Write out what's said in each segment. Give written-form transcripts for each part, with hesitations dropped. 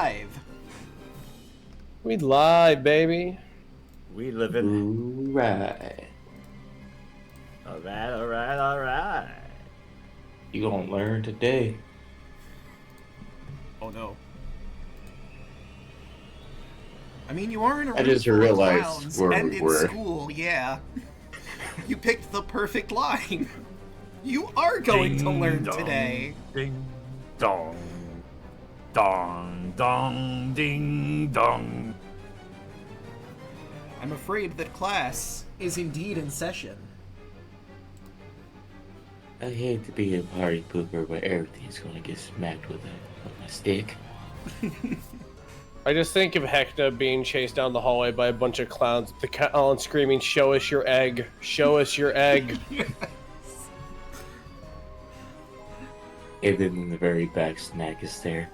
live. We live, baby. We live in. Right. Alright. You gonna learn today. Oh no. I mean, you are in a room I just full of realized clowns where and we in were. school, yeah. You picked the perfect line. You are going to learn today. Ding dong. Dong dong ding dong. I'm afraid that class is indeed in session. I hate to be a party pooper, but everything's gonna get smacked with a stick. I just think of Heckna being chased down the hallway by a bunch of clowns, the clown screaming, "Show us your egg! Show us your egg!" And then in the very back, Snack is there.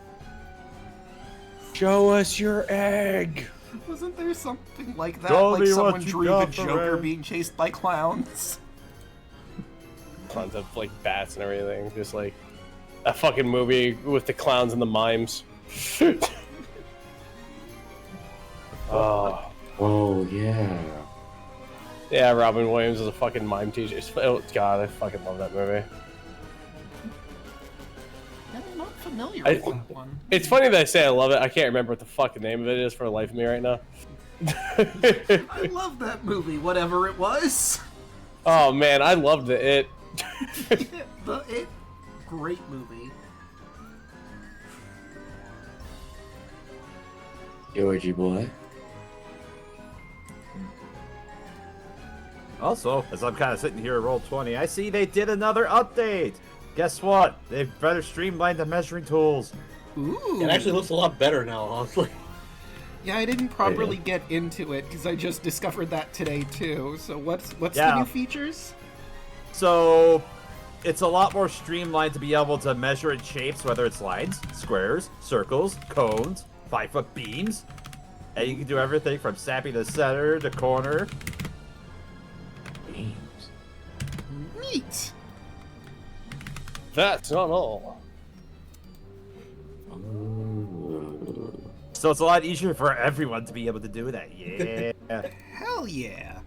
Show us your egg! Wasn't there something like that? Show Like me someone what you drew got the for Joker egg. being chased by clowns? Clowns have like bats and everything. Just like that fucking movie with the clowns and the mimes. Oh. Oh, yeah. Yeah, Robin Williams is a fucking mime teacher. Oh, God, I fucking love that movie. I'm not familiar I- with that one. It's funny that I say I love it. I can't remember what the fucking name of it is for the life of me right now. I love that movie, whatever it was. Oh man, I loved it. Great movie. Georgie boy. Also, as I'm kind of sitting here at Roll20, I see they did another update. Guess what? They've better streamlined the measuring tools. Ooh. It actually looks a lot better now, honestly. Yeah, I didn't properly get into it because I just discovered that today too. So what's the Yeah. new features? So, it's a lot more streamlined to be able to measure in shapes, whether it's lines, squares, circles, cones, 5-foot beams. And you can do everything from snapping the center to corner. Games. Neat. That's not all. Ooh. So it's a lot easier for everyone to be able to do that. Yeah. Hell yeah.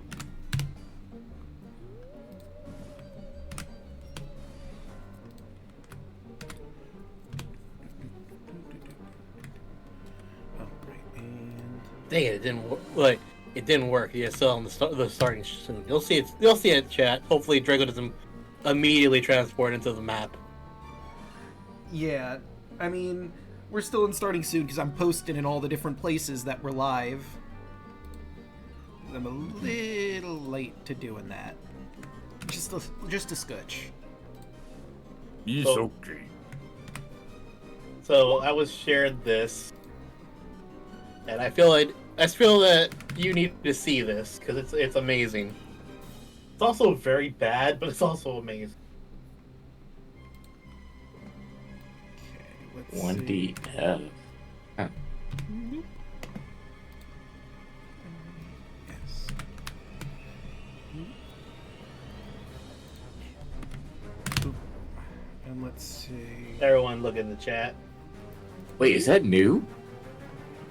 Alright, and Dang it! It didn't like it didn't work. Yeah, still on the starting soon. You'll see it. You'll see it in chat. Hopefully, Draco doesn't immediately transport into the map. yeah, I mean, we're still in starting soon because I'm posting in all the different places that we're live. I'm a little late to doing that. Just a scotch. He's Oh. okay. So I was shared this, and I feel that you need to see this because it's amazing. It's also very bad, but it's also amazing. Okay, let's 1D. Huh. Nope. Yes. Oop. And let's see. Everyone, look in the chat. Wait, is that new?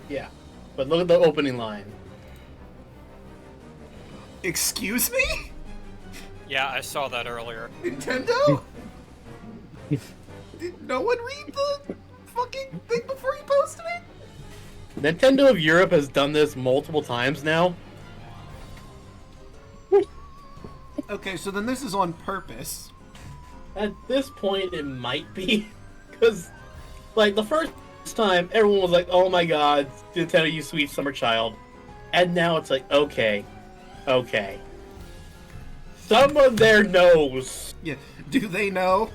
Yeah, but look at the opening line. Excuse me? Yeah, I saw that earlier. Nintendo? Did no one read the fucking thing before you posted it? Nintendo of Europe has done this multiple times now. Okay, so then this is on purpose. At this point, it might be, because, like, the first time, everyone was like, "Oh my God, Nintendo, you sweet summer child," and now it's like, okay, someone there knows. Yeah, do they know?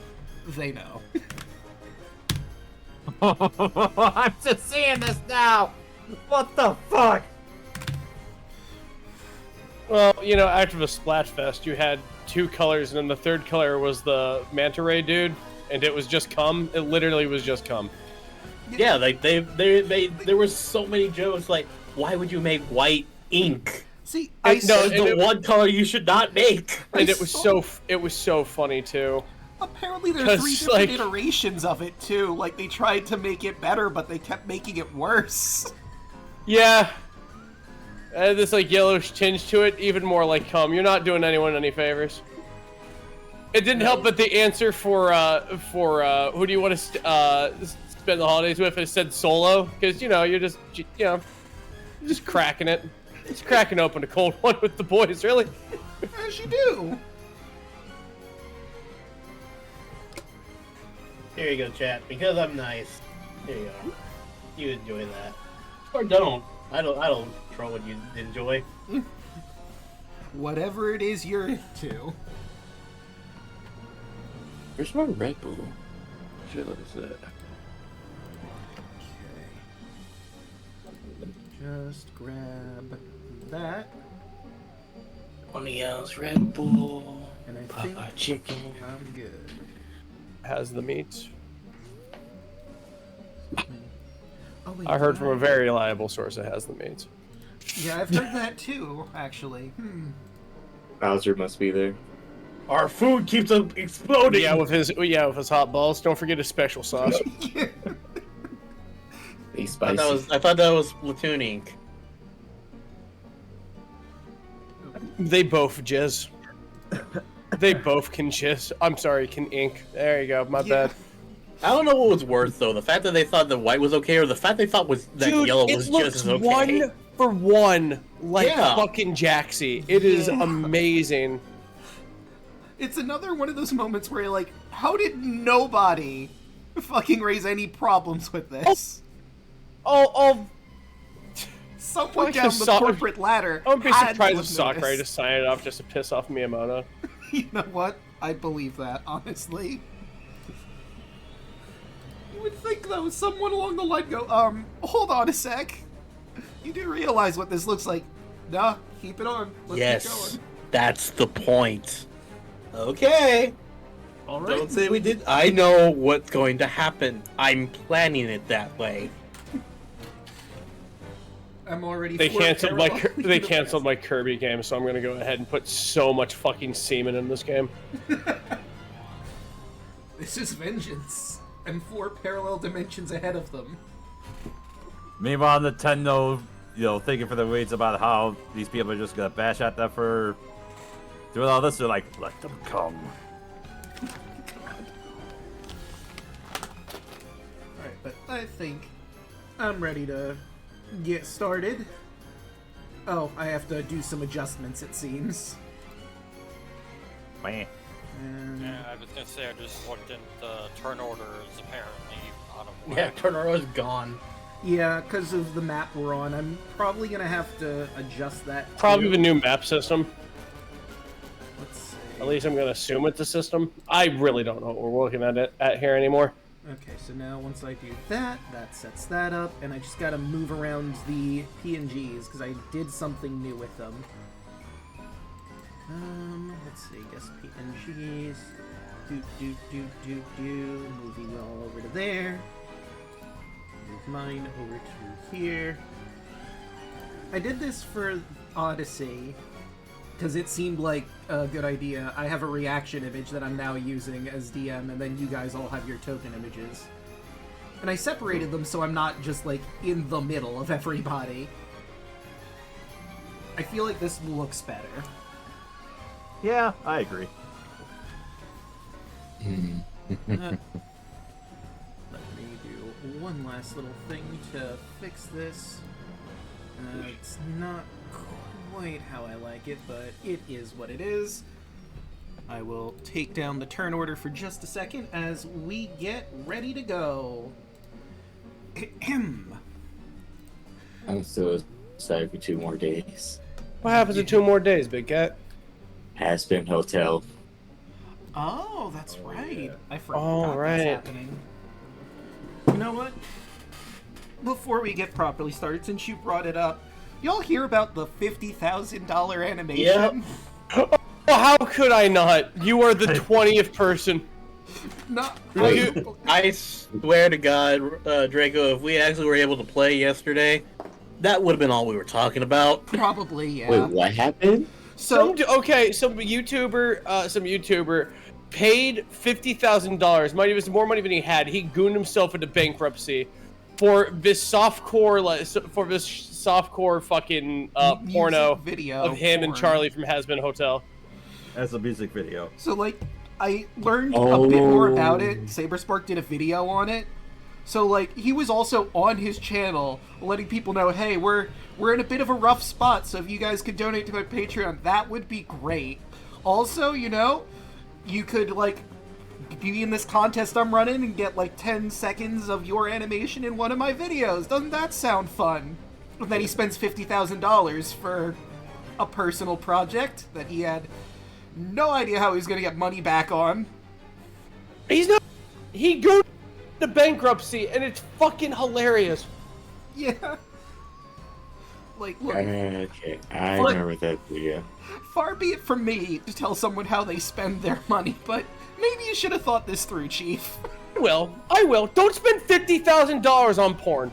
They know. I'm just seeing this now. What the fuck? Well, you know, after the Splatfest, you had two colors, and then the third color was the manta ray dude, and it was just cum. It literally was just cum. Yeah, like there were so many jokes like, why would you make white ink? See, I- I no, saw, It's the one color you should not make. And it was so funny too. Apparently there are 3 'Cause, different like- iterations of it, too. Like, they tried to make it better, but they kept making it worse. Yeah. This like yellowish tinge to it, even more like cum. You're not doing anyone any favors. It didn't help that the answer for who do you want to spend the holidays with? It said solo, because you're just just cracking it, just cracking open a cold one with the boys, really. As you do. Here you go, chat. Because I'm nice. Here you are. You enjoy that, or don't. I don't control what you enjoy. Whatever it is you're into. Where's my Red Bull? Shit, what is that? Just grab that, One of y'all's Red Bull. and I think Papa chicken. I'm good. Has the meat. Oh, wait, I heard did from a very reliable source it has the meat. Yeah, I've heard that too, actually. Bowser must be there. Our food keeps exploding. Yeah, with his hot balls. Don't forget his special sauce. They I spicy. thought that was Splatoon Ink. They both jizz. They both can jizz. I'm sorry, can ink. There you go. My Yeah. bad. I don't know what was worse though, the fact that they thought the white was okay, or the fact they thought that Dude, yellow it was looks just as okay. 1 for 1, like Yeah. fucking Jaxie. It is Yeah. amazing. It's another one of those moments where you're like, how did nobody fucking raise any problems with this? Oh, Someone Like down the the so- corporate ladder I would be had to surprised have if Sakurai noticed. just signed it off just to piss off Miyamoto. You know what? I believe that, honestly. You would think, though, someone along the line go, hold on a sec. You do realize what this looks like. Nah, keep it on. Let's keep Yes, going. that's the point. Okay. All right. Don't say we did. I know what's going to happen. I'm planning it that way. I'm already. They for canceled parallel they canceled my Kirby game, so I'm gonna go ahead and put so much fucking semen in this game. This is vengeance, and 4 parallel dimensions ahead of them. Meanwhile, Nintendo, thinking for the weeds about how these people are just gonna bash at them for doing all this. They're like, let them come. Alright, but I think I'm ready to get started. Oh, I have to do some adjustments, it seems. Meh. And Yeah, I was gonna say I just looked and the turn order is apparently out of Yeah, whack. Tornado's gone. yeah, because of the map we're on, I'm probably gonna have to adjust that. Probably too. the new map system. Let's see. At least I'm gonna assume it's the system. I really don't know what we're looking at here anymore. Okay, so now once I do that, that sets that up, and I just gotta move around the PNGs because I did something new with them. Let's see, guess PNGs. Moving all over to there. Move mine over to here. I did this for Odyssey because it seemed like a good idea. I have a reaction image that I'm now using as DM, and then you guys all have your token images. And I separated them so I'm not just, like, in the middle of everybody. I feel like this looks better. Yeah, I agree. Let me do one last little thing to fix this. It's not quite how I like it, but it is what it is. I will take down the turn order for just a second as we get ready to go. I'm still excited for 2 more days. What happens in 2 more days, Big Cat? Aspen Hotel. Oh, that's right. I forgot All that's right. happening. You know what? Before we get properly started, since you brought it up, y'all hear about the $50,000 animation? Yep. Well, how could I not? You are the 20th person. No, I swear to God, Draco, if we actually were able to play yesterday, that would have been all we were talking about. probably, yeah. Wait, what happened? So, Some YouTuber paid $50,000, might even more money than he had. He gooned himself into bankruptcy for this softcore fucking porno video of him and Charlie from Has Been Hotel. As a music video. So, like, I learned a bit more about it. Saberspark did a video on it. So, like, he was also on his channel letting people know, hey, we're in a bit of a rough spot, so if you guys could donate to my Patreon, that would be great. Also, you know, you could, like, be in this contest I'm running and get, like, 10 seconds of your animation in one of my videos. Doesn't that sound fun? And then he spends $50,000 for a personal project that he had no idea how he was going to get money back on. He goes to bankruptcy, and it's fucking hilarious. Yeah. Like, look. Okay, I remember that video. Far be it from me to tell someone how they spend their money, but maybe you should have thought this through, Chief. I will. Don't spend $50,000 on porn.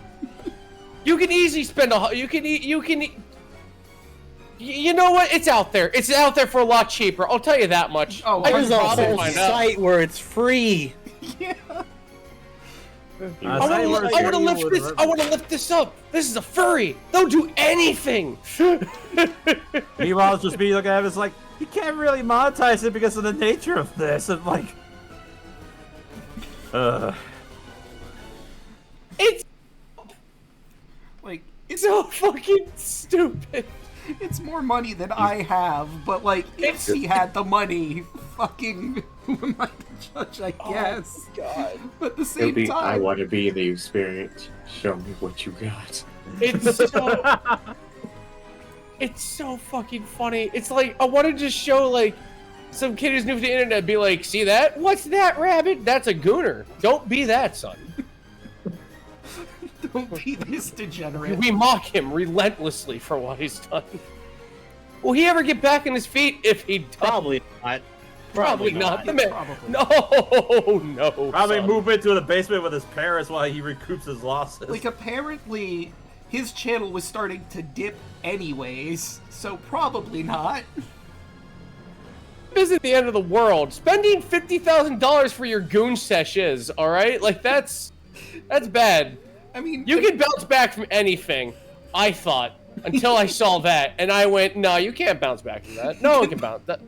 You can easily spend you know what? It's out there. It's out there for a lot cheaper. I'll tell you that much. Oh, There's a probably whole find out. site where it's free. Yeah. I want to lift this up. This is a furry. They'll do anything. Meanwhile, it's just me looking at it, it's like, you can't really monetize it because of the nature of this. And like, It's Like, it's so fucking stupid. it's more money than I have, but, like, if he had the money, fucking, who am I to judge, I guess. Oh, God. But at the It'll same be, I time... want to be in the experience. Show me what you got. It's so fucking funny. It's like, I want to just show, like, some kid who's new to the internet be like, see that? What's that, rabbit? That's a gooner. Don't be that, son. Don't be this degenerate. We mock him relentlessly for what he's done. Will he ever get back on his feet? If he does? Probably not. Probably not. The man- Probably. No. probably son. move into the basement with his parents while he recoups his losses. Like, apparently, his channel was starting to dip anyways, so probably not. This isn't the end of the world. Spending $50,000 for your goon sesh is, alright? Like, that's bad. I mean... You can bounce back from anything, I thought, until I saw that, and I went, no, you can't bounce back from that. No one can bounce that.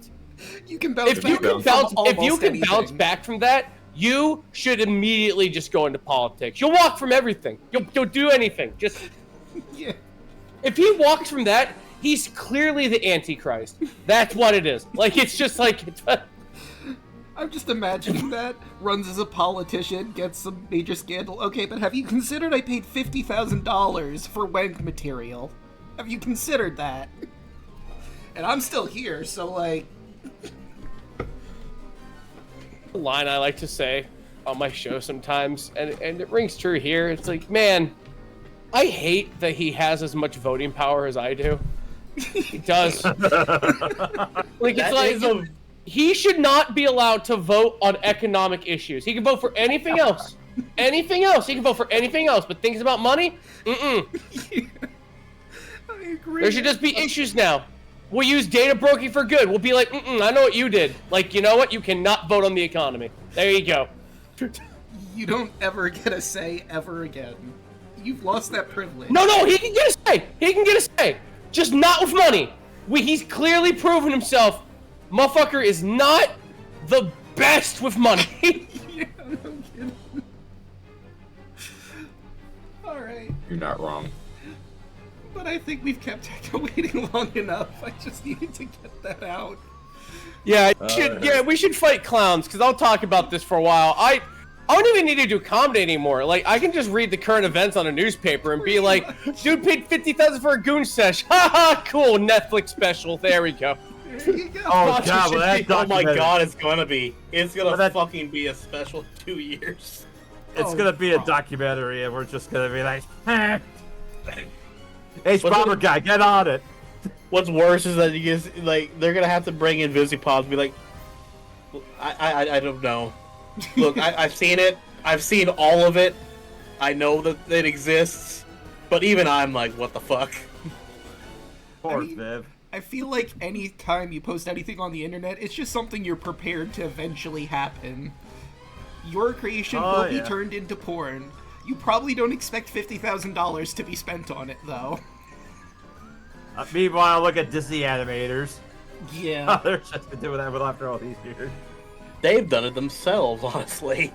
You can bounce If you back can from bounce, if you almost can bounce anything. back from that, you should immediately just go into politics. You'll walk from everything. You'll do anything. Just Yeah. if he walks from that, he's clearly the Antichrist. That's what it is. Like it's just like it's, I'm just imagining that. Runs as a politician, gets some major scandal. Okay, but have you considered I paid $50,000 for wank material? Have you considered that? And I'm still here, so like... line I like to say on my show sometimes, and it rings true here. It's like, man, I hate that he has as much voting power as I do. He does. Like it's like he should not be allowed to vote on economic issues. He can vote for anything else. Anything else. He can vote for anything else, but things about money? Mm-mm. I agree. There should just be issues now. We'll use data broking for good. We'll be like, I know what you did. Like, you know what? You cannot vote on the economy. There you go. You don't ever get a say ever again. You've lost that privilege. No, he can get a say. He can get a say. Just not with money. He's clearly proven himself. Motherfucker is not the best with money. Yeah, no kidding. Alright. You're not wrong. But I think we've kept Heckna waiting long enough. I just needed to get that out. Yeah, we should fight clowns, because I'll talk about this for a while. I don't even need to do comedy anymore. Like, I can just read the current events on a newspaper and be like, dude paid $50,000 for a goon sesh. Haha, cool, Netflix special. There we go. There you go. Oh, Watch God, it well, should that be- oh my documentary- god, it's gonna be. It's gonna Well, that- fucking be a special 2 years. It's Oh, gonna be a fuck. documentary, and we're just gonna be like, hey, What's Bomber it- guy, get on it. What's worse is that you guys like they're gonna have to bring in Visipods and be like, I don't know. Look, I've seen it. I've seen all of it. I know that it exists, but even I'm like, what the fuck? Poor I mean, Viv. I feel like any time you post anything on the internet, it's just something you're prepared to eventually happen. Your creation will be turned into porn. You probably don't expect $50,000 to be spent on it, though. Meanwhile, look at Disney animators. Yeah. They're just doing that after all these years. They've done it themselves, honestly.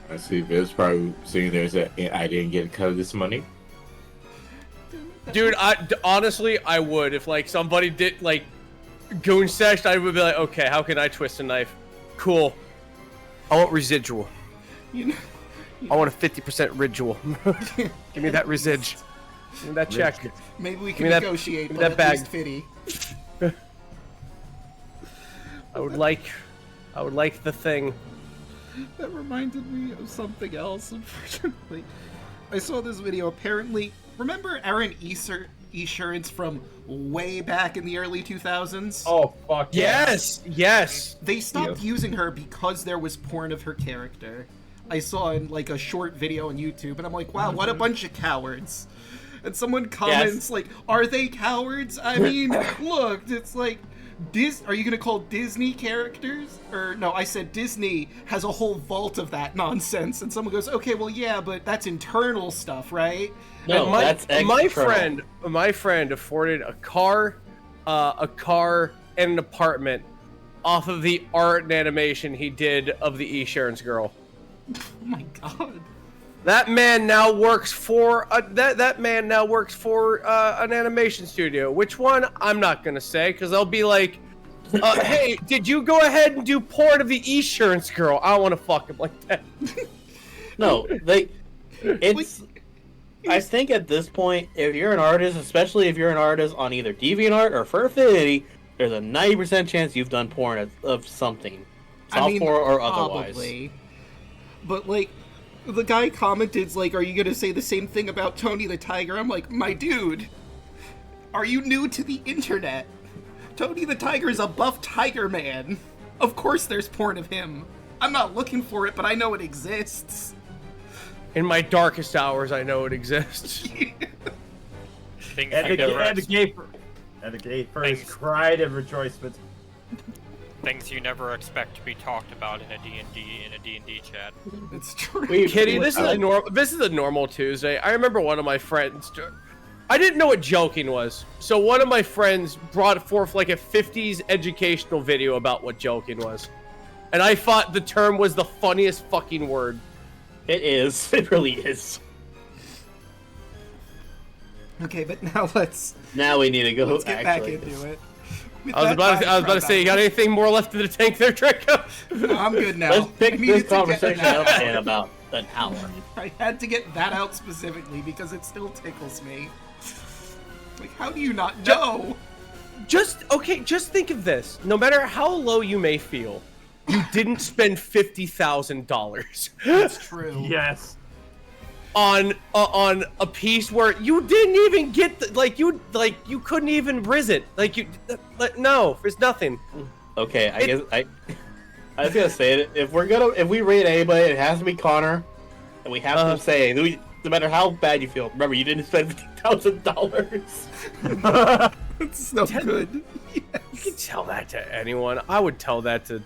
I see Viv's probably sitting there and said, I didn't get a cut of this money. Dude, honestly, I would. If, like, somebody did, like, goon sesh, I would be like, okay, how can I twist a knife? Cool. I want residual. You know, I want a 50% residual. Give me that resid. Give me that check. maybe we can Give me negotiate, give but me that at least bag. 50. I would like the thing. That reminded me of something else, unfortunately. I saw this video, apparently... Remember Aaron Esurance from way back in the early 2000s? Oh, fuck Yes! Yes! They stopped using her because there was porn of her character. I saw in, like, a short video on YouTube, and I'm like, wow, what a bunch of cowards. And someone comments, like, are they cowards? I mean, look, it's like... Are you gonna call Disney characters? Or no, I said Disney has a whole vault of that nonsense, and someone goes, okay, well, yeah, but that's internal stuff, right? No, that's external. my friend afforded a car, and an apartment off of the art and animation he did of the Esurance girl. Oh my god. That man now works for an animation studio. Which one? I'm not gonna say, because they'll be like, "Hey, did you go ahead and do porn of the Esurance girl?" I don't want to fuck him like that. No, I think at this point, if you're an artist, especially if you're an artist on either DeviantArt or for Affinity, there's a 90% chance you've done porn of something, softcore or otherwise. Probably. But like, the guy commented, like, are you gonna say the same thing about Tony the Tiger? I'm like, my dude, are you new to the internet? Tony the Tiger is a buff tiger man. Of course there's porn of him. I'm not looking for it, but I know it exists. In my darkest hours, I know it exists. Things And you never the gate first cried in rejoicement. Things you never expect to be talked about in a D&D chat. It's true. Kitty, this is a normal Tuesday. I remember one of my friends. I didn't know what joking was, so one of my friends brought forth like a 50s educational video about what joking was, and I thought the term was the funniest fucking word. It is. It really is. Okay, but now let's Now we need to go. get back into it. I was about to say, you got anything more left in the tank there, Draco? No, I'm good now. Let's pick I needed this to get conversation that up out. in about an hour. I had to get that out specifically because it still tickles me. Like, how do you not know? Just think of this. No matter how low you may feel, you didn't spend $50,000 That's true. Yes. on a piece where you didn't even get you couldn't even riz it. No, there's nothing. Okay, I was gonna say it. If we rate anybody, it has to be Connor, and we have to say no matter how bad you feel. Remember, you didn't spend $50,000. It's so good. You can tell that to anyone. I would tell that to.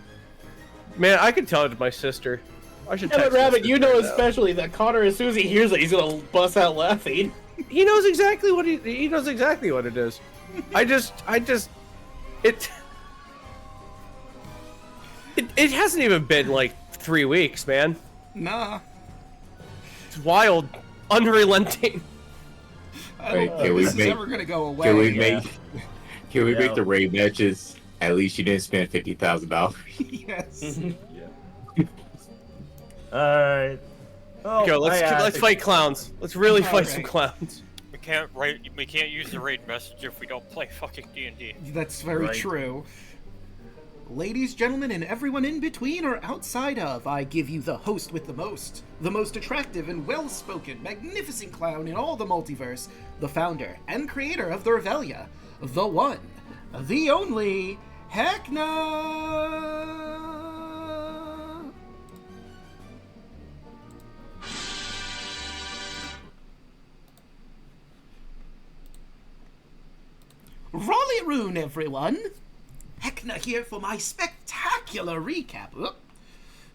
Man, I could tell it to my sister. I should. Yeah, but text my Rabbit, you sister know right now. especially that Connor, as soon as he hears it, he's gonna bust out laughing. He knows exactly what he knows exactly what it is. It hasn't even been like 3 weeks, man. Nah. It's wild, unrelenting. I Wait, don't can think we this is make- ever gonna go away. Can we make the raid matches? At least you didn't spend $50,000. Yes. Alright. Oh, Go, let's fight clowns. Let's really fight some clowns. We can't use the raid message if we don't play fucking D&D. That's very Right. true. Ladies, gentlemen, and everyone in between or outside of, I give you the host with the most attractive and well-spoken, magnificent clown in all the multiverse, the founder and creator of the Revelia, the one, the only, Heckna! Rolly Rune, everyone! Heckna here for my spectacular recap. Oop.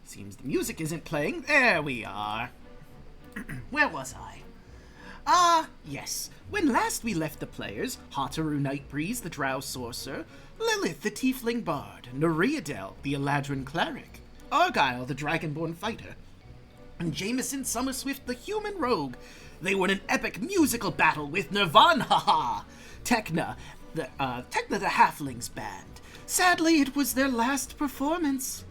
Seems the music isn't playing. There we are. Where was I? Yes. When last we left the players, Hotaru Nightbreeze, the Drow Sorcerer, Lilith, the Tiefling Bard, Neriadel, the Eladrin Cleric, Argyle, the Dragonborn Fighter, and Jameson Summerswift, the Human Rogue. They were in an epic musical battle with Nirvana, Heckna, the Halflings Band. Sadly, it was their last performance.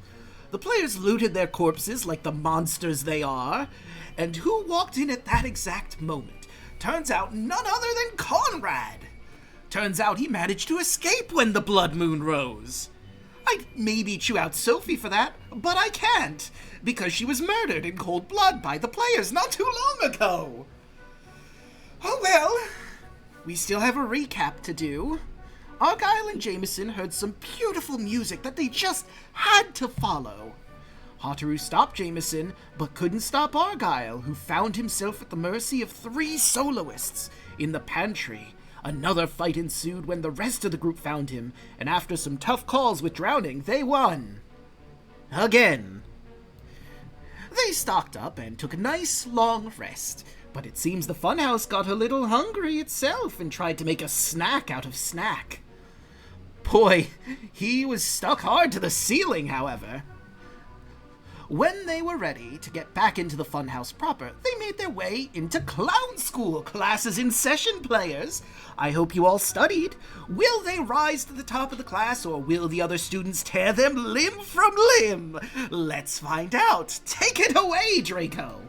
The players looted their corpses like the monsters they are, and who walked in at that exact moment? Turns out none other than Conrad! Turns out he managed to escape when the blood moon rose. I'd maybe chew out Sophie for that, but I can't, because she was murdered in cold blood by the players not too long ago. Oh well, we still have a recap to do. Argyle and Jameson heard some beautiful music that they just had to follow. Hotaru stopped Jameson, but couldn't stop Argyle, who found himself at the mercy of 3 soloists in the pantry. Another fight ensued when the rest of the group found him, and after some tough calls with drowning, they won. Again. They stocked up and took a nice long rest, but it seems the funhouse got a little hungry itself and tried to make a snack out of Snack. Boy, he was stuck hard to the ceiling, however. When they were ready to get back into the funhouse proper, they made their way into Clown School. Classes in session, players. I hope you all studied. Will they rise to the top of the class, or will the other students tear them limb from limb? Let's find out. Take it away, Draco.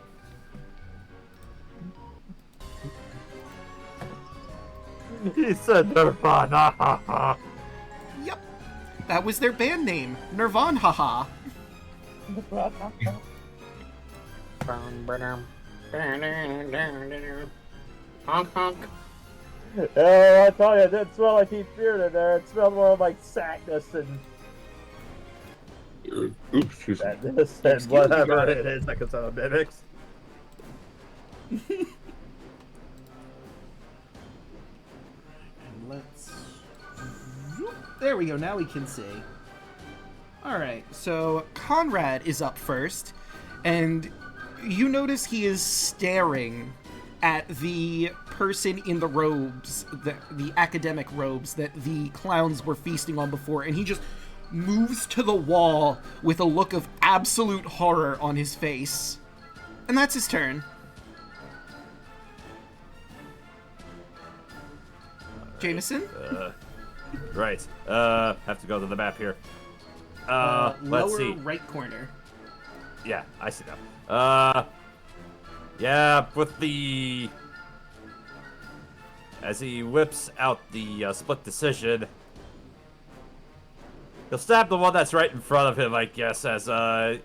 He said Nirvana. Yep, that was their band name, Nirvana. Haha. Honk honk. Oh, I tell you, it didn't smell like heat beer in there. It smelled more like sadness and Oops, sadness and whatever it is that comes out of mimics. Let's... There we go, now we can see. Alright, so Conrad is up first, and you notice he is staring at the person in the robes, the academic robes that the clowns were feasting on before, and he just moves to the wall with a look of absolute horror on his face. And that's his turn. Jameson? Right. Have to go to the map here. Let's lower see. right corner. Yeah, I see now. Yeah, with the... As he whips out the split decision, he'll stab the one that's right in front of him, I guess, as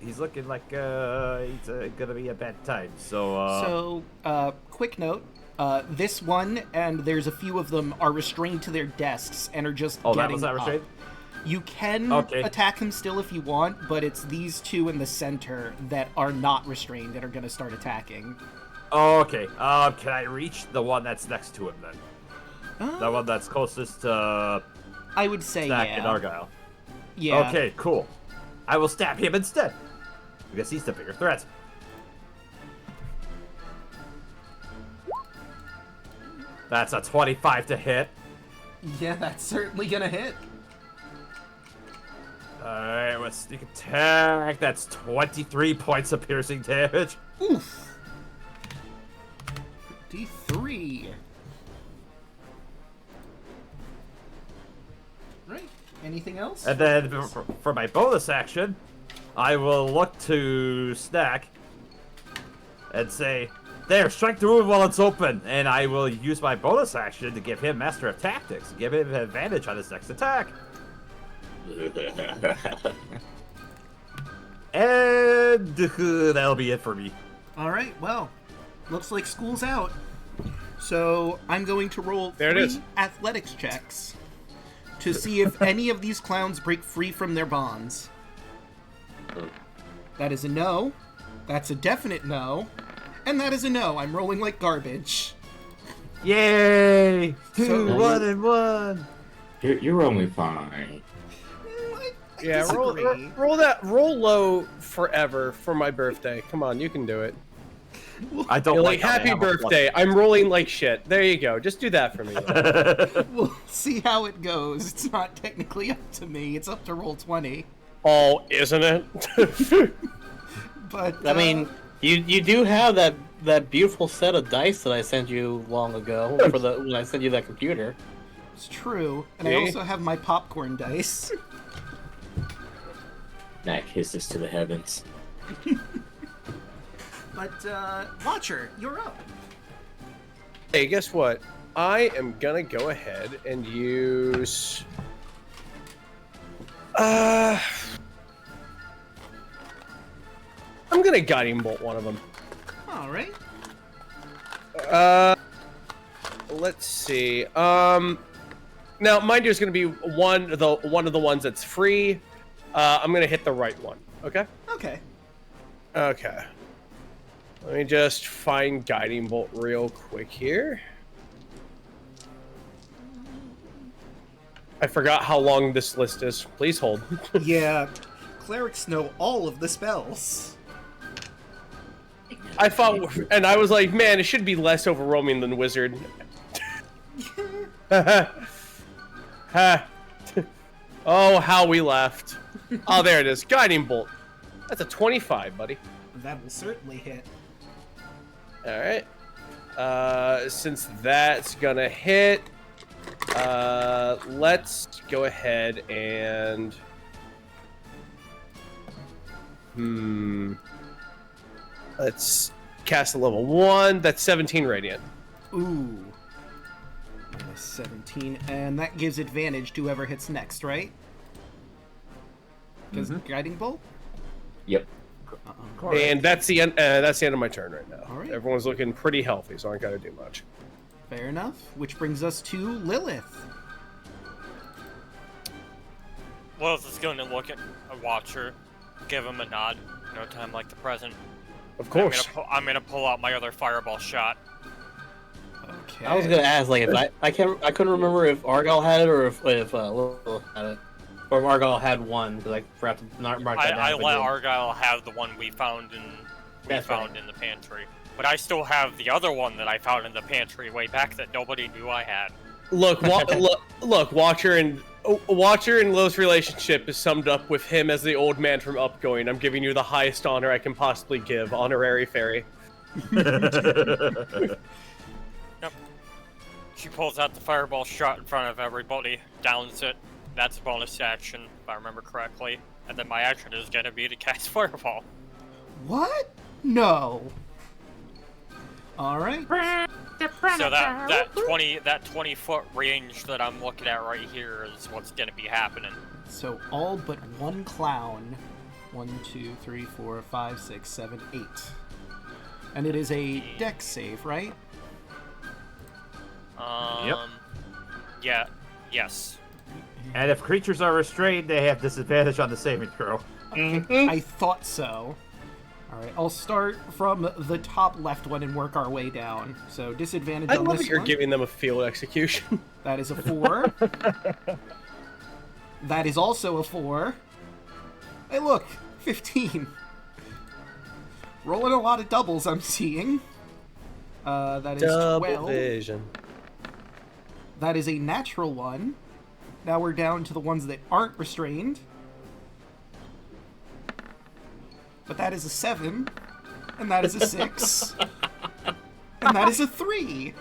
he's looking like he's gonna be a bad time. So, quick note. This one, and there's a few of them, are restrained to their desks and are just oh, getting that was that restrained? up. You can attack him still if you want, but it's these two in the center that are not restrained that are going to start attacking. Oh, okay. Can I reach the one that's next to him then? The one that's closest to I would say Stack yeah. and Argyle. Yeah. Okay, cool. I will stab him instead, because he's the bigger threat. That's a 25 to hit. Yeah, that's certainly going to hit. Alright, with sneak attack, that's 23 points of piercing damage. Oof. 53. Right. Anything else? And then for my bonus action, I will look to Snack and say, there, strike the wound while it's open. And I will use my bonus action to give him Master of Tactics, give him an advantage on his next attack. And that'll be it for me. Alright, well, looks like school's out. So I'm going to roll There it 3 is. athletics checks to see if any of these clowns break free from their bonds. That is a no. That's a definite no. And that is a no. I'm rolling like garbage. Yay! 2, So- 1, and 1. You're only fine. I Yeah, disagree. roll low forever for my birthday. Come on, you can do it. I don't You're like like, how they happy have a plus- birthday. I'm rolling like shit. There you go. Just do that for me. We'll see how it goes. It's not technically up to me. It's up to roll 20. Oh, isn't it? But I mean, you do have that beautiful set of dice that I sent you long ago for when I sent you that computer. it's true. And I See? also have my popcorn dice. That kisses to the heavens. But Watcher, you're up. Hey, guess what? I am gonna go ahead and use. I'm gonna guiding bolt one of them. All right. Let's see. Now, mind you, it's gonna be one of the ones that's free. I'm gonna hit the right one. Okay. Okay. Okay. Let me just find guiding bolt real quick here. I forgot how long this list is. Please hold. Yeah, clerics know all of the spells. I thought, and I was like, man, it should be less overwhelming than wizard. Ha. Oh, how we left. Oh, there it is. Guiding bolt. That's a 25, buddy. That will certainly hit. All right. Since that's gonna hit, let's go ahead and let's cast a level 1. That's 17 radiant. Ooh. Minus 17, and that gives advantage to whoever hits next, right? Because guiding bolt. Yep. And that's the end. That's the end of my turn right now. All right. Everyone's looking pretty healthy, so I ain't gotta do much. Fair enough. Which brings us to Lilith. Lilith is going to look at a Watcher, give him a nod. No time like the present. Of course. I'm gonna pull out my other fireball shot. Okay. I was gonna ask, like, if I couldn't remember if Argyle had it or if Lilith had it, or if Argyle had one, because I forgot to not mark that down. I if let did. Argyle have the one we found in That's right. in the pantry, but I still have the other one that I found in the pantry way back that nobody knew I had. Look, look, Watcher and Lilith's relationship is summed up with him as the old man from Upgoing. I'm giving you the highest honor I can possibly give, honorary fairy. Yep. She pulls out the fireball shot in front of everybody, downs it. That's a bonus action, if I remember correctly. And then my action is gonna be to cast fireball. What? No. All right. So that 20 foot range that I'm looking at right here is what's gonna be happening. So all but one clown. 1, 2, 3, 4, 5, 6, 7, 8. And it is a dex save, right? Yeah. Yes. And if creatures are restrained, they have disadvantage on the saving throw. I thought so. All right, I'll start from the top left one and work our way down. So disadvantage I on love this that you're one. giving them a field execution. That is a 4. That is also a 4. Hey, look, 15. Rolling a lot of doubles, I'm seeing. That is 12. vision. That is a natural 1. Now we're down to the ones that aren't restrained. But that is a 7. And that is a 6. And that is a 3.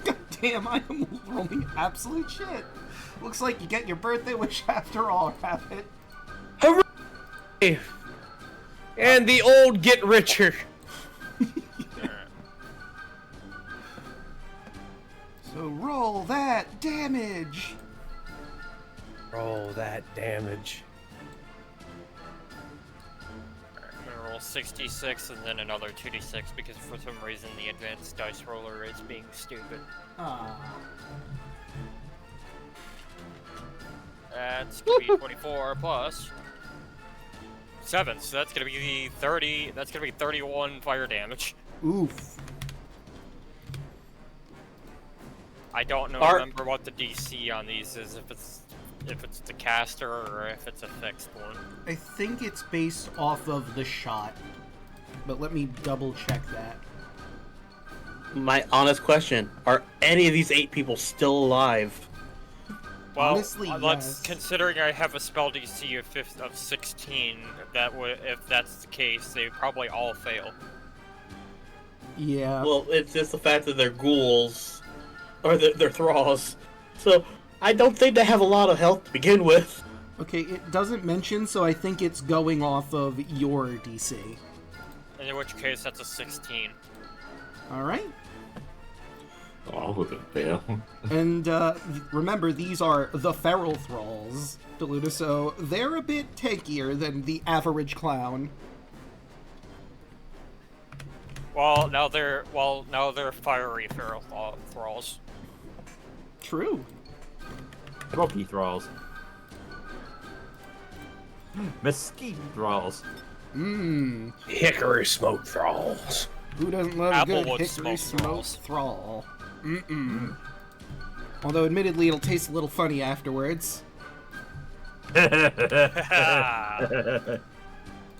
God damn, I am rolling absolute shit. Looks like you get your birthday wish after all, Rabbit. Hooray! And the old get richer. So roll that damage. Roll that damage. I'm gonna roll 66 and then another 2d6 because for some reason the advanced dice roller is being stupid. That's gonna be 24 plus 7, so that's gonna be the 30. That's gonna be 31 fire damage. Oof. I don't remember what the DC on these is. If it's if it's the caster or if it's a fixed one. I think it's based off of the shot, but let me double check that. My honest question: are any of these 8 people still alive? Well, Honestly, yes. considering I have a spell DC of 16, that would, if that's the case, they probably all fail. Yeah. Well, it's just the fact that they're ghouls, or they're thralls. So I don't think they have a lot of health to begin with. Okay, it doesn't mention, so I think it's going off of your DC. In which case, that's a 16. Alright. Oh, with a fail. And remember, these are the Feral Thralls, Daluna, so they're a bit tankier than the average clown. Well, now they're fiery feral thralls. True. Smoky thralls. Mesquite thralls. Mmm. Hickory smoke thralls. Who doesn't love a good Applewood hickory smoked smoked thrall? Mm-mm. Although, admittedly, it'll taste a little funny afterwards.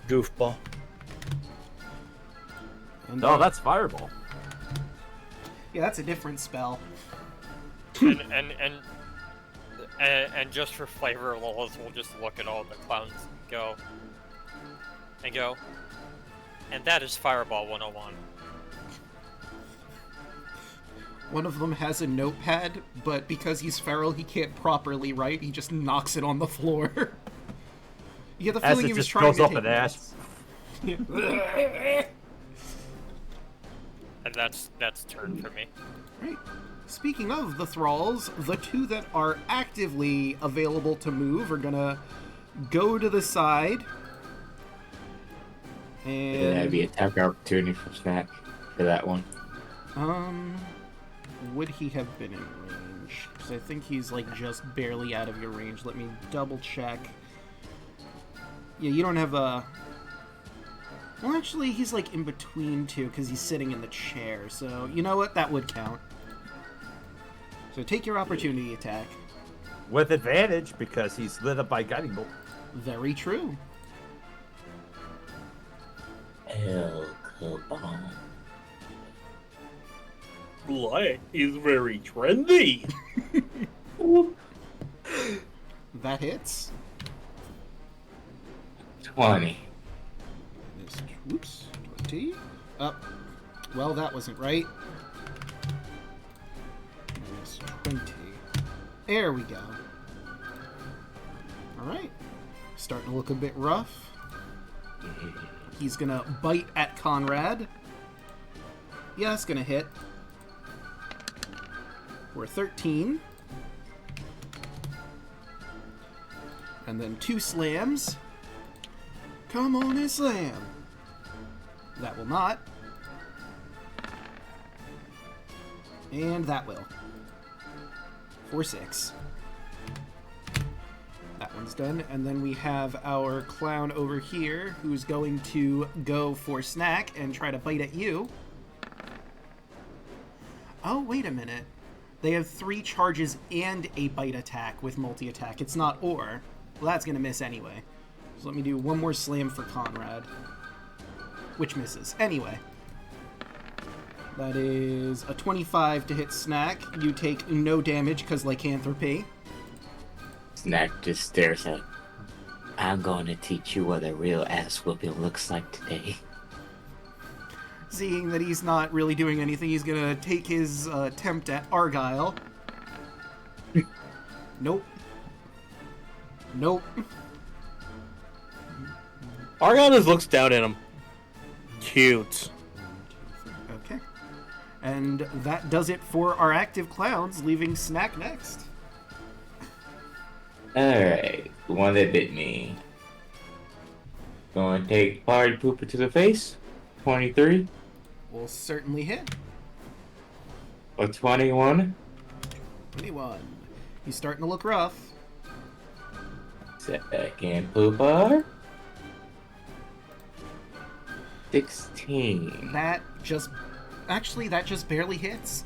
Goofball. And, No, that's Fireball. yeah, that's a different spell. and just for flavor lulls, we'll just look at all the clowns and go. And that is Fireball 101. One of them has a notepad, but because he's feral, he can't properly write. He just knocks it on the floor. You get the As feeling it he was just trying goes to up take in ash. notes. And that's turn for me. Right. Speaking of the thralls, the 2 that are actively available to move are gonna go to the side. And that'd be And attack opportunity for Snack for that one. would he have been in range? Because I think he's like just barely out of your range. Let me double check. Yeah, you don't have a. Well, actually, he's like in between 2 because he's sitting in the chair. So you know what? That would count. So take your opportunity attack. With advantage, because he's lit up by Guiding Bolt. Very true. El Capone. Black is very trendy. That hits. 20. Oops, 20. Up. Well, that wasn't right. Minus 20. There we go. Alright. Starting to look a bit rough. He's gonna bite at Conrad. Yeah, that's gonna hit. For 13. And then 2 slams. Come on and slam. That will not. And that will. For 6. That one's done. And then we have our clown over here who's going to go for Snack and try to bite at you. Oh, wait a minute. They have 3 charges and a bite attack with multi-attack. It's not or. Well, that's going to miss anyway. So let me do one more slam for Conrad. Which misses. Anyway. That is a 25 to hit Snack. You take no damage because lycanthropy. Snack just stares at. I'm going to teach you what a real ass whooping looks like today. Seeing that he's not really doing anything, he's gonna take his attempt at Argyle. Nope. Nope. Argon just looks down at him. Cute. Okay. And that does it for our active clowns, leaving Snack next. Alright, the one that bit me. Going to take Party Pooper to the face. 23. Will certainly hit. Or 21. 21. He's starting to look rough. Second Pooper. 16. That just... Actually, that just barely hits.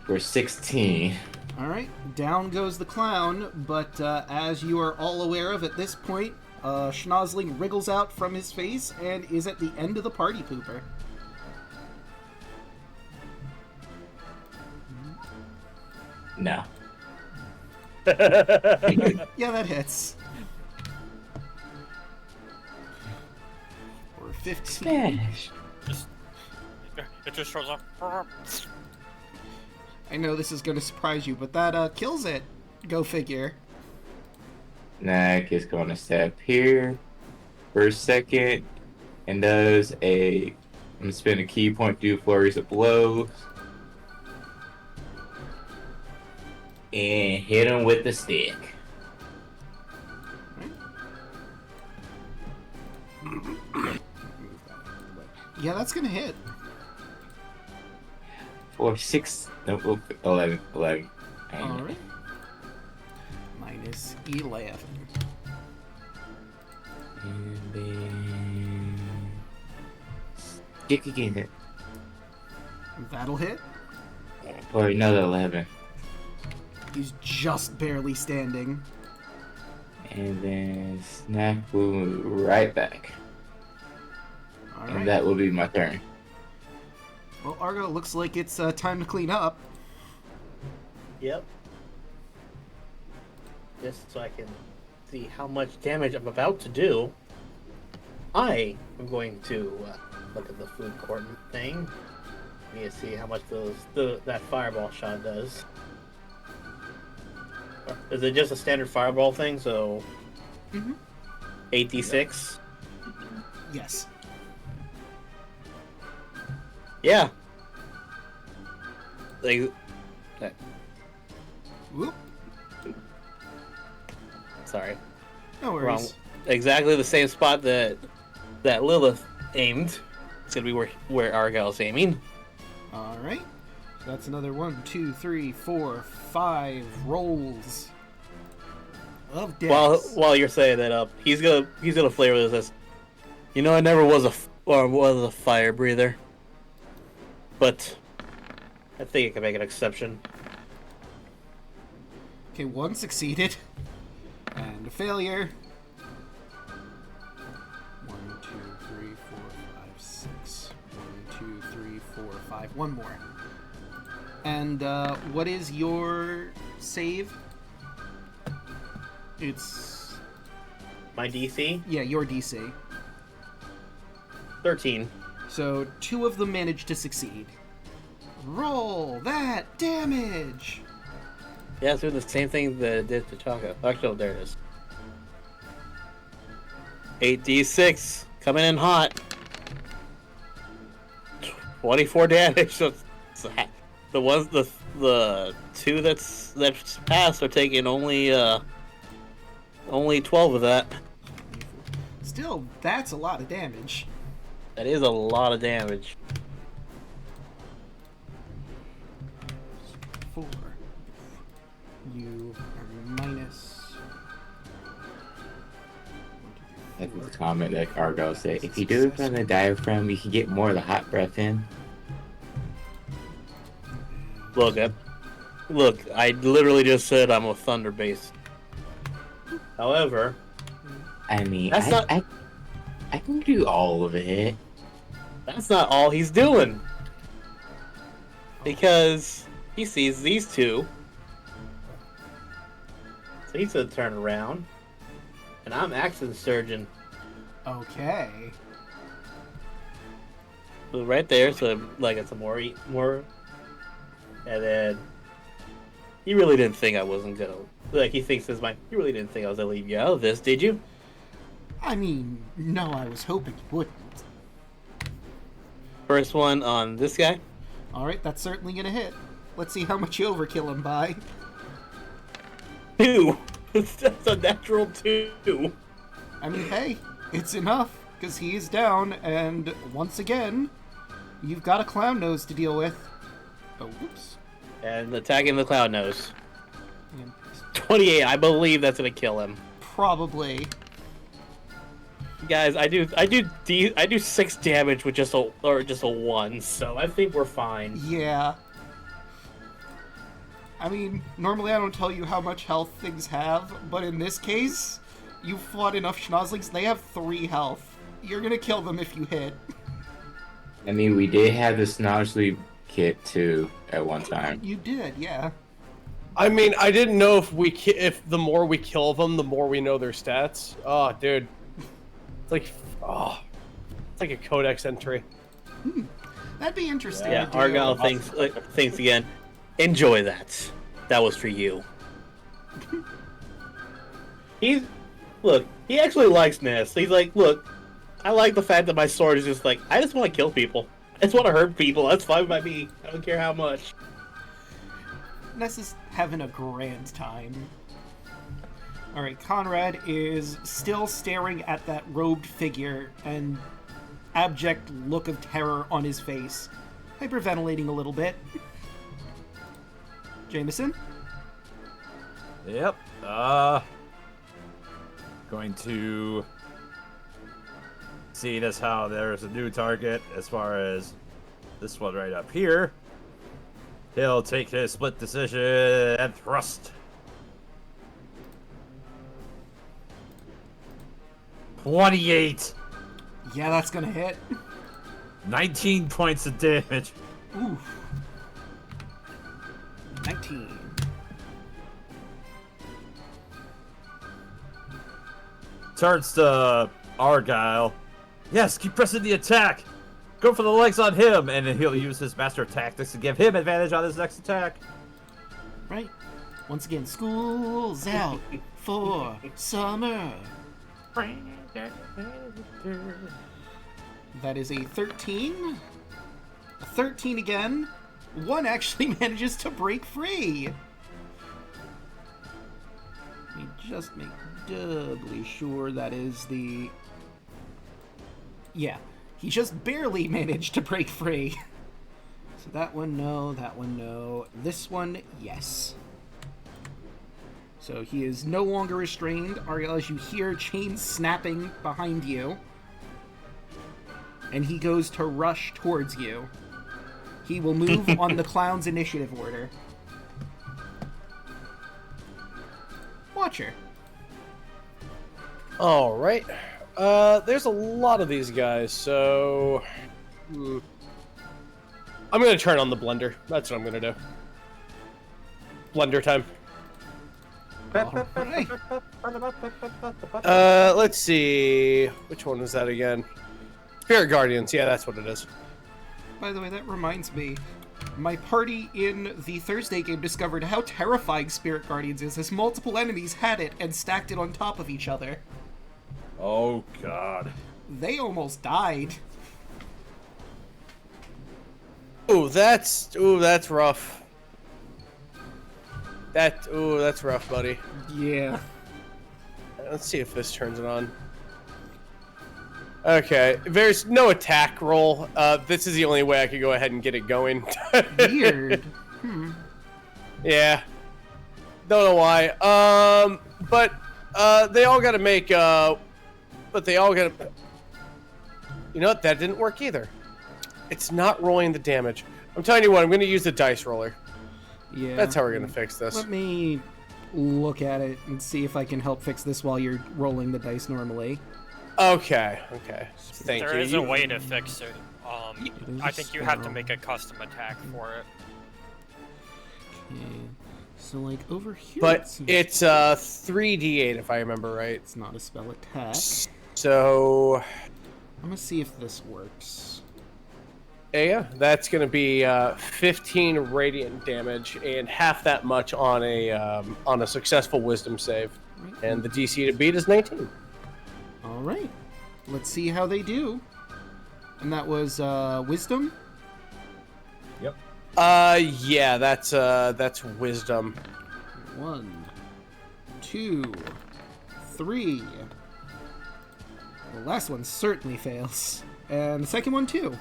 For 16. Alright, down goes the clown, but as you are all aware of at this point, Schnozzling wriggles out from his face and is at the end of the party pooper. No. Yeah, that hits. Or 15. Smash. It just shows up. I know this is going to surprise you, but that kills it. Go figure. Knack is going to step here for a second and does I'm going to spend a key point, do flurries of blows. And hit him with the stick. Yeah, that's going to hit. For 11. Alright. Minus 11. And then stick again That'll hit. for another 11. He's just barely standing. And then Snack will move right back. Alright. And that will be my turn. Well, Argo, looks like it's time to clean up. Yep. Just so I can see how much damage I'm about to do, I am going to look at the food court thing. Need to see how much that fireball shot does. Is it just a standard fireball thing? So, 8d6. Yes. Yeah. Like, Whoop. sorry. No worries. Wrong. Exactly the same spot that Lilith aimed. It's gonna be where Argyle's aiming. Alright. So that's another 1, 2, 3, 4, 5 rolls of deaths. While you're saying that up, he's gonna flavor this as, you know, I never was a fire breather, but I think I can make an exception. Okay, 1 succeeded. And a failure. 1, 2, 3, 4, 5, 6. 1, 2, 3, 4, 5. One more. And what is your save? It's... My DC? Yeah, your DC. 13. So 2 of them managed to succeed. Roll that damage! Yeah, it's doing the same thing that it did to Chaco. Actually, there it is. 8d6 coming in hot. 24 damage. So the 2 that's passed are taking only 12 of that. Still, that's a lot of damage. That is a lot of damage. 4. You are minus... That's the comment that Argo said. If you do it from the diaphragm, you can get more of the hot breath in. Look, I literally just said I'm a thunder base. However, I mean, That's not- I can do all of it. that's not all he's doing. Because he sees these two. So he's gonna turn around. And I'm Action Surgeon. Okay. So right there, so like it's a more. And then he really didn't think I wasn't gonna, like, he thinks in his mind, you really didn't think I was gonna leave you out of this, did you? I mean, no, I was hoping you wouldn't. First one on this guy. Alright, that's certainly gonna hit. Let's see how much you overkill him by. 2. That's a natural 2. I mean, hey, it's enough, because he is down, and once again, you've got a clown nose to deal with. Oh, whoops. And attacking the cloud nose. Yeah, 28. I believe that's gonna kill him. probably. Guys, I do 6 damage with just a 1, so I think we're fine. Yeah. I mean, normally I don't tell you how much health things have, but in this case, you fought enough Schnozzlings, they have 3 health. You're gonna kill them if you hit. I mean, we did have the Snozzly kit too at one time. You did, yeah. I mean, I didn't know if the more we kill them, the more we know their stats. Oh, dude. It's like a codex entry. That'd be interesting Yeah, to do. Argyle thinks again. Enjoy that. That was for you. He actually likes Ness. He's like, look, I like the fact that my sword is just like, I just want to kill people. I just want to hurt people. That's fine by me. I don't care how much. Ness is having a grand time. Alright, Conrad is still staring at that robed figure and abject look of terror on his face. Hyperventilating a little bit. Jameson? Yep. Going to see as how there's a new target as far as this one right up here. He'll take his split decision and thrust. 28. Yeah, that's gonna hit. 19 points of damage. Oof. 19. Turns to Argyle. Yes, keep pressing the attack. Go for the legs on him, and then he'll use his master tactics to give him advantage on his next attack. Right. Once again, school's out for summer. That is a 13. A 13 again. One actually manages to break free. Let me just make doubly sure that is the... Yeah, he just barely managed to break free. So that one, no, that one, no. This one, yes. So he is no longer restrained. Ariel, as you hear chains snapping behind you. And he goes to rush towards you. He will move on the clown's initiative order. Watcher. All right. There's a lot of these guys, so I'm gonna turn on the blender. That's what I'm gonna do. Blender time. Alright. Let's see. Which one was that again? Spirit Guardians. Yeah, that's what it is. By the way, that reminds me. My party in the Thursday game discovered how terrifying Spirit Guardians is, as multiple enemies had it and stacked it on top of each other. Oh, God. They almost died. Ooh, that's rough. That's rough, buddy. Yeah. Let's see if this turns it on. Okay, there's no attack roll. This is the only way I could go ahead and get it going. Weird. Yeah. Don't know why. But they all gotta make, but they all gotta... You know what? That didn't work either. It's not rolling the damage. I'm telling you what, I'm gonna use the dice roller. Yeah. That's how we're gonna fix this. Let me look at it and see if I can help fix this while you're rolling the dice normally. Okay. Thank you. There is a way to fix it. I think you have to make a custom attack for it. Okay. So, like, over here... But it's 3d8 if I remember right. It's not a spell attack. So... I'm gonna see if this works. Yeah, that's gonna be 15 radiant damage and half that much on a successful wisdom save. And the DC to beat is 19. Alright. Let's see how they do. And that was wisdom? Yep. Yeah, that's wisdom. 1, 2, 3. The last one certainly fails. And the second one too.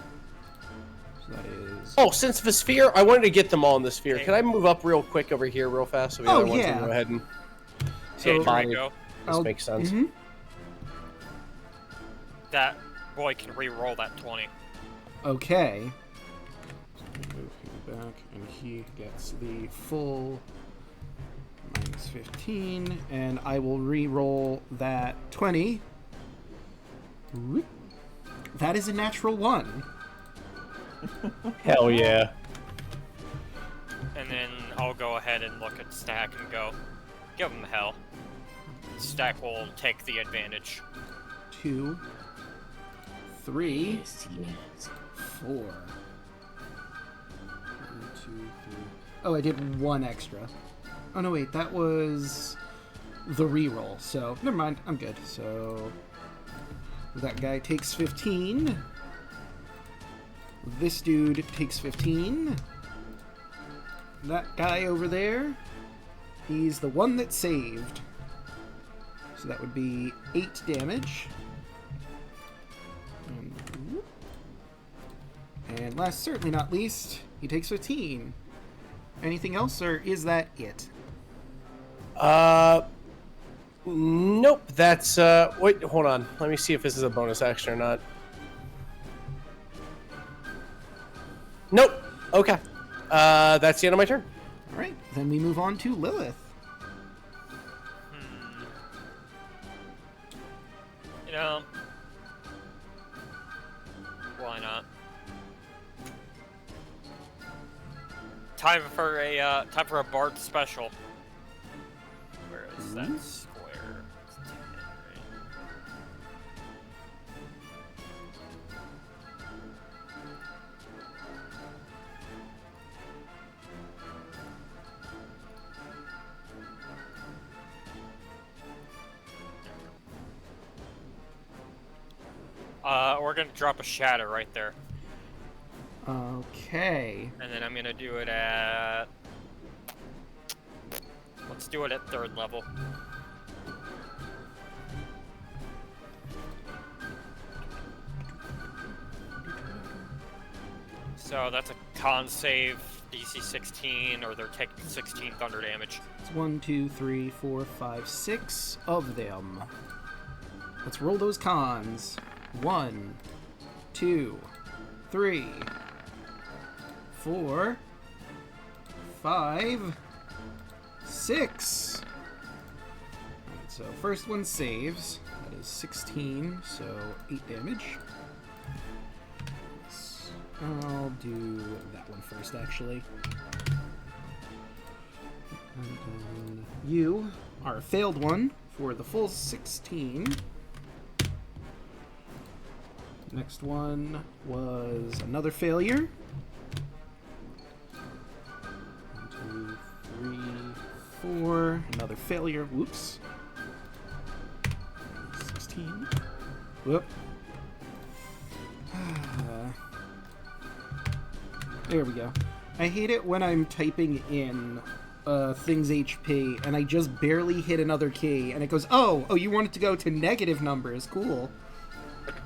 So that is... Oh, since the sphere, I wanted to get them all in the sphere. Can I move up real quick over here real fast so the other ones can go ahead and... Hey, So- Draco, This makes sense. Mhm. that boy can re-roll that 20. Okay. Move him back and he gets the full minus 15, and I will re-roll that 20. Whoop. That is a natural 1. Hell yeah. And then I'll go ahead and look at Stack and go, give him hell. Stack will take the advantage. 2, 3, Yes, yes. 4. 1, 2, 3. Oh, I did 1 extra. Oh no, wait, that was the reroll. So never mind, I'm good. So that guy takes 15. This dude takes 15. That guy over there, he's the one that saved. So that would be 8 damage. And last, certainly not least, he takes 15. Anything else, or is that it? Nope. That's wait, hold on. Let me see if this is a bonus action or not. Nope. Okay. That's the end of my turn. All right, then we move on to Lilith. You know, why not? Time for a Bart special. Where is that square? It's 10, right? We're gonna drop a shadow right there. Okay. And then I'm gonna do it at... Let's do it at 3rd level. So that's a con save, DC 16, or they're taking 16 thunder damage. It's 1, 2, 3, 4, 5, 6 of them. Let's roll those cons. 1, 2, 3, 4, 5, 6. Alright, so first one saves. That is 16, so 8 damage. I'll do that one first, actually. And then you are a failed one for the full 16. Next one was another failure. 1, 2, 3, 4. Another failure. Whoops. 16. Whoop. There we go. I hate it when I'm typing in thing's HP and I just barely hit another key and it goes, oh, you want it to go to negative numbers. Cool. 1, 2, 3,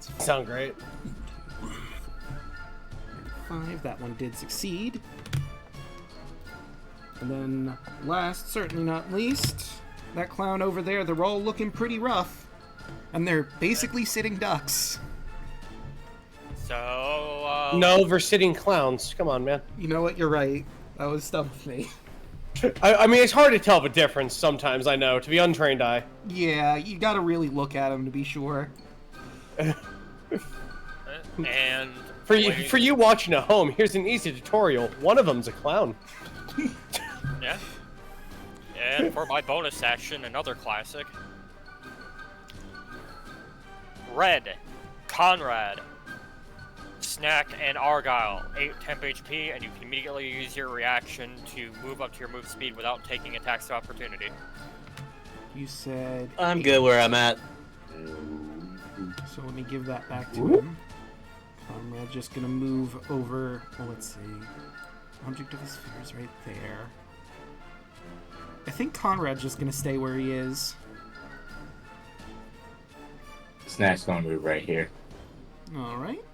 4. Sound great. 5. That one did succeed. And then last, certainly not least, that clown over there, they're all looking pretty rough. And they're basically sitting ducks. So, No, we're sitting clowns. Come on, man. You know what? You're right. That was dumb with me. I mean, it's hard to tell the difference sometimes, I know, to the untrained eye. Yeah, you gotta really look at them to be sure. and For you watching at home, here's an easy tutorial. One of them's a clown. Yeah. And for my bonus action, another classic. Red, Conrad, Snack, and Argyle, 8 temp HP, and you can immediately use your reaction to move up to your move speed without taking attacks of opportunity. You said... I'm good where I'm at. So let me give that back to him. Conrad's just gonna move over... Well, let's see. Object of his fear is right there. I think Conrad's just gonna stay where he is. Snack's gonna move right here. Alright.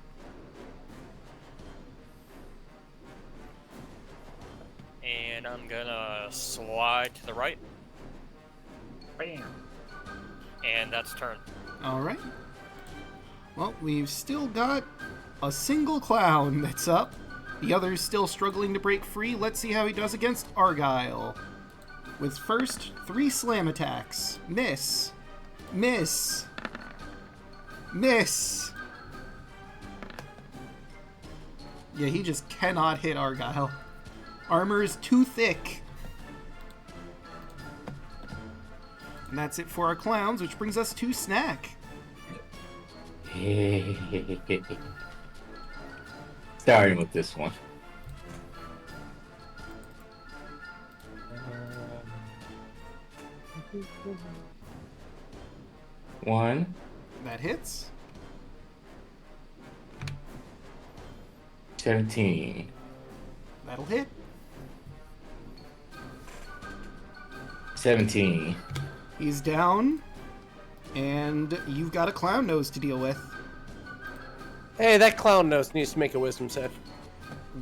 And I'm gonna slide to the right. Bam. And that's turn. Alright. Well, we've still got a single clown that's up. The other's still struggling to break free. Let's see how he does against Argyle. With first 3 slam attacks. Miss. Miss. Miss. Yeah, he just cannot hit Argyle. Armor is too thick. And that's it for our clowns, which brings us to Snack. Starting with this one. One. That hits. 17. That'll hit. 17. He's down. And you've got a clown nose to deal with. Hey, that clown nose needs to make a wisdom save.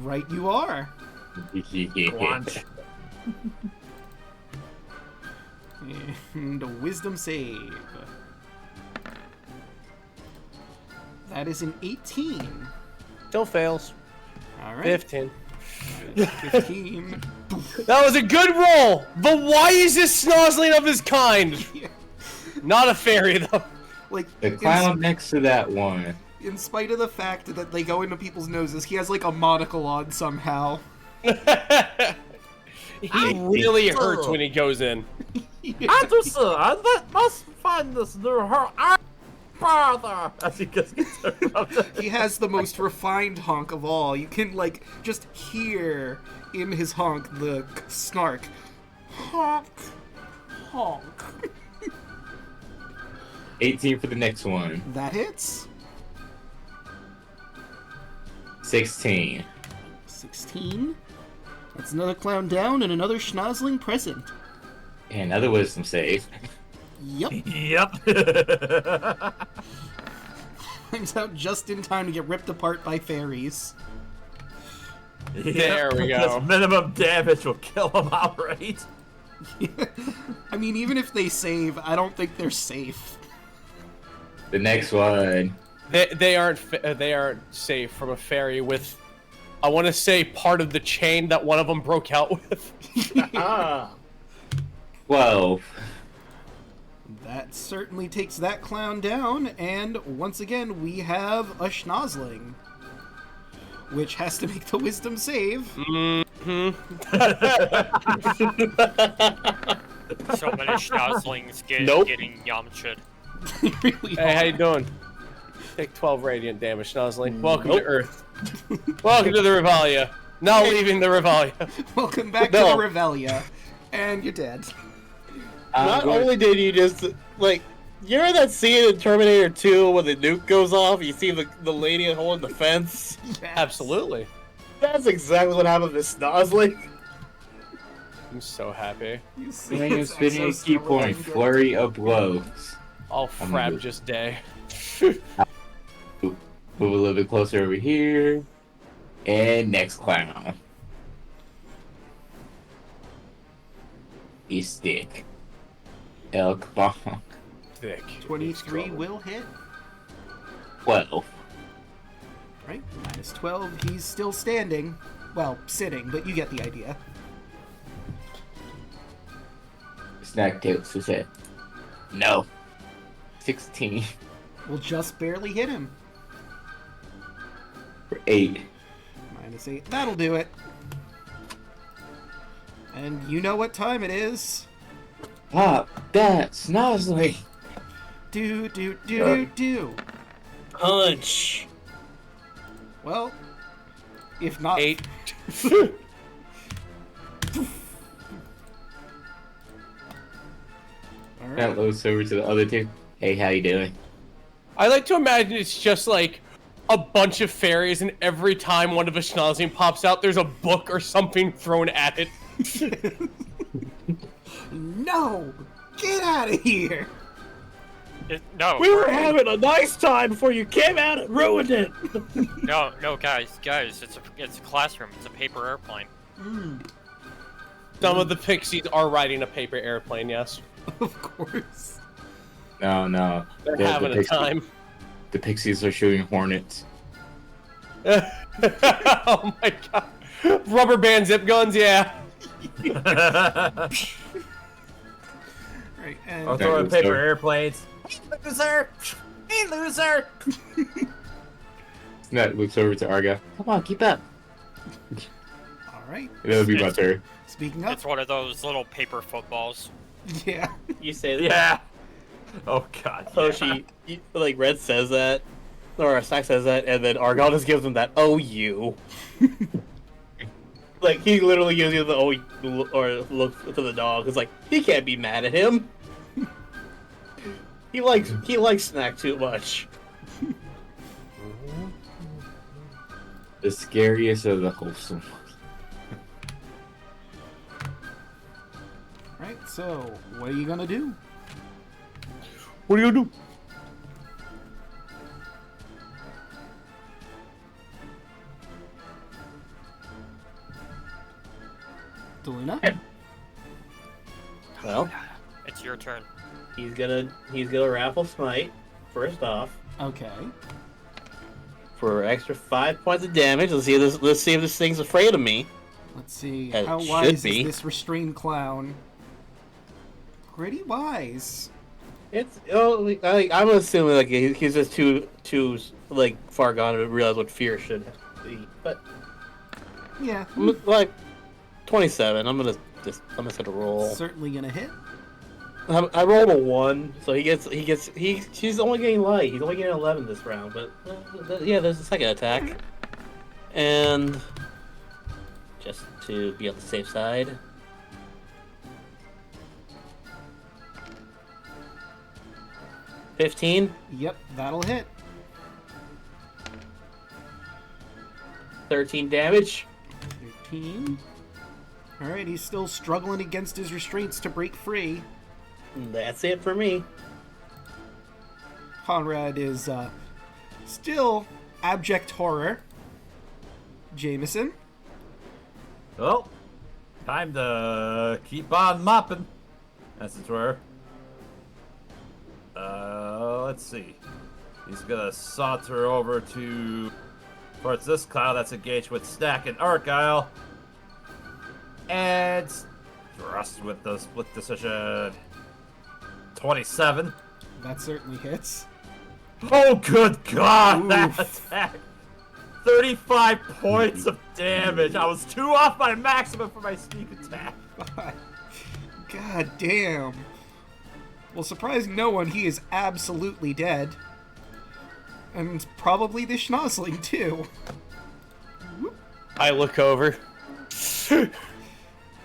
Right you are. Launch. And a wisdom save. That is an 18. Still fails. All right. 15. 15. That was a good roll! The wisest snozzling of his kind! Not a fairy, though. Like, The clown next to that one. in spite of the fact that they go into people's noses, he has like a monocle on somehow. He really hurts when he goes in. Anderson, I must find this near her father. As he gets interrupted. He has the most refined honk of all. You can like just hear in his honk the snark. Honk. Honk. 18 for the next one. That hits. 16. 16. That's another clown down and another schnozzling present. And another wisdom save. Yep. Yep. Comes out just in time to get ripped apart by fairies. There we go. This minimum damage will kill him outright. I mean, even if they save, I don't think they're safe. The next one. They aren't safe from a fairy with, I want to say, part of the chain that one of them broke out with. Ah. 12. That certainly takes that clown down, and once again, we have a schnozzling. Which has to make the wisdom save. Mm-hmm. So many schnozzlings getting yamcha'd. Really Hey, how hard. you doing? Take 12 radiant damage, Snozzling. Welcome to Earth. Welcome to the Revelia. Now leaving the Revelia. Welcome back to the Revelia. And you're dead. Not only did you just, like, you know that scene in Terminator 2 when the nuke goes off, you see the lady holding the fence? Yes. Absolutely. That's exactly what happened to Snozzling. I'm so happy. You see Swing of his spinning a key exoskeleton point. go- Flurry of blows. All I'm frab good. just day. Move a little bit closer over here. And next clown. A stick. Elk bonk. Thick. 23 will hit. 12. Right, minus 12. He's still standing. Well, sitting, but you get the idea. Snack tilts his head. No. 16 We'll just barely hit him. for 8. Minus 8. That'll do it. And you know what time it is. Pop that Snozzling. Do, do, do, do, do. Punch. Well, if not... 8. Alright. That loads over to the other two. Hey, how you doing? I like to imagine it's just like a bunch of fairies, and every time one of a Schnozzling pops out, there's a book or something thrown at it. No! Get out of here! No, We were having a nice time before you came out and ruined it. no, guys, it's a classroom. It's a paper airplane. Some of the pixies are riding a paper airplane, yes. Of course. No. They're having a time. The pixies are shooting hornets. Oh my god. Rubber band zip guns, yeah. Right, and Or throwing paper airplanes. Hey, loser! Hey, loser! Snap looks over to Arga. Come on, keep up. all right. It'll be my turn. Speaking up, It's one of those little paper footballs. yeah. You say that. Yeah. Oh god. So yeah. like Red says that, or Stack says that, and then Argyle just gives him that "oh you." Like he literally gives you the "oh you," or looks to the dog. It's like he can't be mad at him. He likes Snack too much. The scariest of the wholesome. Right, so what are you gonna do? What are you gonna do? Daluna? Well, It's your turn. he's gonna raffle smite first off Okay. for extra 5 points of damage. Let's see if this thing's afraid of me. Let's see. It How should wise be. is this restrained clown? Pretty wise. It's I'm assuming like he's just too like far gone to realize what fear should be. But Yeah. like 27, I'm gonna set a roll. Certainly gonna hit. I rolled a 1, so he's only getting light. He's only getting 11 this round, but yeah, there's a second attack, and just to be on the safe side. $15, Yep, that'll hit. 13 damage. 13. Alright, he's still struggling against his restraints to break free. That's it for me. Conrad is still abject horror. Jameson. Well, time to keep on mopping, as it were. Let's see. He's gonna saunter over towards this cloud that's engaged with Stack and Argyle, and thrust with the split decision. 27. That certainly hits. Oh, good God! That Oof. attack. 35 points of damage. I was 2 off my maximum for my sneak attack. God damn. Well, surprising no one, he is absolutely dead. And probably the schnozzling, too. I look over.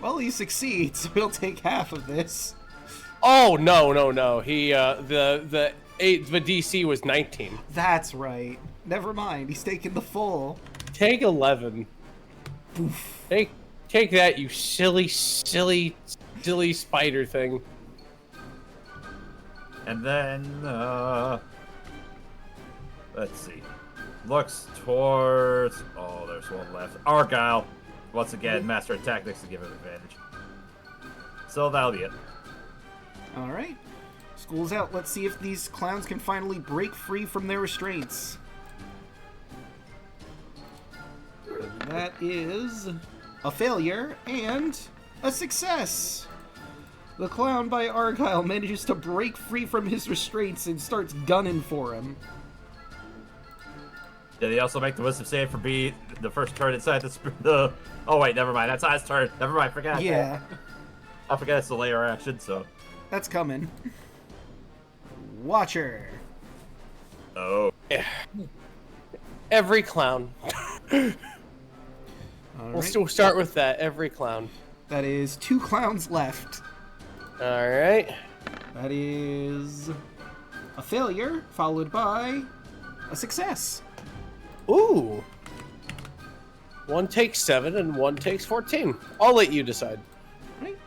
Well, he succeeds, so he'll take half of this. Oh no. He the DC was 19. That's right. Never mind, he's taking the full. Take 11. Oof. Take that, you silly spider thing. And then, let's see. Looks towards... Oh, there's one left. Argyle. Once again, master of tactics to give him advantage. So that'll be it. Alright. School's out. Let's see if these clowns can finally break free from their restraints. That is a failure and a success. The clown by Argyle manages to break free from his restraints and starts gunning for him. Did he also make the wisdom save for being the first turn inside the... Oh, wait, never mind. That's his turn. Never mind. Forgot. Yeah, I forgot it's the layer action, so... that's coming. Watcher. Oh. Every clown. We'll Alright. still start with that. Every clown. That is 2 clowns left. All right. That is a failure, followed by a success. Ooh. One takes 7 and one takes 14. I'll let you decide. Right.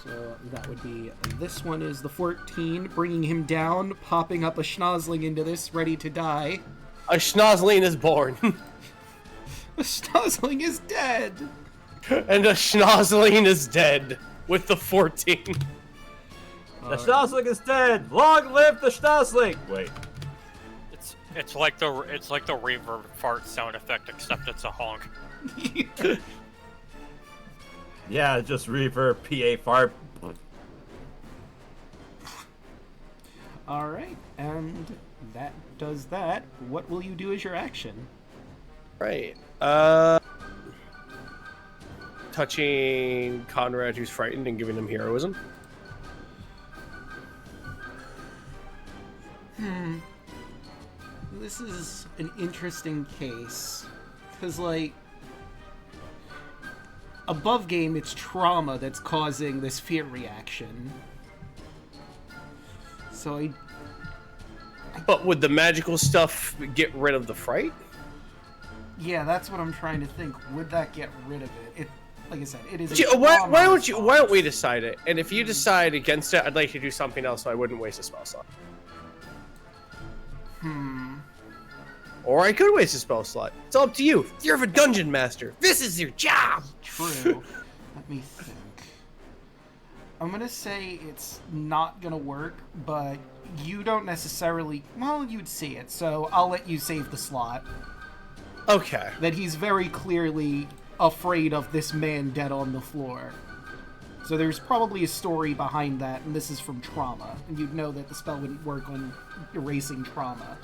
So that would be, this one is the 14, bringing him down, popping up a schnozzling into this, ready to die. A schnozzling is born. The schnozzling is dead! And a schnozzling is dead with the 14. The Schnozzling is dead! Long live the Schnozzling! Wait. It's like the reverb fart sound effect, except it's a honk. Yeah, just reverb PA fart. All right, and that does that. What will you do as your action? Right. Touching Conrad, who's frightened, and giving him heroism. This is an interesting case, because, like, above game, it's trauma that's causing this fear reaction. So But would the magical stuff get rid of the fright? yeah, that's what I'm trying to think. Would that get rid of it? Like I said, it is. Why don't we decide it? And if you decide against it, I'd like to do something else so I wouldn't waste a spell slot. Or I could waste a spell slot. It's all up to you. You're a dungeon master. This is your job. True. Let me think. I'm gonna say it's not gonna work, but you don't necessarily. Well, you'd see it, so I'll let you save the slot. Okay. That he's very clearly afraid of this man dead on the floor. So there's probably a story behind that, and this is from trauma, and you'd know that the spell wouldn't work on erasing trauma.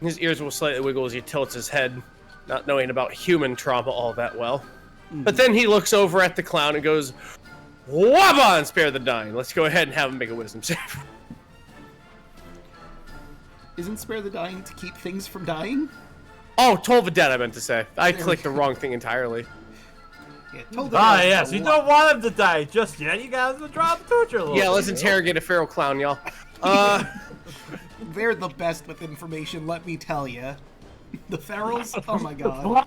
His ears will slightly wiggle as he tilts his head, not knowing about human trauma all that well. But then he looks over at the clown and goes, "Wabba and spare the dying. Let's go ahead and have him make a wisdom save." Isn't spare the dying to keep things from dying? Oh, Toll the Dead, I meant to say. I clicked the wrong thing entirely. Yeah, told them Ah, that's yes, a you lot. don't want him to die just yet. You guys will drop the torture a little Yeah, bit, let's you know? interrogate a feral clown, y'all. They're the best with information, let me tell you. The Ferals? Oh my god.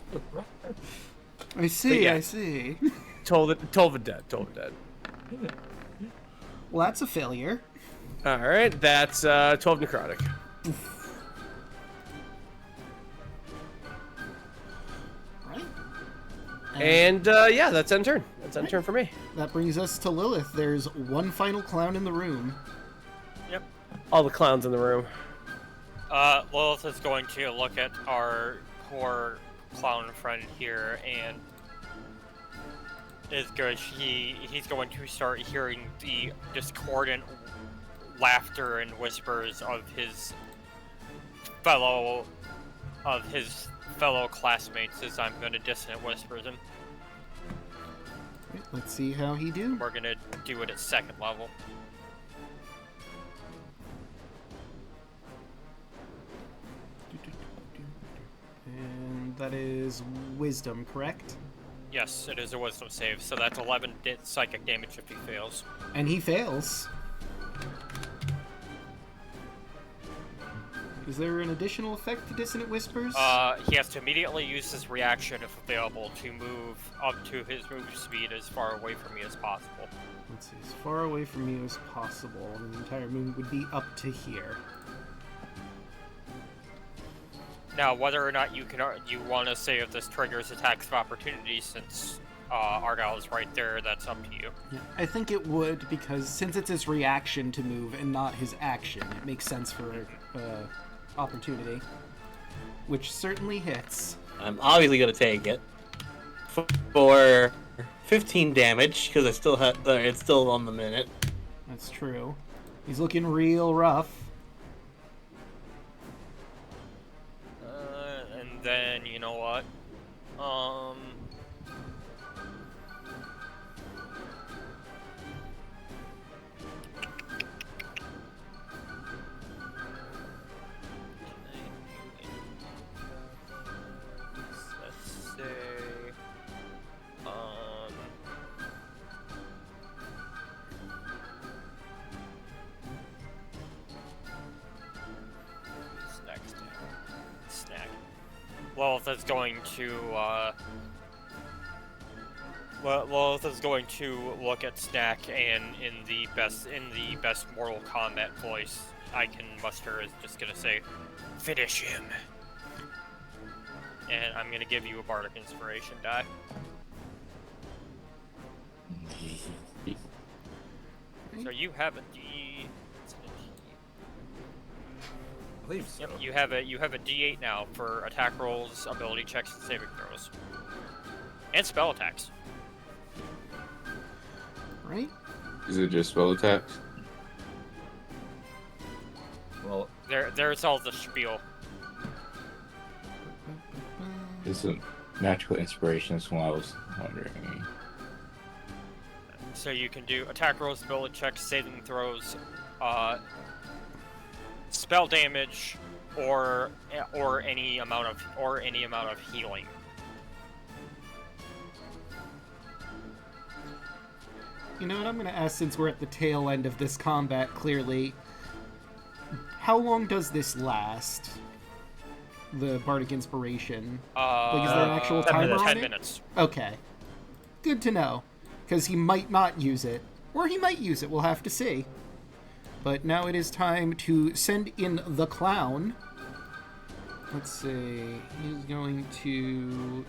I see, yeah. I see. Toll the Dead. Well, that's a failure. All right, that's 12 necrotic. Right? And yeah, that's end turn. That's end turn for me. That brings us to Lilith. There's one final clown in the room. Yep. All the clowns in the room. Lilith is going to look at our poor clown friend here and is good. He's going to start hearing the discordant laughter and whispers of his fellow classmates as I'm going to dissonant whispers him. Right, let's see how he do. We're going to do it at second level. And that is wisdom, correct? Yes, it is a wisdom save, so that's 11 psychic damage if he fails. And he fails. Is there an additional effect to Dissonant Whispers? He has to immediately use his reaction, if available, to move up to his move speed as far away from me as possible. Let's see, as far away from you as possible, and the entire movement would be up to here. Now, whether or not you want to say if this triggers attacks of opportunity, since Argyle is right there, that's up to you. Yeah, I think it would, because since it's his reaction to move and not his action, it makes sense for opportunity, which certainly hits. I'm obviously gonna take it for 15 damage because I still have it's still on the minute. That's true. He's looking real rough. And then, you know what? Let's say, snack. Lilith is going to look at Snack, and in the best Mortal Kombat voice I can muster is just gonna say, "Finish him." And I'm gonna give you a Bardic Inspiration die. So you have a D. believe so. Yep, you have a D8 now for attack rolls, ability checks, and saving throws, and spell attacks. Right? Is it just spell attacks? Well, There's all the spiel. It's a magical inspiration, that's what I was wondering. So you can do attack rolls, ability checks, saving throws, spell damage, or any amount of healing. You know what, I'm gonna ask, since we're at the tail end of this combat, clearly, how long does this last? The Bardic Inspiration? Like, is there an actual 10 timer minutes. on 10 it? minutes. Okay. Good to know. Because he might not use it. Or he might use it, we'll have to see. But now it is time to send in the clown. Let's see. He's going to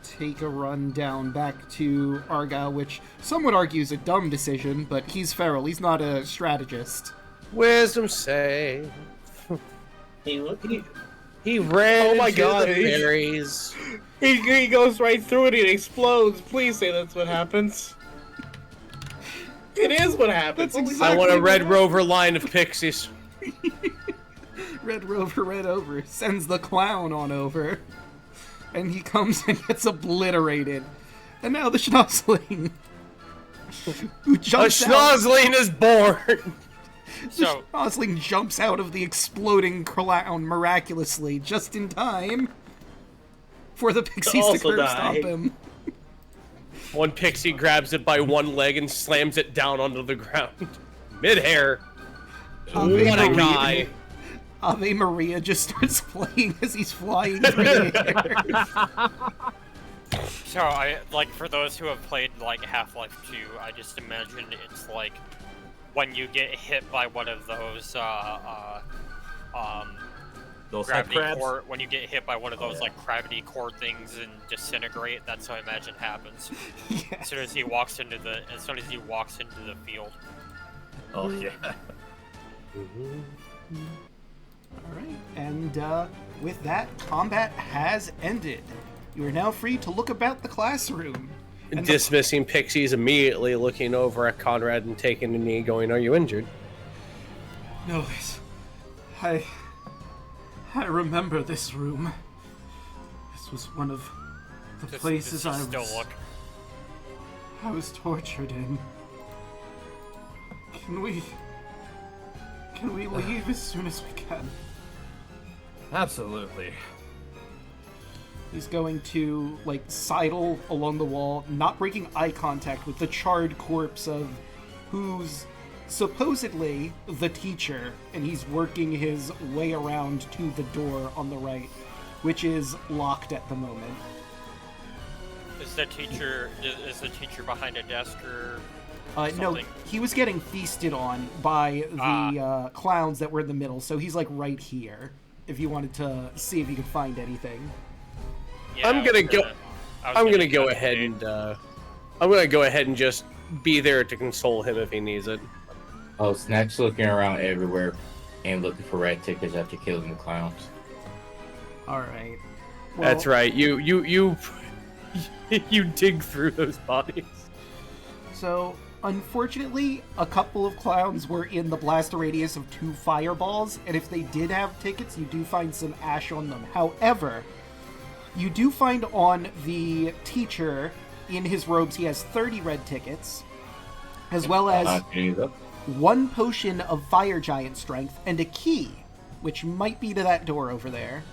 take a run down back to Argyle, which some would argue is a dumb decision, but he's feral. He's not a strategist. Wisdom save. He ran Oh my into the God. berries. He goes right through it and explodes. Please say that's what happens. It is what happens. That's Holy exactly I want a what Red happened. Rover line of pixies. Red Rover, Red over, sends the clown on over. And he comes and gets obliterated. And now the Schnozzling, who A jumps out. Schnozzling is born. So The Schnozzling jumps out of the exploding clown miraculously, just in time for the pixies to also curb stomp die. him. One pixie grabs it by one leg and slams it down onto the ground. Mid-hair. Ave What a Maria. guy. Ave Maria just starts playing as he's flying through the air. So I for those who have played like Half-Life 2, I just imagine it's like when you get hit by one of those those gravity crabs. core, when you get hit by one of those like gravity core things and disintegrate, that's how I imagine happens. Yeah. As soon as he walks into the field. Oh yeah. Alright, and with that, combat has ended. You are now free to look about the classroom. And the- Dismissing pixies, immediately looking over at Conrad and taking a knee, going, "Are you injured?" No, I remember this room. This was one of the places Does he still look? I was tortured in. Can we leave as soon as we can? Absolutely. He's going to, like, sidle along the wall, not breaking eye contact with the charred corpse of who's supposedly the teacher, and he's working his way around to the door on the right, which is locked at the moment. Is the teacher behind a desk or No, something? he was getting feasted on by the clowns that were in the middle, so he's, like, right here, if you wanted to see if you could find anything. Yeah, I'm gonna go ahead and just be there to console him if he needs it. Oh, Snack's looking around everywhere and looking for red tickets after killing the clowns. Alright. That's right. You dig through those bodies. So, unfortunately, a couple of clowns were in the blast radius of 2 fireballs, and if they did have tickets, you do find some ash on them. However, you do find on the teacher, in his robes, he has 30 red tickets, as well as 1 potion of fire giant strength and a key, which might be to that door over there.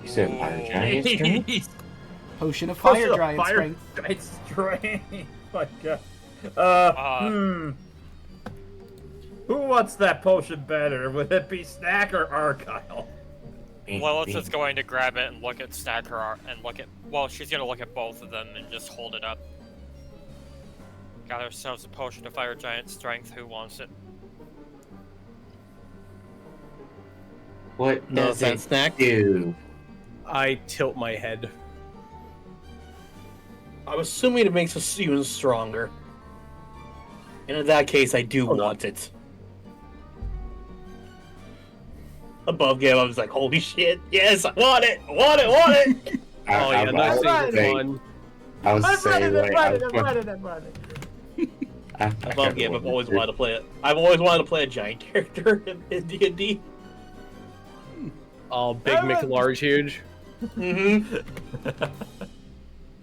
You said fire giant strength? Jeez. Potion of fire giant strength. Giant strength. My God. Who wants that potion better? Would it be Snack or Argyle? Lilith is going to grab it and look at Snacker and she's going to look at both of them and just hold it up. Got ourselves a potion of fire giant strength. Who wants it? What No does offense, it Snack. do? I tilt my head. I'm assuming it makes us even stronger. And in that case, I do want it. above game, I was like, holy shit, yes, I want it, I want it, I want it. Oh yeah, those things are say- fun. I was I'm saying, running, like, I'm running. Above game, I've always wanted to play it. I've always wanted to play a giant character in D&D. Oh, big McLarge huge.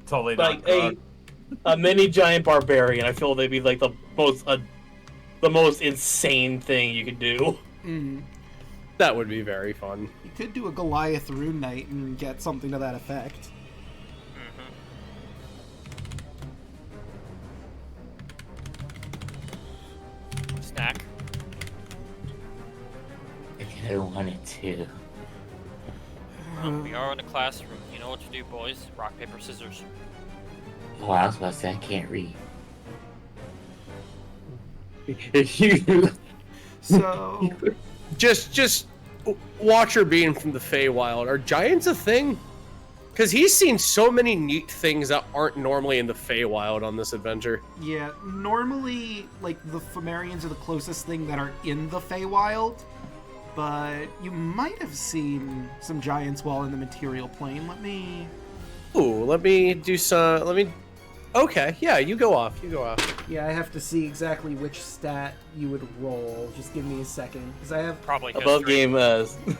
Totally Like not wrong. a mini giant barbarian. I feel they'd be like the most insane thing you could do. Mm. That would be very fun. You could do a Goliath Rune Knight and get something to that effect. Snack. I wanted to. We are in a classroom. You know what to do, boys. Rock, paper, scissors. Oh, I was about to say I can't read. So, Just Watcher being from the Feywild. Are giants a thing? Because he's seen so many neat things that aren't normally in the Feywild on this adventure. yeah, normally, like, the Fomerians are the closest thing that are in the Feywild, but you might have seen some giants while in the material plane. Let me do some. Okay, yeah, you go off. Yeah, I have to see exactly which stat you would roll. Just give me a second, because I have... Probably Above history. game,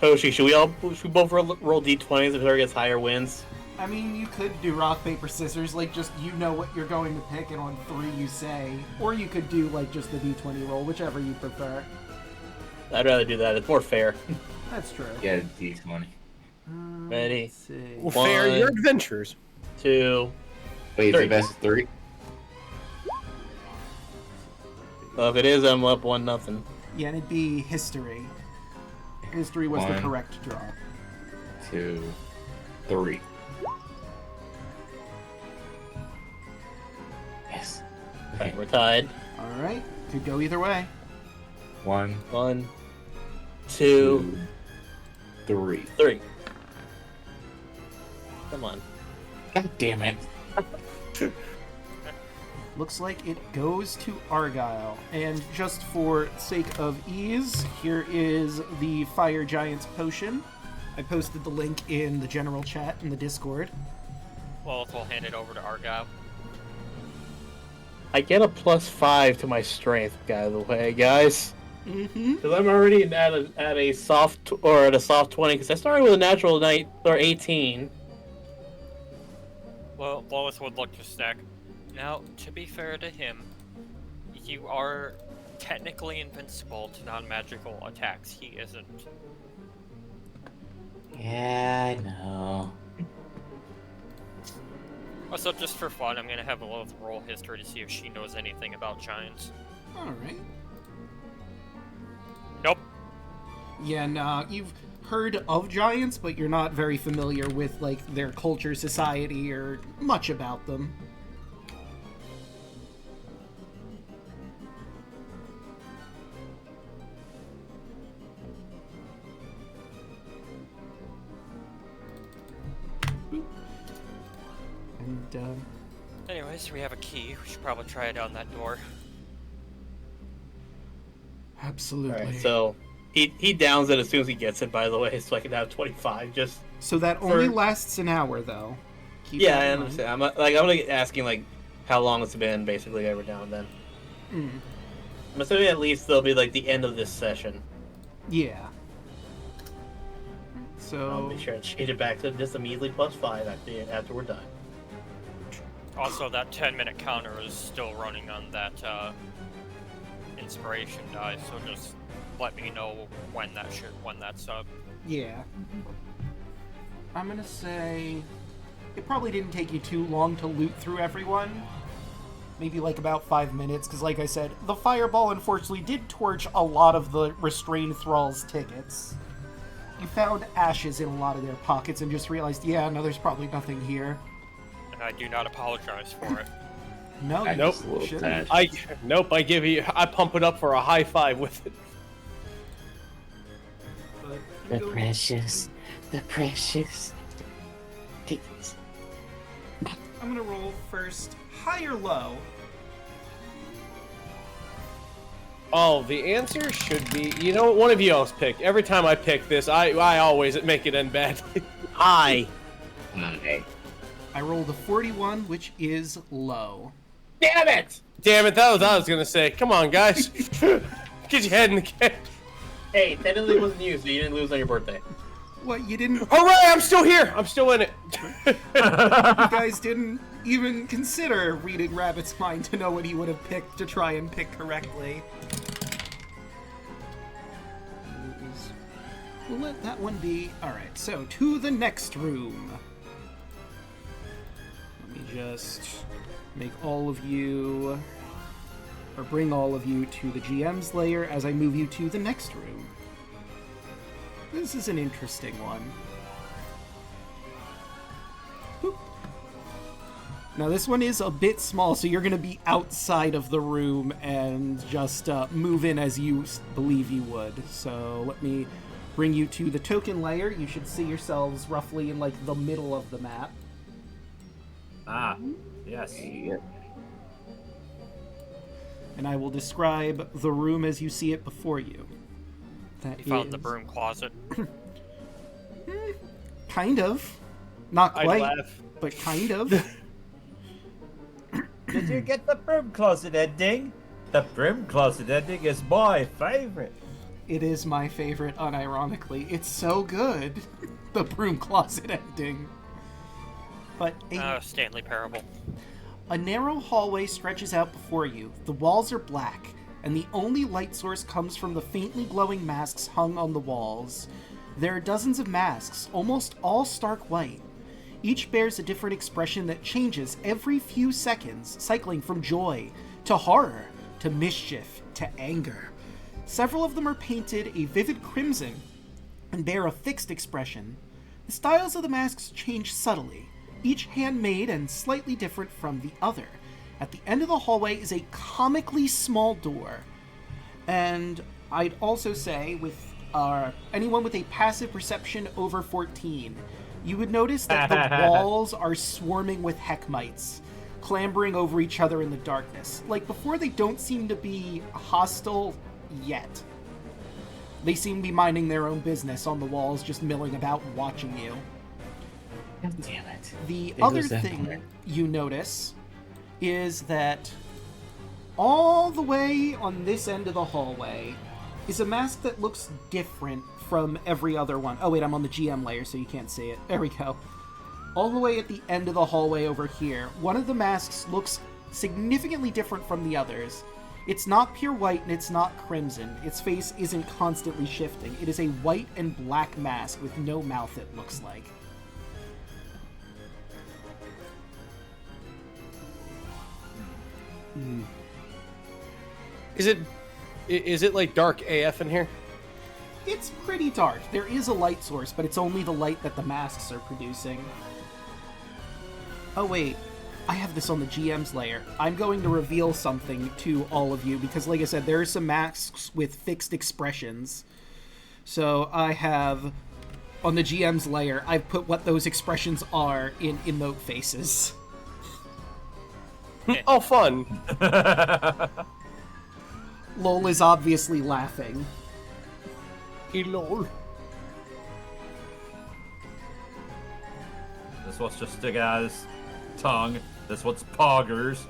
Hoshi, should we both roll d20s if whoever gets higher wins? I mean, you could do rock, paper, scissors, like, just you know what you're going to pick, and on 3 you say. Or you could do, like, just the d20 roll, whichever you prefer. I'd rather do that. It's more fair. That's true. Yeah, D20. Ready? Let's see. Well, fair, your adventures. 2. Wait, is Three. it best of 3? Well, if it is, I'm up 1-0. Yeah, and it'd be history. History was the 1, correct draw. 2, 3. Yes. Alright, we're tied. Alright, could go either way. 1, 1, 2, 3. 3. Come on. God damn it. Looks like it goes to Argyle. And just for sake of ease, here is the Fire Giant's potion. I posted the link in the general chat in the Discord. Well, we'll hand it over to Argyle. I get a +5 to my strength, by the way, guys. Mm-hmm. Because I'm already at a soft 20. Because I started with a natural 18. Well, Lois would look to Snack. Now, to be fair to him, you are technically invincible to non-magical attacks. He isn't. Yeah, I know. Also, just for fun, I'm gonna have Lilith roll history to see if she knows anything about giants. Alright. Nope. Yeah, nah, you've heard of giants, but you're not very familiar with, like, their culture, society, or much about them. And, Anyways, we have a key. We should probably try it on that door. absolutely. Alright, so he downs it as soon as he gets it, by the way, so I can have 25. Just So that only For- lasts an hour, though. Keep yeah, that I in mind. understand. I'm gonna asking like how long it's been, basically, every now and then. Mm. I'm assuming at least they'll be like the end of this session. Yeah. I'll So, be sure to change it back to just immediately +5 after we're done. Also, that 10-minute counter is still running on that inspiration die, so just let me know when that's up. yeah. I'm gonna say it probably didn't take you too long to loot through everyone. Maybe like about 5 minutes, because like I said, the fireball unfortunately did torch a lot of the restrained thralls' tickets. You found ashes in a lot of their pockets and just realized, yeah, no, there's probably nothing here. And I do not apologize for it. No, I you just a little shouldn't. sad. I pump it up for a high five with it. But The go- precious. The precious. I'm gonna roll first, high or low. Oh, the answer should be, you know, one of you else pick. Every time I pick this, I always make it end badly. I. Okay. I rolled a 41, which is low. Damn it! Damn it, that was what I was gonna say. Come on, guys. Get your head in the game. Hey, technically it wasn't you, so you didn't lose on your birthday. What, you didn't... Hooray, I'm still here. I'm still in it. You guys didn't even consider reading Rabbit's mind to know what he would have picked to try and pick correctly. We'll let that one be. Alright, so to the next room. Let me just make all of you, or bring all of you to the GM's layer as I move you to the next room. This is an interesting one. Boop. Now this one is a bit small, so you're going to be outside of the room and just move in as you believe you would. So let me bring you to the token layer. You should see yourselves roughly in like the middle of the map. Ah, yes. And I will describe the room as you see it before you. That You found is- the broom closet. Kind of. Not I'd quite, laugh. but kind of. Did you get the broom closet ending? The broom closet ending is my favorite. It is my favorite, unironically. It's so good. The broom closet ending. But Stanley Parable. a narrow hallway stretches out before you. The walls are black, and the only light source comes from the faintly glowing masks hung on the walls. There are dozens of masks, almost all stark white. Each bears a different expression that changes every few seconds, cycling from joy to horror to mischief to anger. Several of them are painted a vivid crimson and bear a fixed expression. The styles of the masks change subtly, each handmade and slightly different from the other. At the end of the hallway is a comically small door. And I'd also say, with anyone with a passive perception over 14, you would notice that the walls are swarming with Heckmites, clambering over each other in the darkness. Like before, they don't seem to be hostile yet. They seem to be minding their own business on the walls, just milling about and watching you. Damn it. The There other goes that thing part. you notice is that all the way on this end of the hallway is a mask that looks different from every other one. Oh wait, I'm on the GM layer, so you can't see it. There we go. All the way at the end of the hallway over here, one of the masks looks significantly different from the others. It's not pure white and it's not crimson. Its face isn't constantly shifting. It is a white and black mask with no mouth, it looks like. Is it like dark AF in here? It's pretty dark. There is a light source, but it's only the light that the masks are producing. Oh wait, I have this on the GM's layer. I'm going to reveal something to all of you because, like I said, there are some masks with fixed expressions. So I have, on the GM's layer, I've put what those expressions are in emote faces. Oh, fun. Lol is obviously laughing. Lol. This one's just sticking out his tongue. This one's poggers.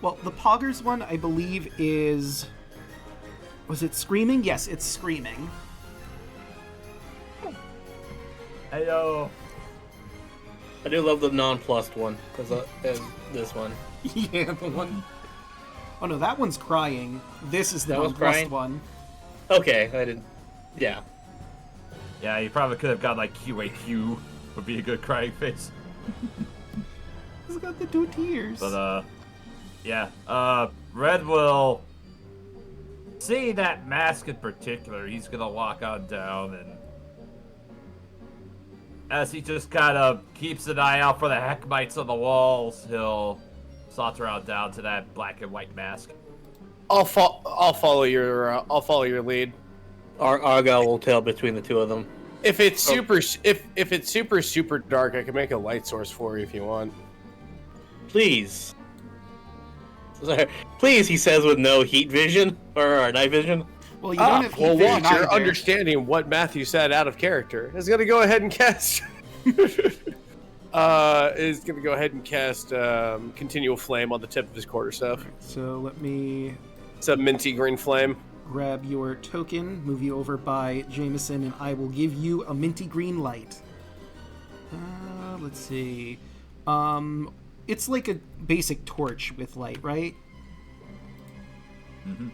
Well, the Poggers one, I believe, is... Was it Screaming? Yes, it's Screaming. Heyo. I do love the non-plussed one, because this one. Yeah, the one... Oh no, that one's Crying. This is the That one's nonplussed Crying? one. Okay, I didn't... Yeah. Yeah, you probably could have got like QAQ would be a good crying face. It's got the two tears. But yeah, Red will see that mask in particular. He's gonna walk on down, and as he just kind of keeps an eye out for the Heckmites on the walls, he'll saunter on down to that black and white mask. I'll follow your lead. Argyle will tell between the two of them. If it's super dark, I can make a light source for you if you want. Please. Sorry. Please, he says with no heat vision or night vision. Well, you don't have heat well, vision watch, you're either. understanding what Matthew said out of character. Is gonna go ahead and cast. Is gonna go ahead and cast continual flame on the tip of his quarterstaff. So let me It's a minty green flame. grab your token, move you over by Jameson, and I will give you a minty green light. Let's see. It's like a basic torch with light, right? Mm-hmm.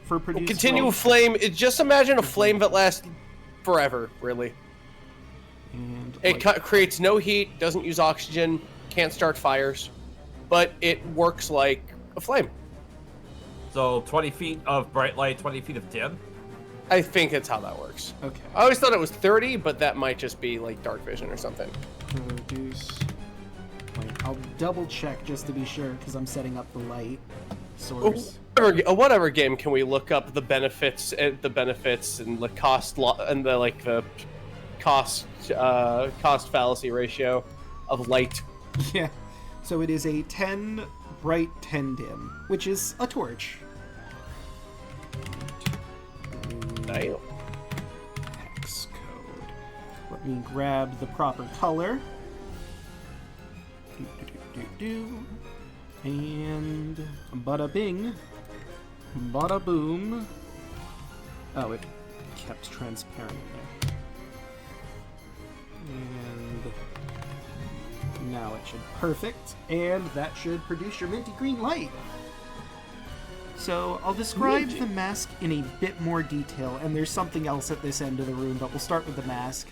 For producing Continual flame. Just imagine a flame that lasts forever, really. And It creates no heat, doesn't use oxygen, can't start fires, but it works like a flame. So 20 feet of bright light, 20 feet of dim. I think that's how that works. Okay. I always thought it was 30, but that might just be like dark vision or something. Produce. Wait, I'll double check just to be sure because I'm setting up the light source. Whatever game can we look up the benefits and the cost and the cost fallacy ratio of light? Yeah. So it is a 10 bright, 10 dim, which is a torch. Damn. Hex code. Let me grab the proper color. And bada bing, bada boom. Oh, it kept transparent there. And now it should perfect, and that should produce your minty green light. So I'll describe the mask in a bit more detail, and there's something else at this end of the room, but we'll start with the mask.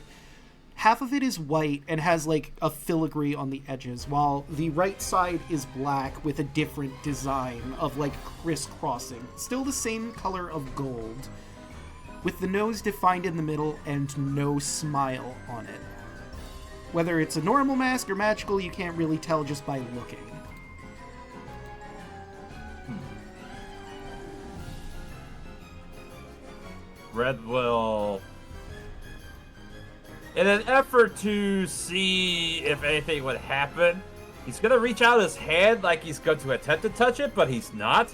Half of it is white and has like a filigree on the edges, while the right side is black with a different design of like crisscrossing. Still the same color of gold, with the nose defined in the middle and no smile on it. Whether it's a normal mask or magical, you can't really tell just by looking. Red will, in an effort to see if anything would happen, he's gonna reach out his hand like he's going to attempt to touch it, but he's not.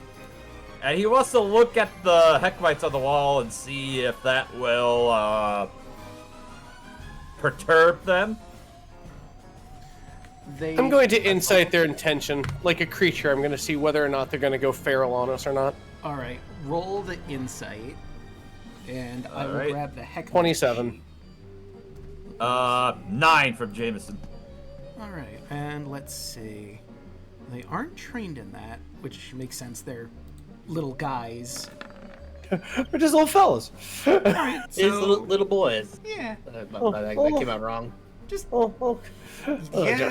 And he wants to look at the Heckmites on the wall and see if that will perturb them. I'm going to insight their intention. Like a creature, I'm going to see whether or not they're going to go feral on us or not. Alright, roll the insight. And I will grab the heck. 27. 9 from Jameson. Alright, and let's see. They aren't trained in that, which makes sense. They're little guys. We're just little fellas. Alright, It's so... little boys. Yeah. That came out wrong. Just... Yeah.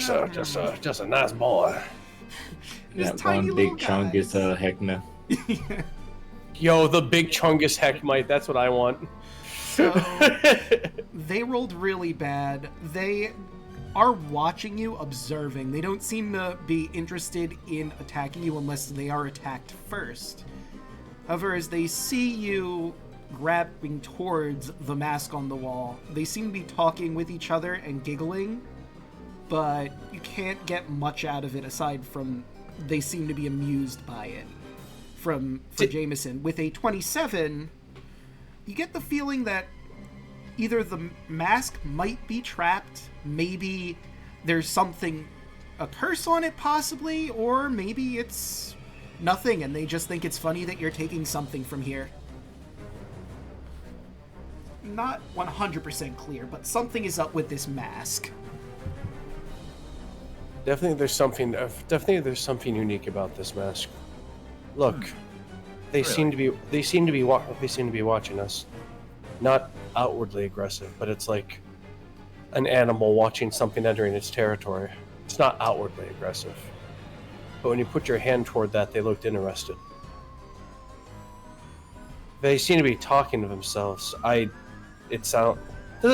Just a nice boy. Just That tiny one little big chunk is guys. Heckna. Yo, the big chungus Heckmite. That's what I want. So, they rolled really bad. They are watching you, observing. They don't seem to be interested in attacking you unless they are attacked first. However, as they see you grabbing towards the mask on the wall, they seem to be talking with each other and giggling, but you can't get much out of it aside from they seem to be amused by it. For Jameson, with a 27, you get the feeling that either the mask might be trapped, maybe there's a curse on it possibly, or maybe it's nothing and they just think it's funny that you're taking something from here. Not 100% clear, but something is up with this mask. Definitely there's something unique about this mask. Look, they seem to be watching us. Not outwardly aggressive, but it's like an animal watching something entering its territory. It's not outwardly aggressive. But when you put your hand toward that, they looked interested. They seem to be talking to themselves. Does it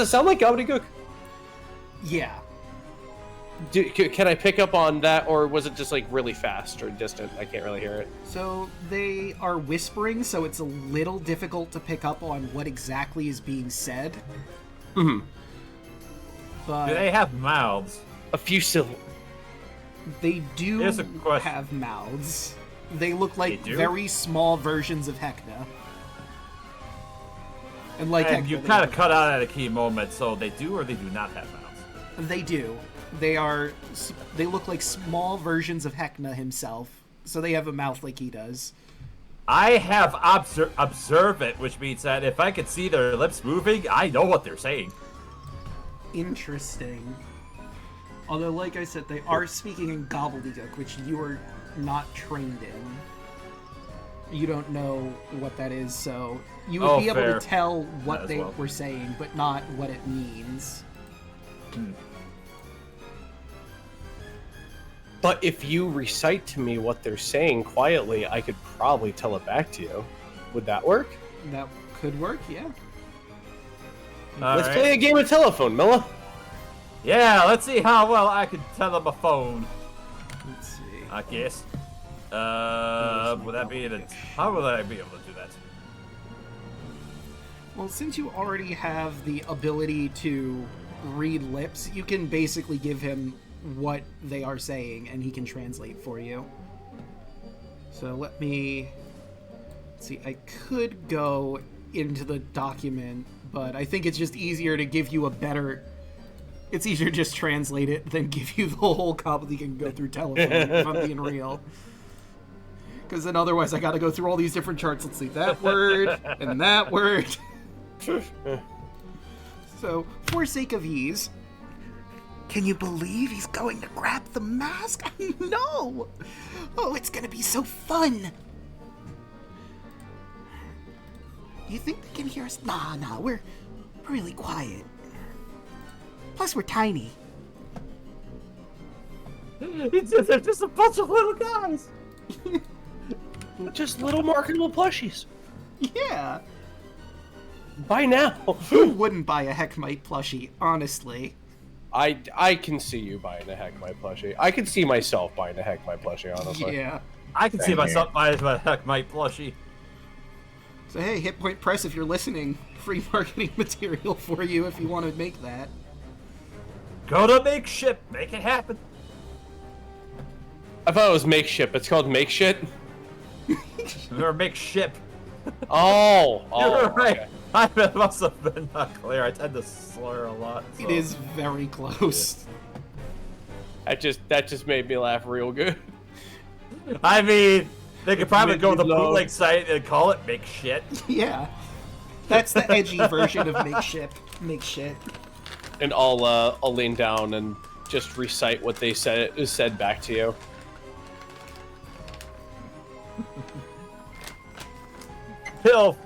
sound like gobbledygook? Yeah. Can I pick up on that, or was it just like really fast or distant? I can't really hear it. So they are whispering, so it's a little difficult to pick up on what exactly is being said. Mm-hmm. But Do they have mouths? A few syllables. they do Here's a question. have mouths. They look like They do? very small versions of Heckna. And like And Heckna, you they kind of look- cut out at a key moment, so they do or they do not have mouths. They do. They look like small versions of Heckna himself. So they have a mouth like he does. I have observe it, which means that if I could see their lips moving, I know what they're saying. Interesting. Although, like I said, they are speaking in gobbledygook, which you are not trained in. You don't know what that is, so you would be able fair. to tell Might what as they well. were saying, but not what it means. But if you recite to me what they're saying quietly, I could probably tell it back to you. Would that work? That could work, yeah. Let's play a game of telephone, Milla. Yeah, let's see how well I can tell them a phone. Let's see. I guess. Would that be how would I be able to do that? Well, since you already have the ability to read lips, you can basically give him what they are saying, and he can translate for you. So let me... Let's see, I could go into the document, but I think it's just easier to give you a better... It's easier to just translate it than give you the whole gobbledygook and go through telephone, if I'm being real. Because then otherwise I gotta go through all these different charts. Let's see, that word, and that word. So, for sake of ease... Can you believe he's going to grab the mask? No! Oh, it's gonna be so fun! Do you think they can hear us? Nah, we're really quiet. Plus, we're tiny. They're just a bunch of little guys. Just little marketable plushies. Yeah. Buy now. Who wouldn't buy a Heckmite plushie, honestly? I can see you buying a Heckmite plushie. I can see myself buying a Heckmite plushie, honestly. Yeah. I can see Same myself buying a Heckmite plushie. So hey, Hit Point Press, if you're listening, free marketing material for you if you want to make that. Go to Makeship, make it happen. I thought it was makeship. It's called make shit. Or make ship. Oh, You're right. okay. I must have been not clear. I tend to slur a lot. So. It is very close. That just made me laugh real good. I mean, they could probably made go to me the laugh. bootleg site and call it make shit. Yeah. That's the edgy version of make shit. And I'll lean down and just recite what they said back to you. He'll,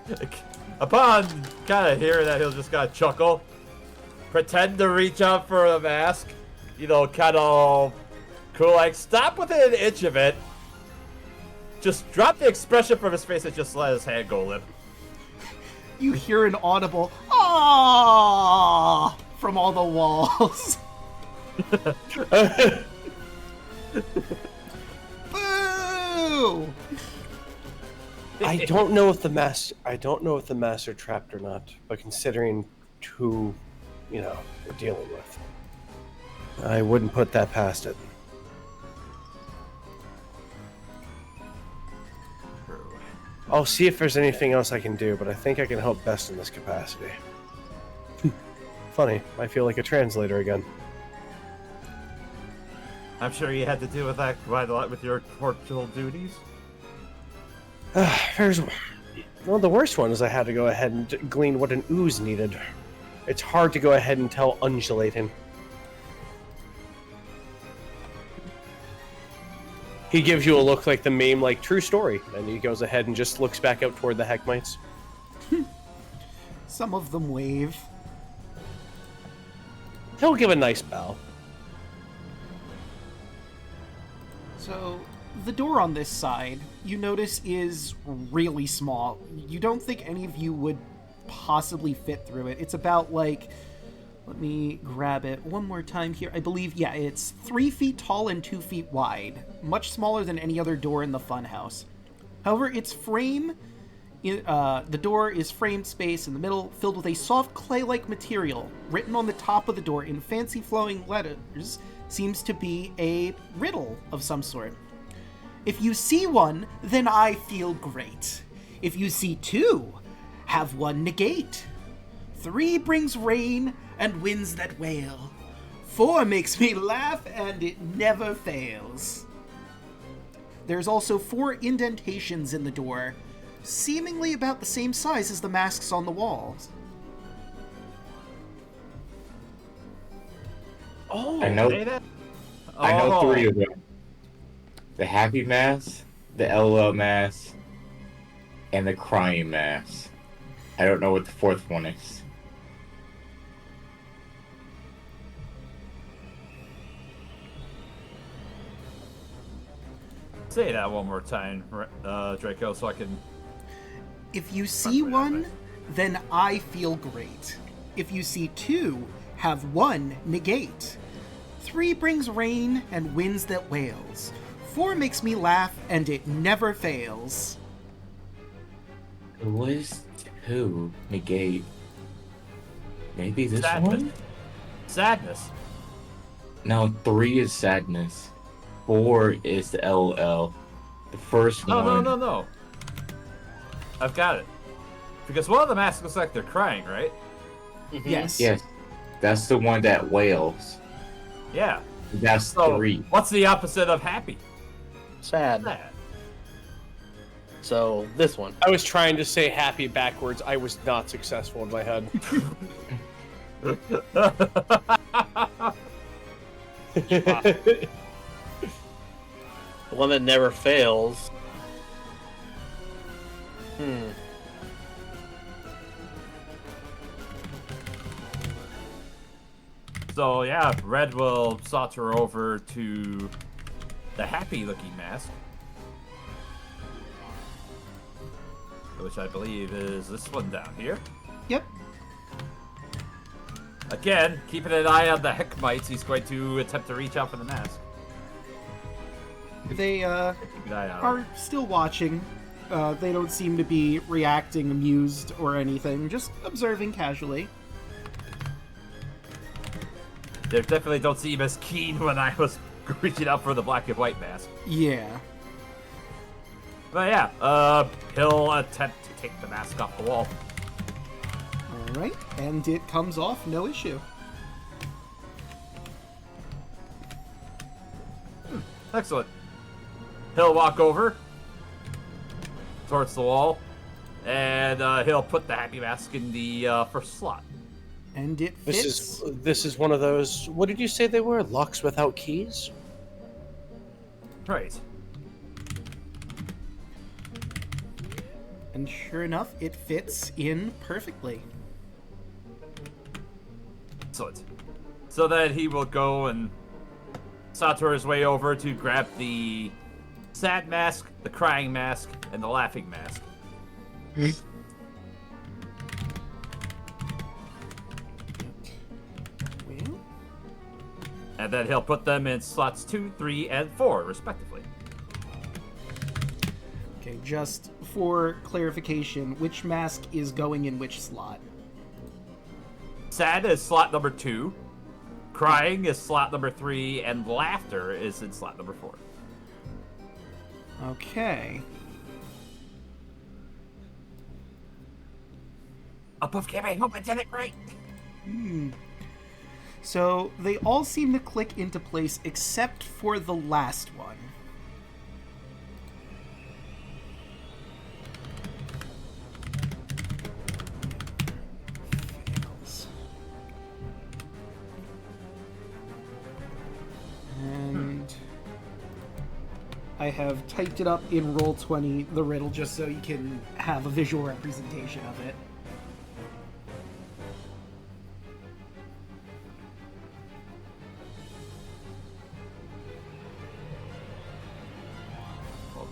upon kind of hearing that, he'll just kind of chuckle, pretend to reach out for the mask, kind of cool, like stop within an inch of it. Just drop the expression from his face and just let his hand go limp. You hear an audible "Aww" from all the walls. Boo! I don't know if the master trapped or not, but considering who, they're dealing with, I wouldn't put that past it. I'll see if there's anything else I can do, but I think I can help best in this capacity. Funny, I feel like a translator again. I'm sure you had to deal with that quite a lot with your corporal duties. The worst one is I had to go ahead and glean what an ooze needed. It's hard to go ahead and tell undulating. He gives you a look like the meme, like, true story, and he goes ahead and just looks back out toward the Heckmites. Some of them wave. He'll give a nice bow. So, the door on this side, you notice, is really small. You don't think any of you would possibly fit through it. It's about, like... Let me grab it one more time here. I believe, yeah, it's 3 feet tall and 2 feet wide. Much smaller than any other door in the funhouse. However, its frame... the door is framed space in the middle, filled with a soft clay-like material. Written on the top of the door in fancy flowing letters seems to be a riddle of some sort. If you see one, then I feel great. If you see two, have one negate. 3 brings rain and winds that wail. 4 makes me laugh and it never fails. There's also 4 indentations in the door, seemingly about the same size as the masks on the walls. Oh, I know. say that? I know Oh. 3 of them. The happy mask, the LOL mask, and the crying mask. I don't know what the 4th one is. Say that one more time, Draco, so I can... If you see one, then I feel great. If you see 2, have 1 negate. 3 brings rain and winds that wails. 4 makes me laugh and it never fails. What is 2 negate? Maybe this Sadness. one? Sadness. No, 3 is sadness. 4 is the LOL. The first one. No. I've got it. Because one of the masks looks like they're crying, right? Yes. Yes, that's the one that wails. Yeah. That's So, 3. what's the opposite of happy? Sad. Sad. So this one. I was trying to say happy backwards. I was not successful in my head. The one that never fails. So yeah, Red will saunter over to the happy-looking mask, which I believe is this one down here. Yep. Again, keeping an eye on the Heckmites, he's going to attempt to reach out for the mask. They Keep an eye on are him. still watching. They don't seem to be reacting amused or anything, just observing casually. They definitely don't seem as keen when I was reaching out for the black and white mask. Yeah. But yeah, he'll attempt to take the mask off the wall. Alright, and it comes off, no issue. Excellent. He'll walk over towards the wall, and he'll put the happy mask in the first slot. And it fits. This is one of those. What did you say they were? Locks without keys? Right. And sure enough, it fits in perfectly. Excellent. So then he will go and saunter his way over to grab the sad mask, the crying mask, and the laughing mask. Well, And then he'll put them in slots 2, 3, and 4, respectively. okay, just for clarification, which mask is going in which slot? Sad is slot number 2, crying is slot number 3, and laughter is in slot number 4. Okay. Above camera, I hope I did it right. So they all seem to click into place except for the last one. Fails. And I have typed it up in Roll20, the riddle, just so you can have a visual representation of it.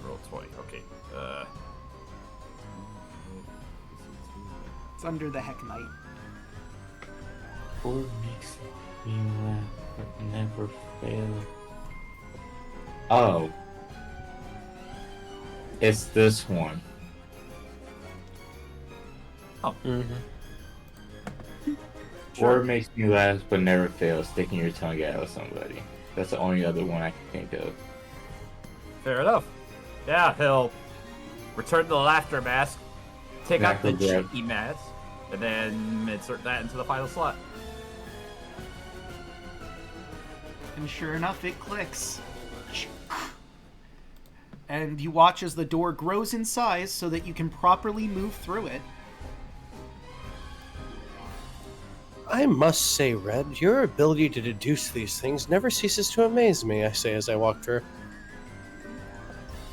Roll 20, okay. It's under the Heckna. 4 makes me laugh but never fail. Oh. It's this one. Oh. Mm-hmm. 4 makes me laugh but never fail, sticking your tongue out of somebody. That's the only other one I can think of. Fair enough. Yeah, he'll return to the laughter mask, take out the MacLeod. cheeky mask, and then insert that into the final slot. And sure enough, it clicks. And you watch as the door grows in size so that you can properly move through it. I must say, Red, your ability to deduce these things never ceases to amaze me, I say as I walk through.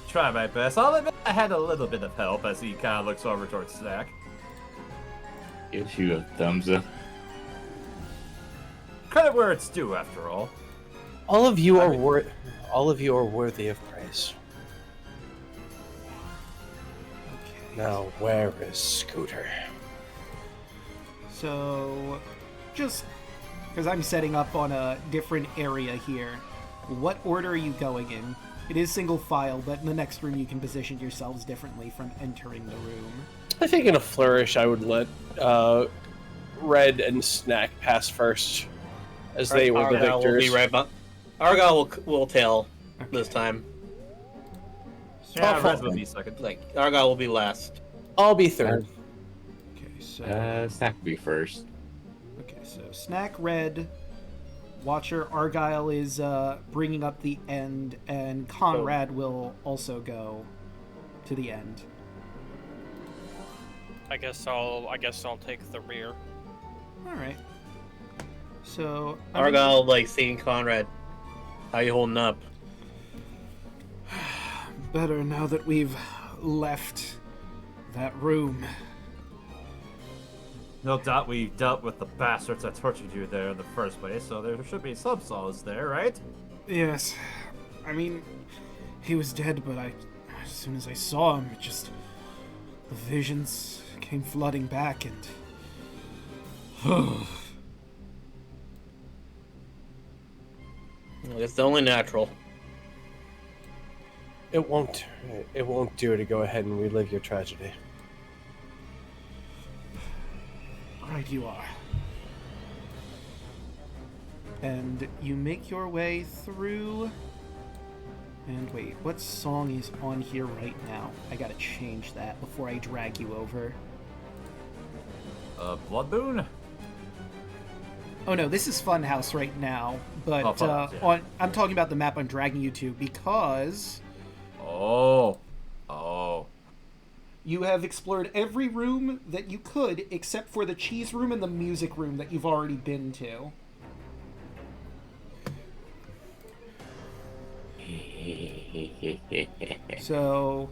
Try my best. I'll admit I had a little bit of help as he kind of looks over towards Snack. Gives you a thumbs up. Credit where it's due, after all. All of you are worthy of praise. Now, where is Scooter? So, just because I'm setting up on a different area here, what order are you going in? It is single file, but in the next room you can position yourselves differently from entering the room. I think in a flourish I would let Red and Snack pass first, as they were the Argyle victors. will be right behind. Argyle will tail this time. Yeah, Oh, Red will be second. Like Argyle will be last. I'll be third. Okay, so Snack will be first. Snack, Red, Watcher, Argyle is bringing up the end, and Conrad will also go to the end. I guess I'll take the rear. All right. So Argyle like seeing Conrad. How you holding up? better now that we've left that room. No doubt we dealt with the bastards that tortured you there in the first place, so there should be some solace there, right? Yes. I mean, he was dead, but as soon as I saw him, the visions came flooding back, and It's only natural. It won't do to go ahead and relive your tragedy. right you are. And you make your way through. And wait, what song is on here right now? I gotta change that before I drag you over. Blood Boon? Oh no, this is Funhouse right now, but Funhouse, yeah. I'm talking about the map I'm dragging you to because Oh. you have explored every room that you could except for the cheese room and the music room that you've already been to. So,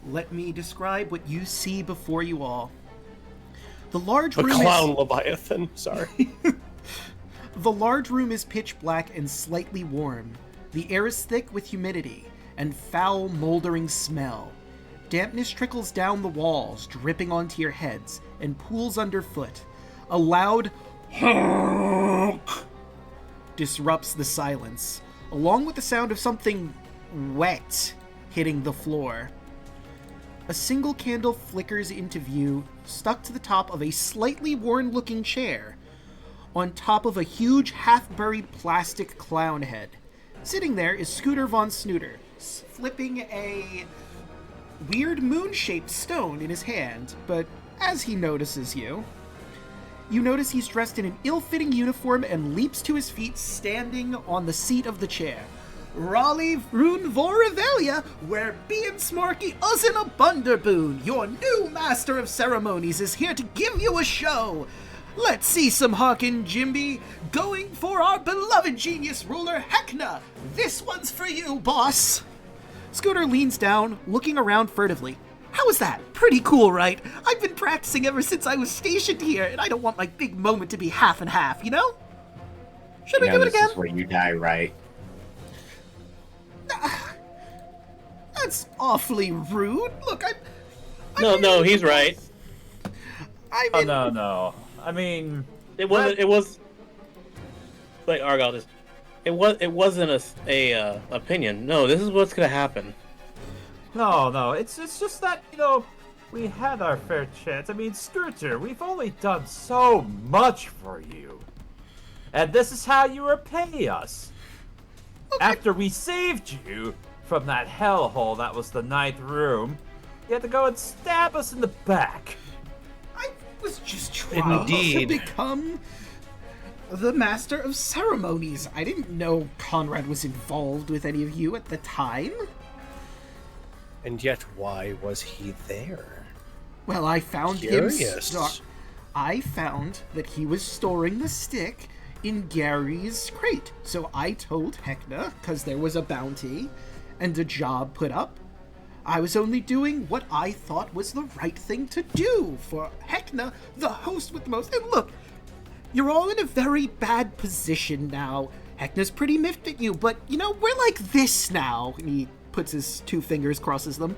let me describe what you see before you all. The large A room clown is... Leviathan, sorry. The large room is pitch black and slightly warm. The air is thick with humidity and foul, moldering smell. Dampness trickles down the walls, dripping onto your heads, and pools underfoot. A loud honk disrupts the silence, along with the sound of something wet hitting the floor. A single candle flickers into view, stuck to the top of a slightly worn-looking chair, on top of a huge, half-buried plastic clown head. Sitting there is Scooter Von Snooter, flipping a weird moon-shaped stone in his hand, but as he notices you, you notice he's dressed in an ill-fitting uniform and leaps to his feet, standing on the seat of the chair. Raleigh Rune vor Revelia, where being Smarky Usin a Bunderboon, your new master of ceremonies, is here to give you a show. Let's see some Hawkin' Jimby going for our beloved genius ruler Heckna. This one's for you, boss. Scooter leans down, looking around furtively. How was that? Pretty cool, right? I've been practicing ever since I was stationed here, and I don't want my big moment to be half and half, you know? Should we do it again? This is where you die, right? That's awfully rude. Look, No, he's right. I'm Oh, in... no. I mean... It was like Argyle just. It wasn't a opinion. No, this is what's gonna happen. No, it's just that, you know, we had our fair chance. I mean, Scooter, we've only done so much for you. And this is how you repay us. Okay. After we saved you from that hellhole that was the 9th room. You had to go and stab us in the back. I was just trying to become the master of ceremonies. I didn't know Conrad was involved with any of you at the time. And yet, why was he there? Well, I found I found that he was storing the stick in Gary's crate. So I told Heckna, because there was a bounty and a job put up, I was only doing what I thought was the right thing to do for Heckna, the host with the most. And look, you're all in a very bad position now. Heckna's pretty miffed at you, but, you know, we're like this now. And he puts his 2 fingers, crosses them.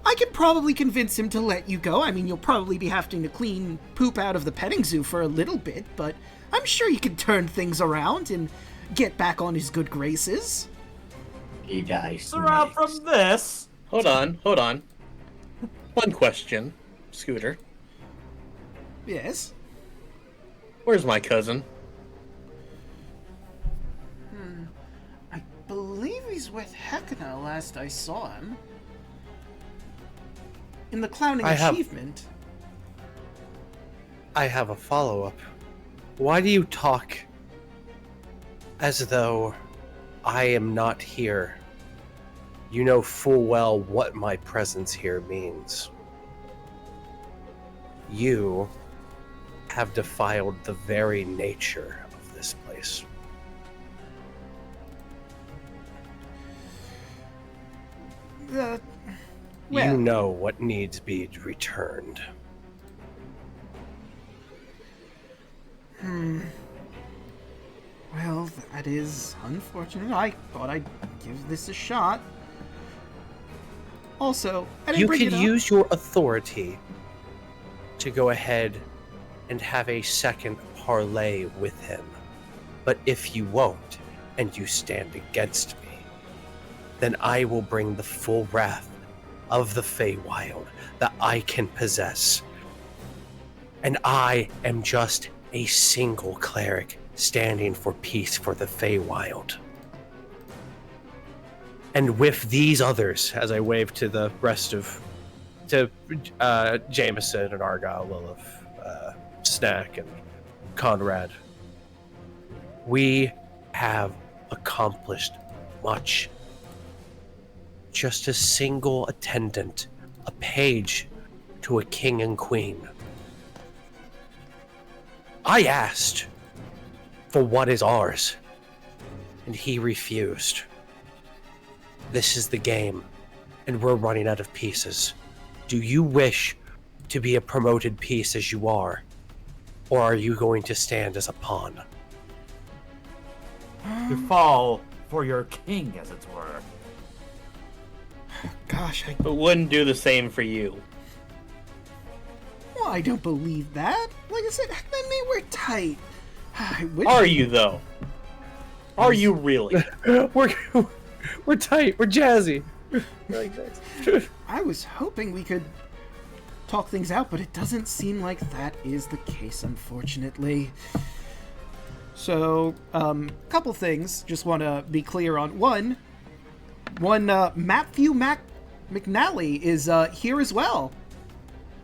I could probably convince him to let you go. I mean, you'll probably be having to clean poop out of the petting zoo for a little bit, but I'm sure you can turn things around and get back on his good graces. He dies. Surround from this. Hold on. One question, Scooter. Yes? Where's my cousin? I believe he's with Heckna last I saw him. In the clowning achievement. I have a follow-up. Why do you talk as though I am not here? You know full well what my presence here means. You have defiled the very nature of this place. You know what needs be returned. Well, that is unfortunate. I thought I'd give this a shot. Also, I didn't You bring could it up. use your authority to go ahead and have a second parlay with him. But if you won't, and you stand against me, then I will bring the full wrath of the Feywild that I can possess. And I am just a single cleric standing for peace for the Feywild. And with these others, as I wave to the rest of, Jameson and Argyle, Lilith, Snack and Conrad, we have accomplished much. Just a single attendant, a page to a king and queen. I asked for what is ours, and he refused. This is the game, and we're running out of pieces. Do you wish to be a promoted piece as you are, or are you going to stand as a pawn? To fall for your king, as it were. Gosh, But wouldn't do the same for you. well, I don't believe that. Like I said, Heckna and me, we're tight. I wish Are you, though? Are you really? We're tight. We're jazzy. I was hoping we could talk things out, but it doesn't seem like that is the case, unfortunately. So, couple things. Just want to be clear on. One, Matthew McNally is here as well,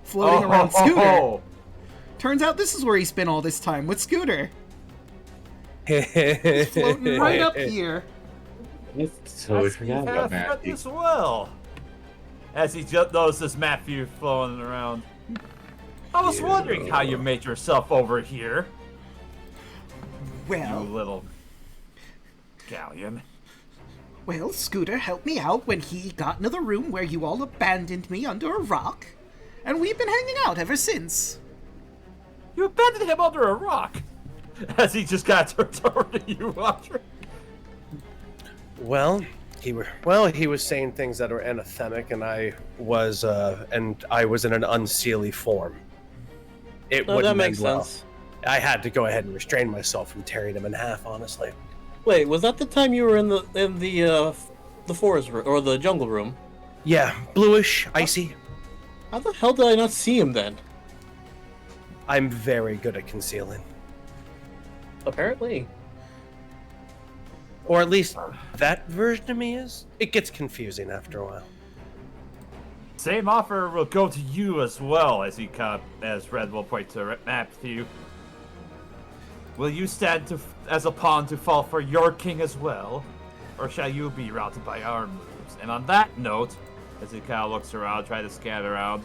floating around Scooter. Turns out this is where he spent all this time, with Scooter. He's floating right up here. So we forgot about Matthew. As well. As he just notices Matthew flowing around. I was wondering how you made yourself over here, you Well, little galleon. well, Scooter helped me out when he got into the room where you all abandoned me under a rock, and we've been hanging out ever since. You abandoned him under a rock. As he just got turned over to you, Audrey. Well, he was saying things that were anathemic, and I was in an unseelie form. It No, wouldn't that makes end well. sense. I had to go ahead and restrain myself from tearing him in half, honestly. Wait, was that the time you were in the forest room, or the jungle room? Yeah, bluish, icy. How the hell did I not see him then? I'm very good at concealing. Apparently. Or at least that version of me is. It gets confusing after a while. Same offer will go to you as well, as Red will point to Matthew. Will you stand as a pawn to fall for your king as well? Or shall you be routed by our moves? And on that note, as he kind of looks around, trying to scan around.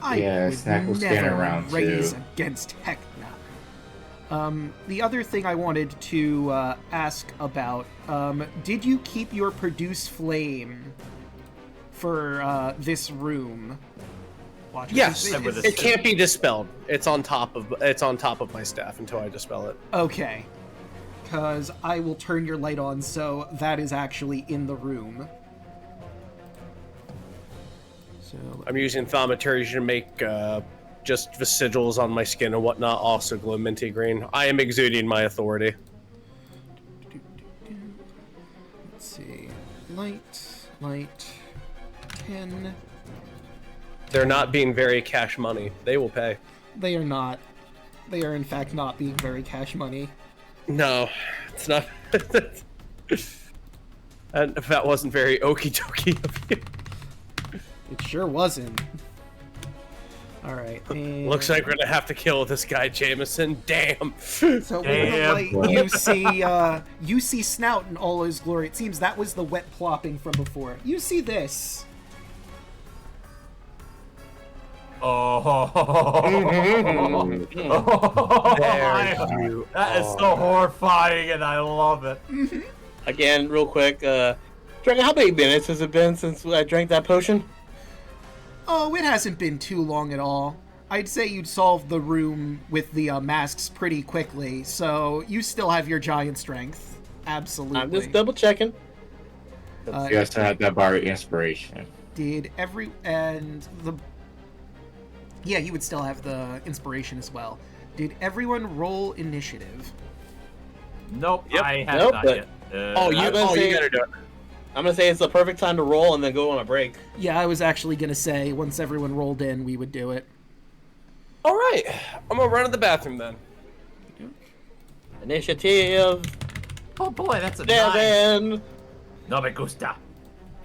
I Snack will would stand never around raise too. against Heckna. The other thing I wanted to ask about, did you keep your produce flame for this room? Watch, Yes, it's- it can't be dispelled. It's on top of my staff until I dispel it. Okay. Because I will turn your light on, so that is actually in the room. So I'm using thaumaturgy to make just vestigials on my skin and whatnot also glow minty green. I am exuding my authority. let's see. Light, 10. They're not being very cash money. They will pay. They are not. They are, in fact, not being very cash money. No, it's not. And that wasn't very okie dokie of you. It sure wasn't. Alright, and... Looks like we're gonna have to kill this guy, Jameson. Damn. So with the Damn. light, you see Snout in all his glory. It seems that was the wet plopping from before. You see this. Oh, There you that is so horrifying, and I love it. Again, real quick, Draco, how many minutes has it been since I drank that potion? Oh, it hasn't been too long at all. I'd say you'd solve the room with the masks pretty quickly, so you still have your giant strength. Absolutely. I'm just double checking. You also have that bar of inspiration. Yeah, you would still have the inspiration as well. Did everyone roll initiative? Nope, Yep. I have Nope, not but- yet. you gotta do it. I'm gonna say it's the perfect time to roll and then go on a break. Yeah, I was actually gonna say once everyone rolled in, we would do it. All right, I'm gonna run to the bathroom then. Initiative Oh boy, that's a 9. 7. No me gusta.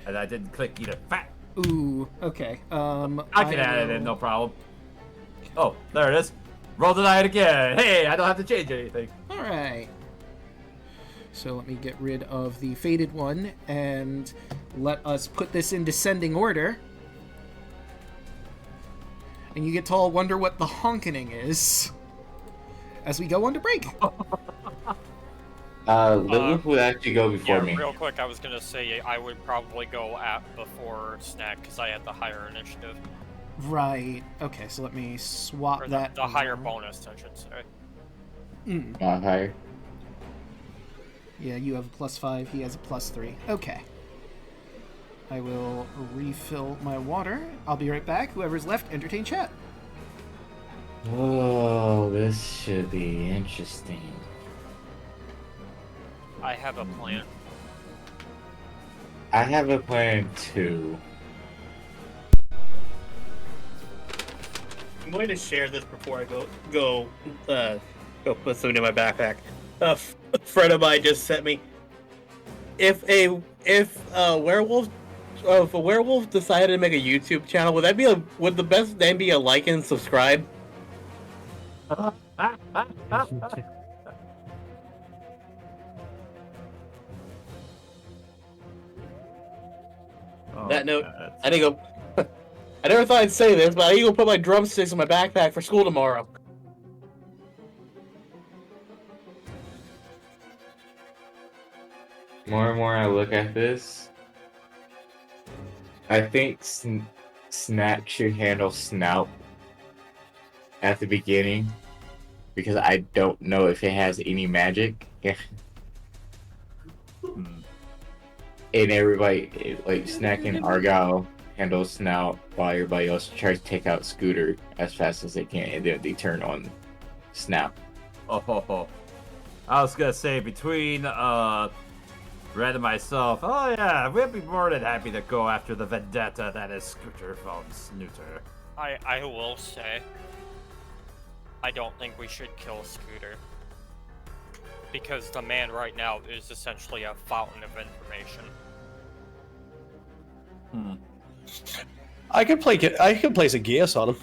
And I didn't click either. Fat. Ooh, okay. I can add it in, no problem. Oh, there it is. Roll the die again. Hey, I don't have to change anything. All right. So let me get rid of the faded one and let us put this in descending order. And you get to all wonder what the honkening is as we go on to break. Lilith would actually go before me. Real quick, I was gonna say I would probably go before Snack because I had the higher initiative. Right. Okay, so let me swap Or that. the higher around. bonus, I should say. Not higher. Yeah, you have a +5, he has a +3. Okay. I will refill my water. I'll be right back. Whoever's left, entertain chat. Oh, this should be interesting. I have a plan. I have a plan too. I'm going to share this before I go put something in my backpack. A friend of mine just sent me. If a werewolf decided to make a YouTube channel, would the best name be a like and subscribe? That note, I didn't go. I never thought I'd say this, but I need to go put my drumsticks in my backpack for school tomorrow. More and more I look at this, I think Snack should handle Snout at the beginning because I don't know if it has any magic. And everybody, like Snack and Argyle, handle Snout while everybody else tries to take out Scooter as fast as they can, and then they turn on Snout. Oh. I was gonna say between Red and myself, oh yeah, we'd be more than happy to go after the vendetta that is Scooter from Snooter. I will say, I don't think we should kill Scooter. because the man right now is essentially a fountain of information. I could place a Geas on him.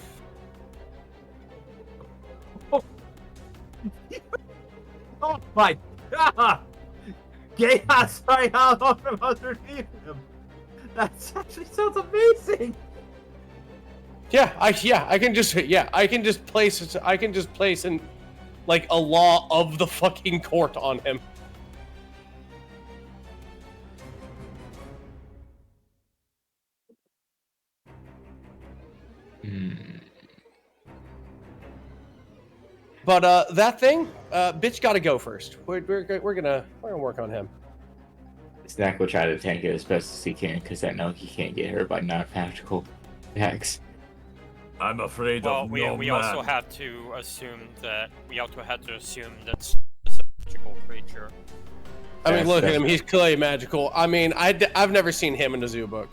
Oh my god! Chaos right out from underneath him. That actually sounds amazing. I can just place an like a law of the fucking court on him. But that thing, bitch, gotta go first. We're gonna work on him. Snack will try to tank it as best as he can, because I know he can't get hurt by non-magical attacks. I'm afraid Well, of we no man. also have to assume that that's a magical creature. I mean, look at him. That's- He's clearly magical. I mean, I've never seen him in a zoo book.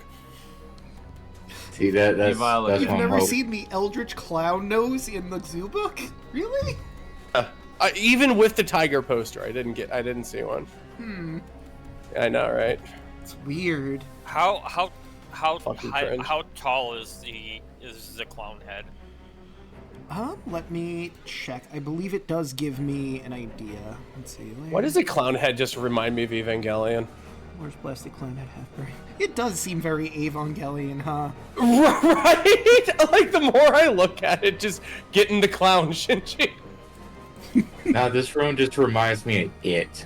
See, that's Violet. You've one never hope. seen the Eldritch Clown Nose in the zoo book? Really? Even with the tiger poster, I didn't see one. I know, right? It's weird. How Fucking cringe. how tall is the clown head? Let me check. I believe it does give me an idea. Let's see. Why does the clown head just remind me of Evangelion? Where's Plastic Clown Head Half-Brain? It does seem very Evangelion, huh? Right? Like, the more I look at it, just getting the clown Shinji. Now this room just reminds me of it.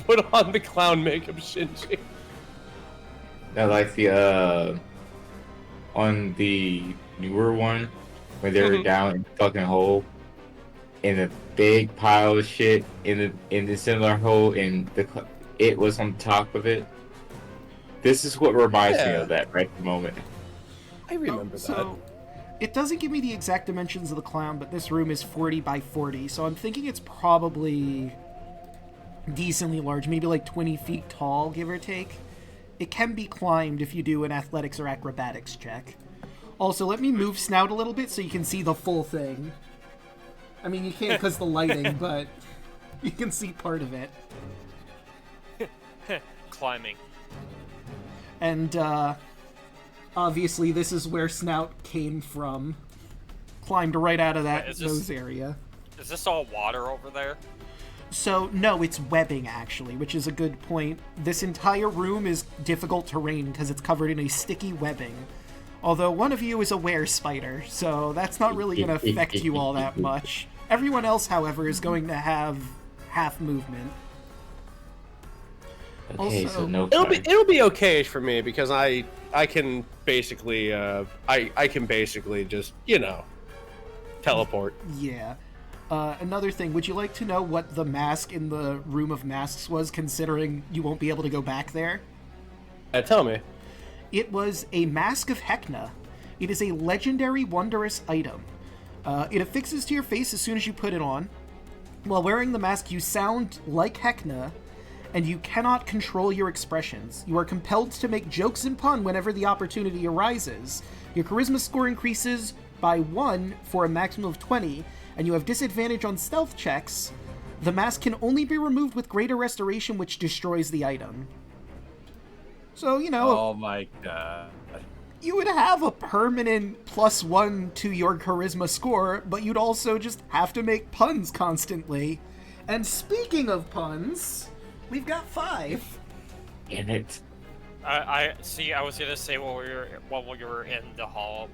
Put on the clown makeup Shinji. Now, like the on the newer one, when they were down in the fucking hole, in a big pile of shit in the similar hole, and it was on top of it. This is what reminds me of that right at the moment. I remember So, it doesn't give me the exact dimensions of the clown, but this room is 40 by 40, so I'm thinking it's probably decently large, maybe like 20 feet tall, give or take. It can be climbed if you do an athletics or acrobatics check. Also, let me move Snout a little bit so you can see the full thing. I mean, you can't because the lighting, but you can see part of it. Climbing. And, obviously this is where Snout came from. Climbed right out of that Wait, is this- nose area. Is this all water over there? So, no, it's webbing, actually, which is a good point. This entire room is difficult terrain because it's covered in a sticky webbing. Although one of you is a were-spider, so that's not really going to affect you all that much. Everyone else, however, is going to have half movement. Okay, Also- so no. It'll be okay for me because I can basically I can basically just, you know, teleport. Yeah. Another thing, would you like to know what the mask in the Room of Masks was, considering you won't be able to go back there? Tell me. It was a Mask of Heckna. It is a legendary, wondrous item. It affixes to your face as soon as you put it on. While wearing the mask, you sound like Heckna, and you cannot control your expressions. You are compelled to make jokes and pun whenever the opportunity arises. Your charisma score increases by 1 for a maximum of 20, and you have disadvantage on stealth checks. The mask can only be removed with greater restoration, which destroys the item. So, you know, Oh my god. you would have a permanent +1 to your charisma score, but you'd also just have to make puns constantly. And speaking of puns, we've got 5. Damn it. I see. I was gonna say while we were in the hall,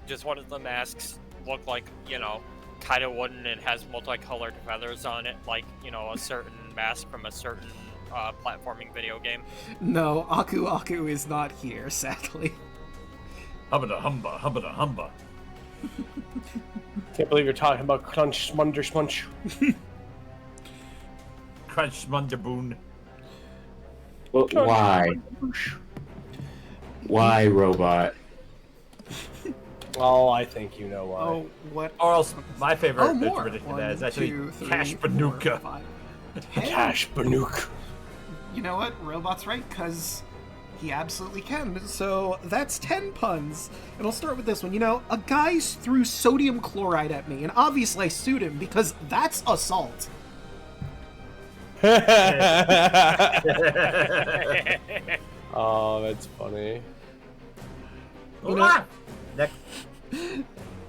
does one of the masks look like, you know, kind of wooden and has multicolored feathers on it, like, you know, a certain mask from a certain platforming video game? No, Aku Aku is not here, sadly. Hubba humba, hubba humba. Can't believe you're talking about Crunch Smunder Smunch. Crunch Munderboon. But why? Why, robot? Oh, I think you know why. Oh, what? Or else, my favorite Oh, more. interpretation of 1, that is actually 2, 3, Cash 4, Banuka. 5, 10. Cash Banook. You know what? Robot's right, because he absolutely can. So that's 10 puns. And I'll start with this one. You know, a guy threw sodium chloride at me, and obviously I sued him because that's assault. Oh, that's funny. Next.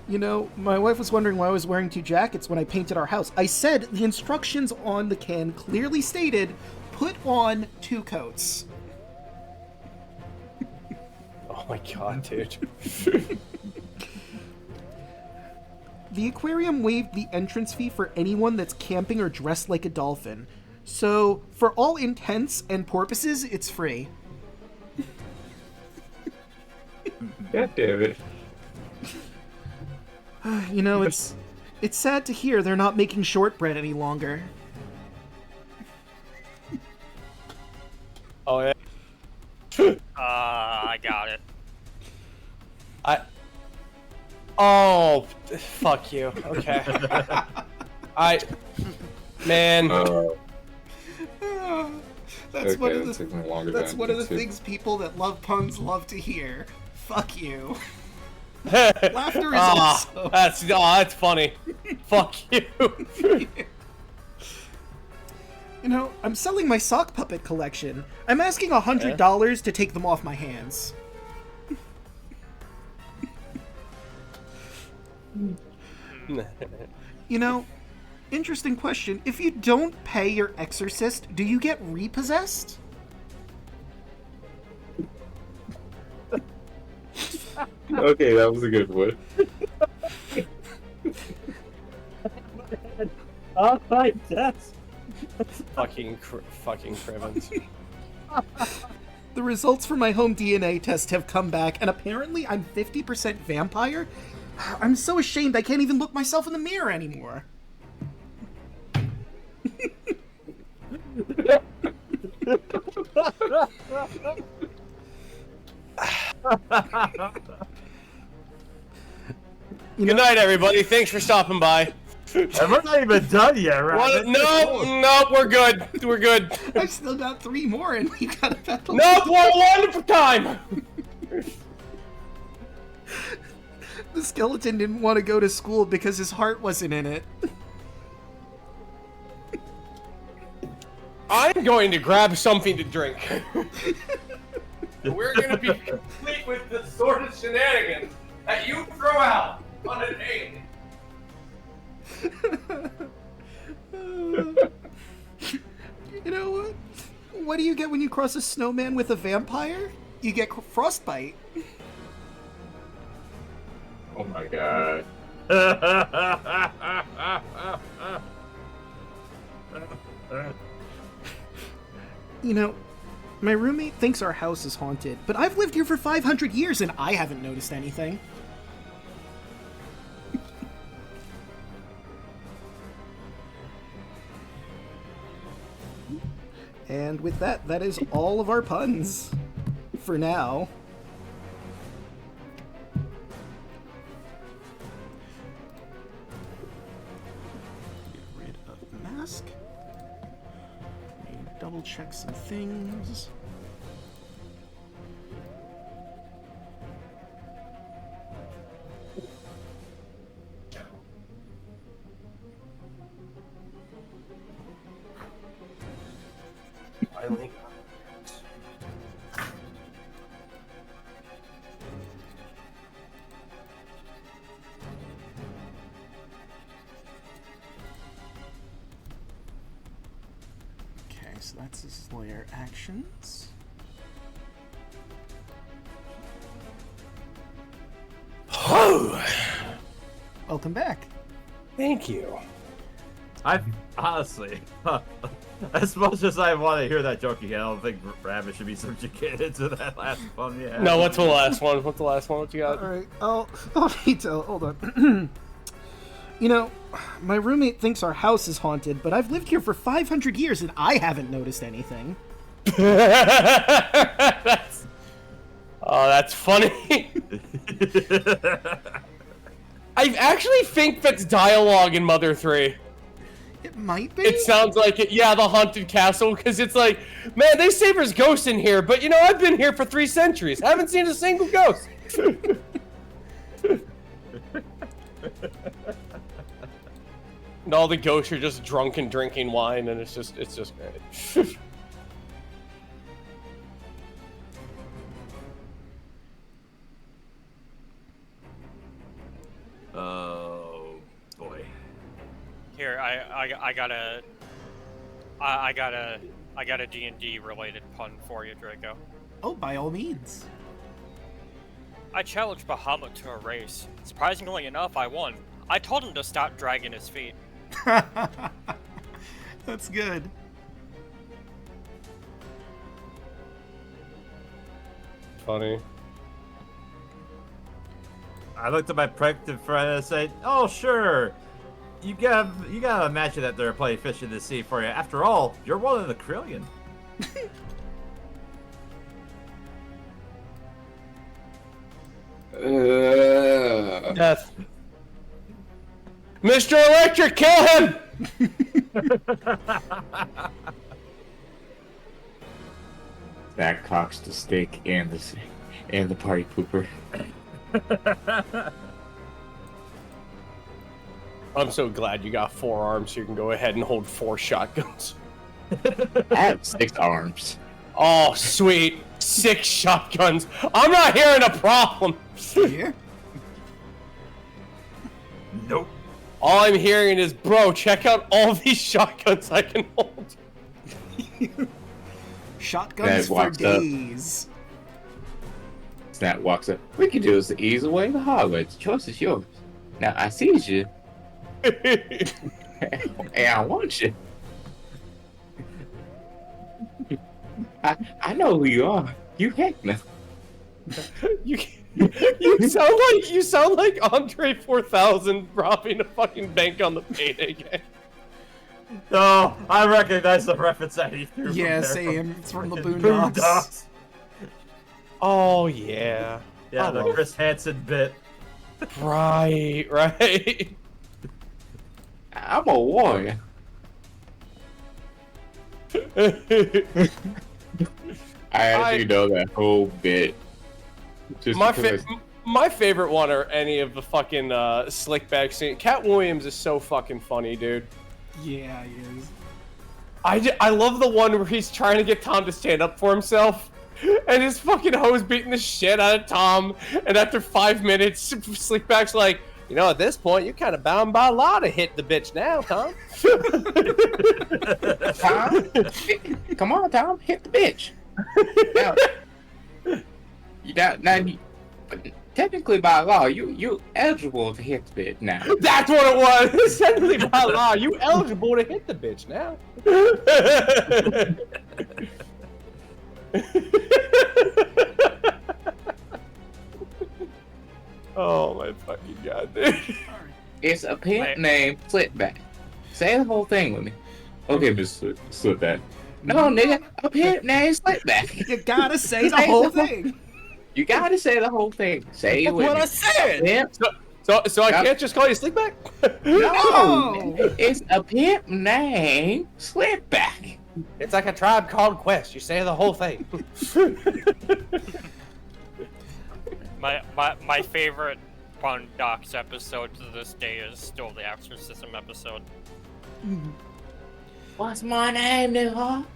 You know, my wife was wondering why I was wearing 2 jackets when I painted our house. I said the instructions on the can clearly stated, put on 2 coats. Oh my god, dude. The aquarium waived the entrance fee for anyone that's camping or dressed like a dolphin. So, for all intents and purposes, it's free. God damn it. You know, it's sad to hear they're not making shortbread any longer. Oh yeah. I got it. Oh, fuck you. Okay. Man. That's one of that took me longer that's than one of the it took. things people that love puns love to hear. Fuck you. Laughter is also... That's funny. Fuck you. You know, I'm selling my sock puppet collection. I'm asking $100 to take them off my hands. You know, interesting question. If you don't pay your exorcist, do you get repossessed? Okay, that was a good one. Oh my god. fucking Crivens. The results for my home DNA test have come back, and apparently I'm 50% vampire. I'm so ashamed I can't even look myself in the mirror anymore. Good night, everybody. Thanks for stopping by. And we're not even done yet, right? No, we're good. We're good. I've still got 3 more, and we got a battle. No, we're one for time. The skeleton didn't want to go to school because his heart wasn't in it. I'm going to grab something to drink. We're going to be complete with the sort of shenanigans that you throw out on a date. You know what? What do you get when you cross a snowman with a vampire? You get frostbite. Oh my god. You know, my roommate thinks our house is haunted, but I've lived here for 500 years and I haven't noticed anything. And with that, that is all of our puns. For now. Get rid of mask. Need to double check some things. Finally. Okay, so that's his layer actions. Welcome back. Thank you. I've honestly, as much as I want to hear that joke again, I don't think Rabbit should be subjugated to that last one. Yeah. No, what's the last one? What's the last one? What you got? Alright, I'll need to, hold on. You know, my roommate thinks our house is haunted, but I've lived here for 500 years and I haven't noticed anything. That's funny. I actually think that's dialogue in Mother 3. It might be. It sounds like it. Yeah, the haunted castle, because it's like, man, they say there's ghosts in here, but you know, I've been here for 3 centuries. Haven't seen a single ghost. And all the ghosts are just drunk and drinking wine, and it's just great. Oh boy. Here, I got a D&D related pun for you, Draco. Oh, by all means. I challenged Bahamut to a race. Surprisingly enough, I won. I told him to stop dragging his feet. That's good. Funny. I looked at my pregnant friend and said, "Oh, sure. You gotta imagine that they're playing fish in the sea for you. After all, you're one of the Krillian." Death. Mr. Electric, kill him! That cocks the stick and the party pooper. I'm so glad you got 4 arms so you can go ahead and hold 4 shotguns. I have 6 arms. Oh, sweet. 6 shotguns. I'm not hearing a problem. Here? Nope. All I'm hearing is, bro, check out all these shotguns I can hold. Shotguns for walks up. days. Snap walks up. We can do this the easy way, the hard way. The choice is yours. Now I see you, and I want you. I know who you are. You Heckna. You sound like Andre 4000 robbing a fucking bank on the payday game. No, I recognize the reference that he threw. Yeah, from there. same. It's from the Boondocks. Boondocks. Oh yeah. Yeah, I the love- Chris Hansen bit. Right. I'm a warrior. I actually know that whole bit. Just because My favorite one are any of the fucking slickback scene. Cat Williams is so fucking funny, dude. Yeah, he is. I love the one where he's trying to get Tom to stand up for himself, and his fucking hoe's beating the shit out of Tom, and after 5 minutes, Slickback's like, you know, at this point, you're kind of bound by law to hit the bitch now, Tom. Tom, come on, Tom, hit the bitch. But technically by law, you eligible to hit the bitch now. That's what it was. Technically by law, you eligible to hit the bitch now. Oh my fucking god, dude. It's a pimp named Slipback. Say the whole thing with me. Okay, Mr. Slipback. No, nigga, a pimp named Slipback. You gotta say the whole thing. You gotta say the whole thing. Say it with What me. I said. Pimp. So I can't just call you Slickback? No, it's a pimp named Slipback. It's like a Tribe Called Quest. You say the whole thing. My favorite Boondocks episode to this day is still the Exorcism episode. What's my name, nigga?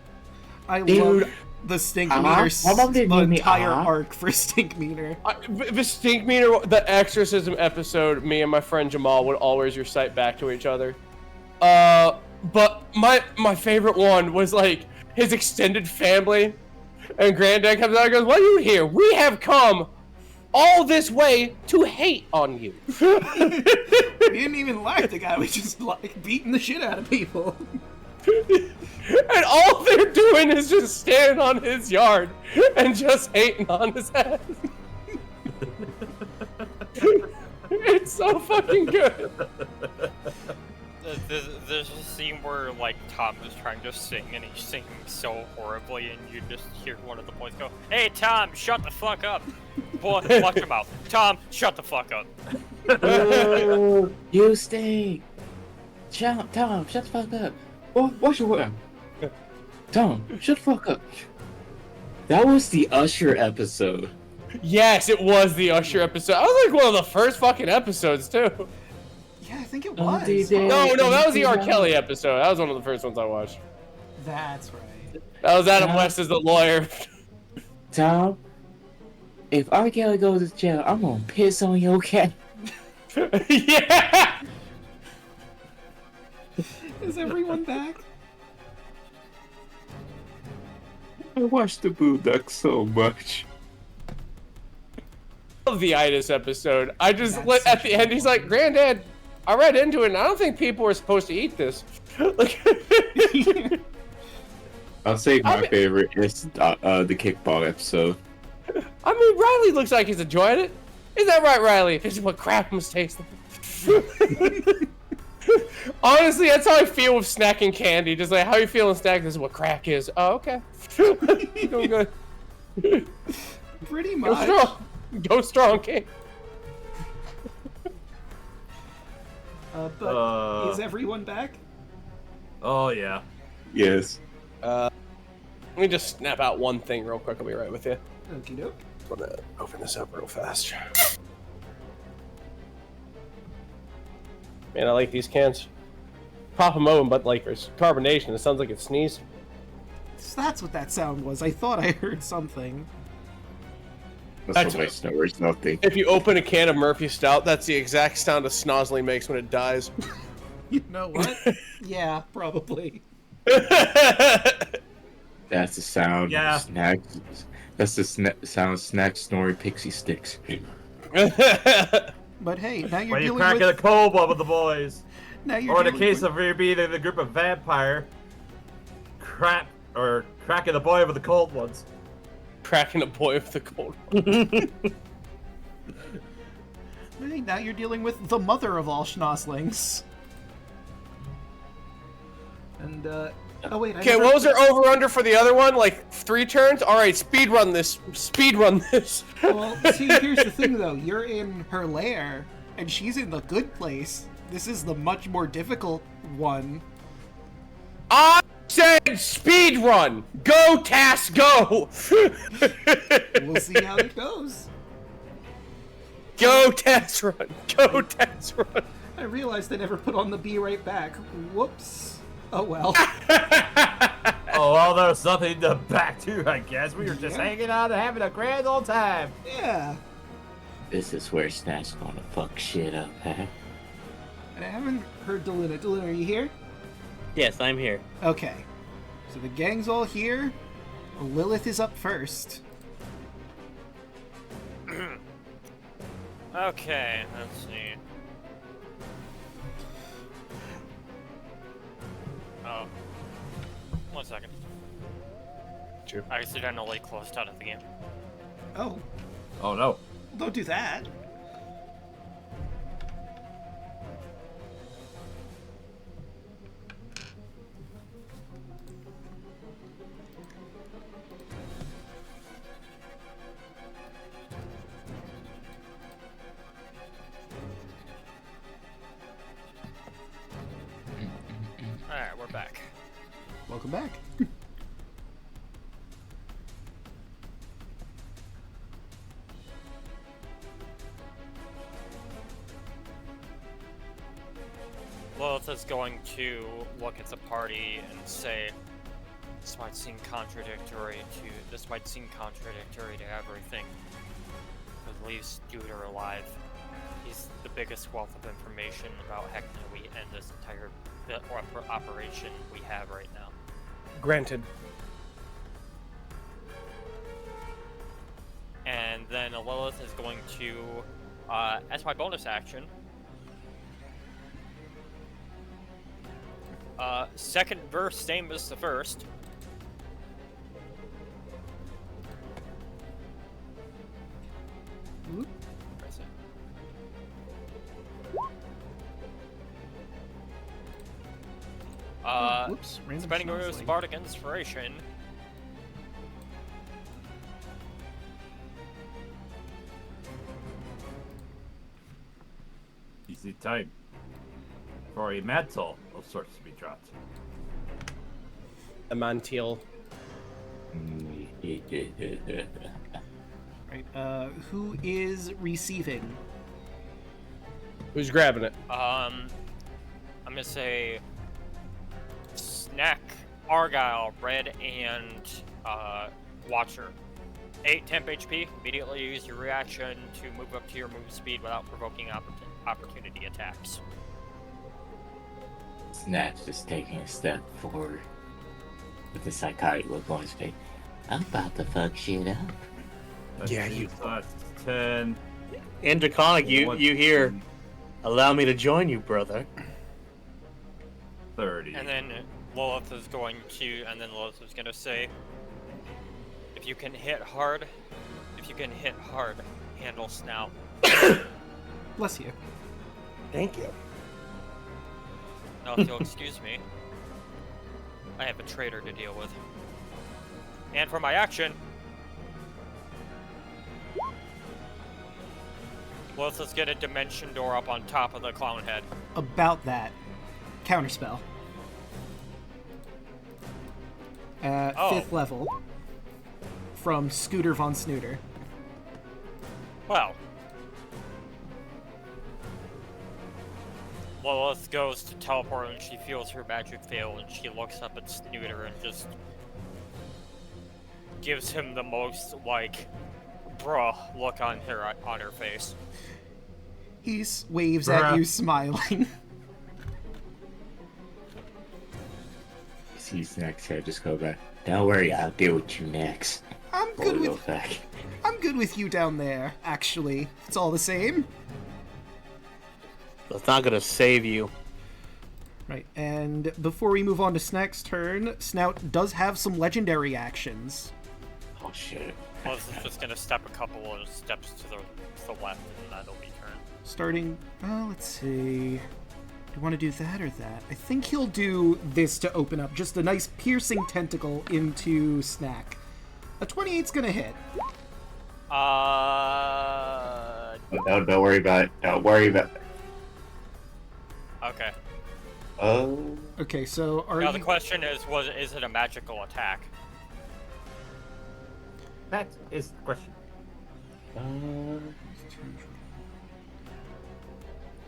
I Dude. love the Stink Uh-huh. Meter, How about they the give me entire uh-huh? arc for Stink Meter. The Stink Meter, the Exorcism episode, me and my friend Jamal would always recite back to each other. But my favorite one was like his extended family, and Granddad comes out and goes, "Why are you here? We have come all this way to hate on you." We didn't even like the guy, we just like beating the shit out of people. And all they're doing is just standing on his yard and just hating on his ass. It's so fucking good. There's a scene where like Tom is trying to sing and he's singing so horribly, and you just hear one of the boys go, "Hey Tom, shut the fuck up!" Boy, watch your mouth. Tom, shut the fuck up. Oh, you stink. Tom, shut the fuck up. What's your word? Tom, shut the fuck up. That was the Usher episode. Yes, it was the Usher episode. I was like one of the first fucking episodes too. Yeah, I think it Oh, was. DJ. No, that was the R. Kelly episode. That was one of the first ones I watched. That's right. That was Adam Yeah. West as the lawyer. Tom, if R. Kelly goes to jail, I'm gonna piss on your cat. Yeah. Is everyone back? I watched the Boondocks so much. Love the Itis episode. I just That's at the end. He's like, "Granddad, I read into it, and I don't think people were supposed to eat this." Like, I'll say my favorite is the kickball episode. I mean, Riley looks like he's enjoying it. Is that right, Riley? This is what crap must taste like. Honestly, that's how I feel with snacking candy. Just like, how you feeling snacking? This is what crack is. Oh, okay. Doing good. Pretty Go much. strong. Go strong, King. But is everyone back? Oh yeah. Yes. Let me just snap out one thing real quick. I'll be right with you. Okie doke. I'm gonna open this up real fast. Man, I like these cans. Pop them open, but like there's carbonation. It sounds like it sneezed. So that's what that sound was. I thought I heard something. That's what my snores nothing. If you open a can of Murphy Stout, that's the exact sound a Snozzling makes when it dies. You know what? Yeah, probably. That's the sound. Yeah. Of snacks. That's the sound of snack snoring pixie sticks. But hey, now you're When you dealing crack with. a cold one with the boys. Now you're Or in the dealing case with, of you being in the group of vampire, cracking the boy with the cold ones. Cracking a boy with the cold. hey, now you're dealing with the mother of all schnozzlings. And oh wait. Okay, what was our over under for the other one? Like 3 turns? All right, speed run this. Speed run this. Well, see, here's the thing though. You're in her lair, and she's in the good place. This is the much more difficult one. I said speed run. Go, Task, go. We'll see how it goes. Go, Task, run. Go, Task, run. I realized I never put on the be right back. Whoops. Oh well. Oh, well, there's nothing to back to, I guess. We were just Yeah. hanging out and having a grand old time. Yeah. This is where Snack's gonna fuck shit up, huh? And I haven't heard Daluna. Daluna, are you here? Yes, I'm here. Okay. So the gang's all here. Lilith is up first. Okay, let's see. Oh. 1 second. Sure. I accidentally closed out of the game. Oh, Oh, no. don't do that. Alright, we're back. Welcome back. Lilith is going to look at the party and say, this might seem contradictory to everything. But leaves dude are alive. He's the biggest wealth of information about Heckna we and this entire operation we have right now. Granted. And then Lilith is going to, as my bonus action, second verse, same as the first. Whoop. Press it. Whoops. Random Spending a schnozzling. bardic inspiration. Easy time. For a mantle of sorts to be dropped. A Mantiel. Right. Who is receiving? Who's grabbing it? I'm gonna say Snack, Argyle, Red, and Watcher. 8 temp HP. Immediately use your reaction to move up to your move speed without provoking opportunity attacks. Snap's just taking a step forward with the psychotic look on his face. I'm about to fuck shit up. Yeah, you- That's 10. In Draconic, you hear, allow me to join you, brother. 30. And then Lilith is going to say, if you can hit hard, handle snout. Bless you. Thank you. Now, if you'll excuse me, I have a traitor to deal with. And for my action, let's get a dimension door up on top of the clown head. About that. Counterspell. Oh. 5th level. From Scooter von Snooter. Well, Lilith goes to teleport and she feels her magic fail and she looks up at Snooter and just gives him the most, like, bruh look on her face. He waves at you, smiling. He's next here. Just go back. Don't worry, I'll deal with you next. I'm good Go with back. I'm good with you down there, actually. It's all the same. That's not gonna save you. Right, and before we move on to Snack's turn, Snout does have some legendary actions. Oh shit. Lilith is just gonna step a couple of steps to the left and that'll be turn. Starting, let's see. Do you want to do that or that? I think he'll do this to open up. Just a nice piercing tentacle into Snack. A 28's gonna hit. Don't worry about it. Don't worry about it. Okay. Oh. Okay, so are Now you... the question is it a magical attack? That is the question.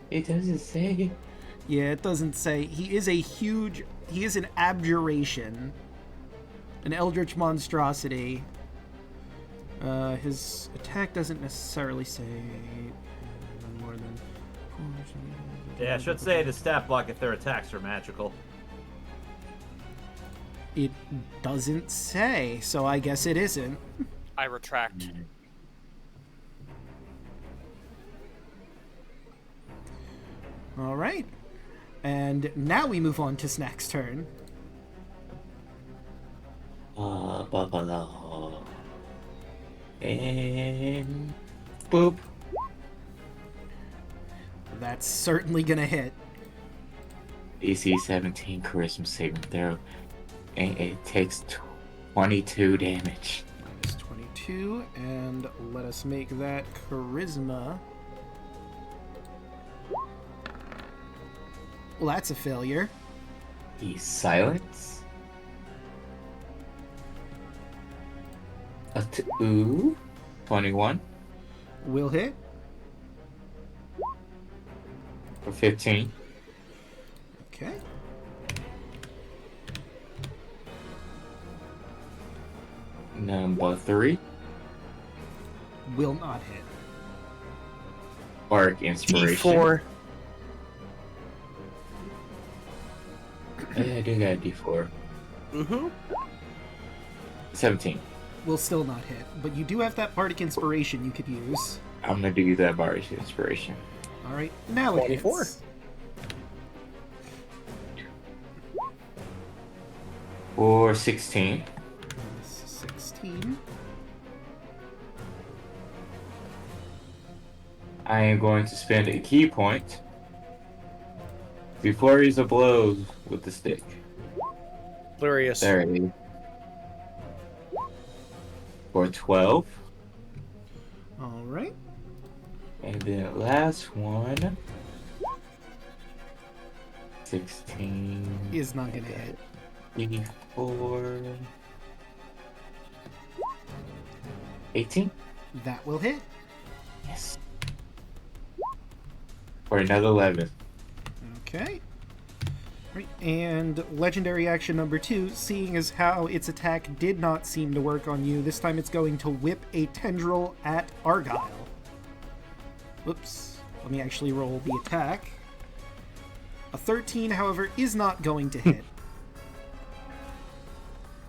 It doesn't say. Yeah, it doesn't say. He is an abjuration. An eldritch monstrosity. His attack doesn't necessarily say more than... Yeah, I should say the stat block if their attacks are magical. It doesn't say, so I guess it isn't. I retract. All right. And now we move on to Snack's turn. Buffalo. And boop. That's certainly gonna hit. DC 17 charisma saving throw. And it takes 22 damage. Minus 22, and let us make that charisma. Well, that's a failure. He's silence. A 21 Will hit. for 15. Okay. Number 3. Will not hit. Arc inspiration. D4. I do got a D4. Mm-hmm. 17. Will still not hit, but you do have that bardic inspiration you could use. I'm gonna do that bardic inspiration. All right, now it 24. hits. For 16. Minus 16. I am going to spend a key point to flurries of blows with the stick. Glorious. There it is. For 12. All right. And then last one. 16. Is not gonna hit. 84. 18. That will hit. Yes. for another 11. Okay. Right, and legendary action number 2, seeing as how its attack did not seem to work on you, this time it's going to whip a tendril at Argyle. Whoops. Let me actually roll the attack. A 13, however, is not going to hit.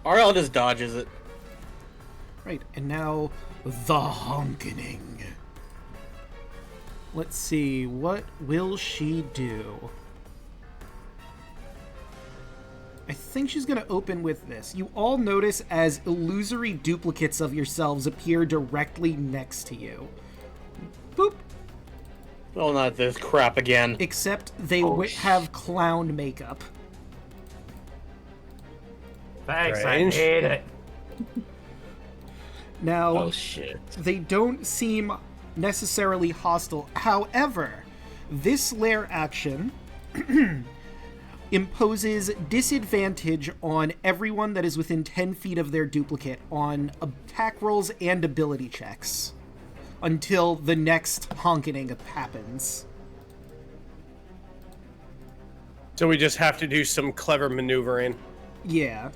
Ariel just dodges it. Right, and now the honkening. Let's see, what will she do? I think she's going to open with this. You all notice as illusory duplicates of yourselves appear directly next to you. Boop. Oh, not this crap again. Except they have clown makeup. Thanks, Strange. I hate it. Now, Oh shit. they don't seem necessarily hostile. However, this lair action imposes disadvantage on everyone that is within 10 feet of their duplicate on attack rolls and ability checks until the next honkening happens. So we just have to do some clever maneuvering. Yeah.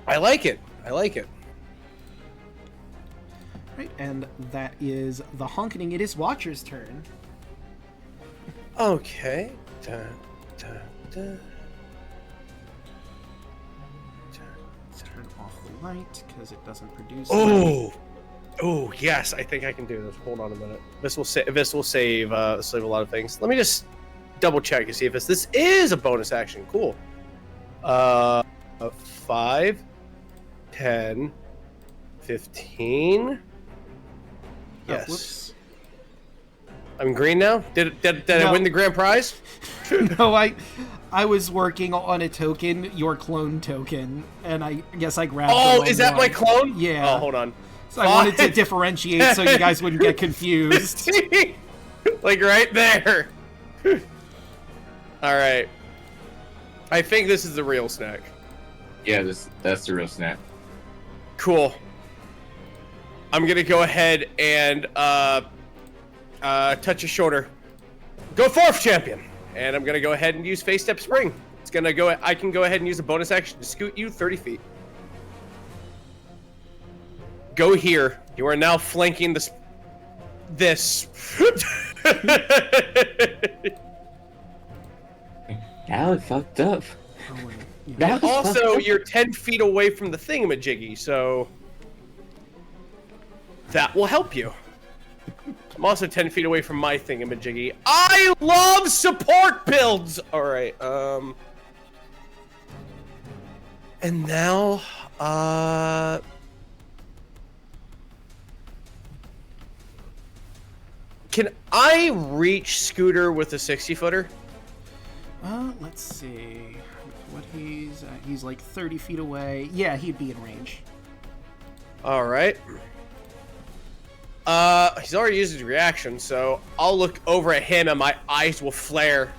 I like it. I like it. Right, and that is the honkening. It is Watcher's turn. Okay. Dun, dun, dun. Turn off the light because it doesn't produce. Oh, oh yes, I think I can do this. Hold on a minute. This will save a lot of things. Let me just double check to see if this is a bonus action. Cool. 5, 10, 15. Yes. Whoops. I'm green now. Did I No. win the grand prize? No, I was working on a token, your clone token, and I guess I grabbed. Oh, the wrong is that my one. clone? Yeah. Oh, hold on. So I wanted to differentiate so you guys wouldn't get confused. Like right there. All right. I think this is the real snack. Yeah, that's the real snap. Cool. I'm gonna go ahead and touch your shoulder. Go forth, champion. And I'm gonna go ahead and use Face Step Spring. It's gonna go. I can go ahead and use a bonus action to scoot you 30 feet. Go here. You are now flanking this. Now it fucked up. Oh, wait. Yeah. That was fucked Also, up. you're 10 feet away from the thingamajiggy, so that will help you. I'm also 10 feet away from my thingamajiggy. I love support builds! Alright, and now, can I reach Scooter with a 60-footer? Let's see. What he's like 30 feet away. Yeah, he'd be in range. Alright. He's already used his reaction, so I'll look over at him and my eyes will flare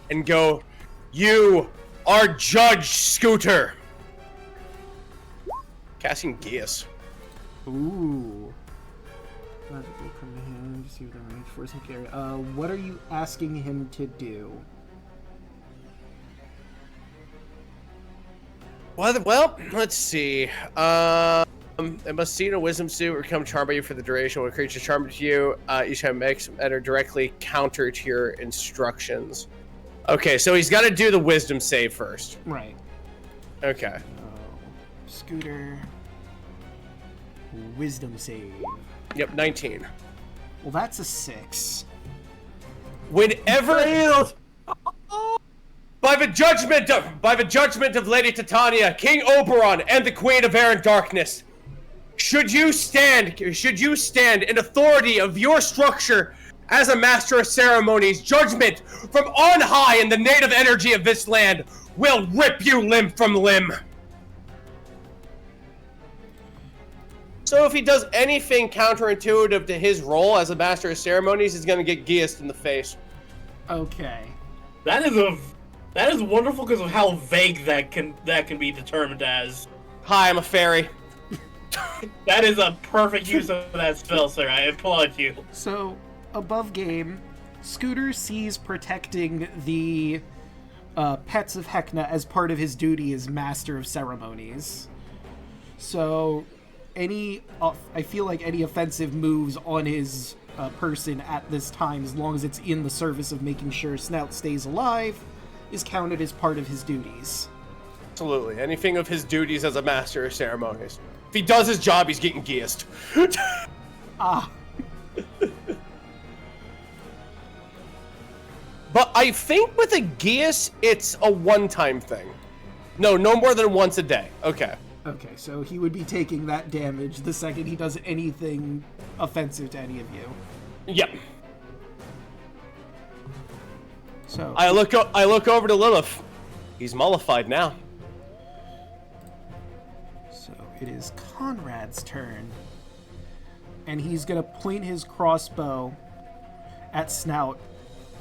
and go, "You are Judge Scooter!" Casting Geas. Ooh. Magical from hand. See the range for some carry. What are you asking him to do? Well, let's see. It must see in a wisdom suit or become charmed by you for the duration. When a creature is charmed to you, each time it makes them enter directly counter to your instructions. Okay, so he's got to do the wisdom save first. Right. Okay. Scooter. Wisdom save. Yep, 19. Well, that's a 6. Whenever by the judgment of Lady Titania, King Oberon, and the Queen of Air and Darkness, should you stand in authority of your structure as a master of ceremonies, judgment from on high in the native energy of this land will rip you limb from limb. So if he does anything counterintuitive to his role as a master of ceremonies, he's gonna get geased in the face. Okay. That is wonderful because of how vague that can be determined as. Hi, I'm a fairy. That is a perfect use of that spell, sir. I applaud you. So, above game, Scooter sees protecting the pets of Heckna as part of his duty as Master of Ceremonies. So, I feel like any offensive moves on his person at this time, as long as it's in the service of making sure Snout stays alive, is counted as part of his duties. Absolutely. Anything of his duties as a master of ceremonies. If he does his job, he's getting geased. Ah. But I think with a geas, it's a one-time thing. No more than once a day. Okay. Okay, so he would be taking that damage the second he does anything offensive to any of you. Yep. So I look over to Lilith. He's mollified now. So it is Conrad's turn. And he's gonna point his crossbow at Snout.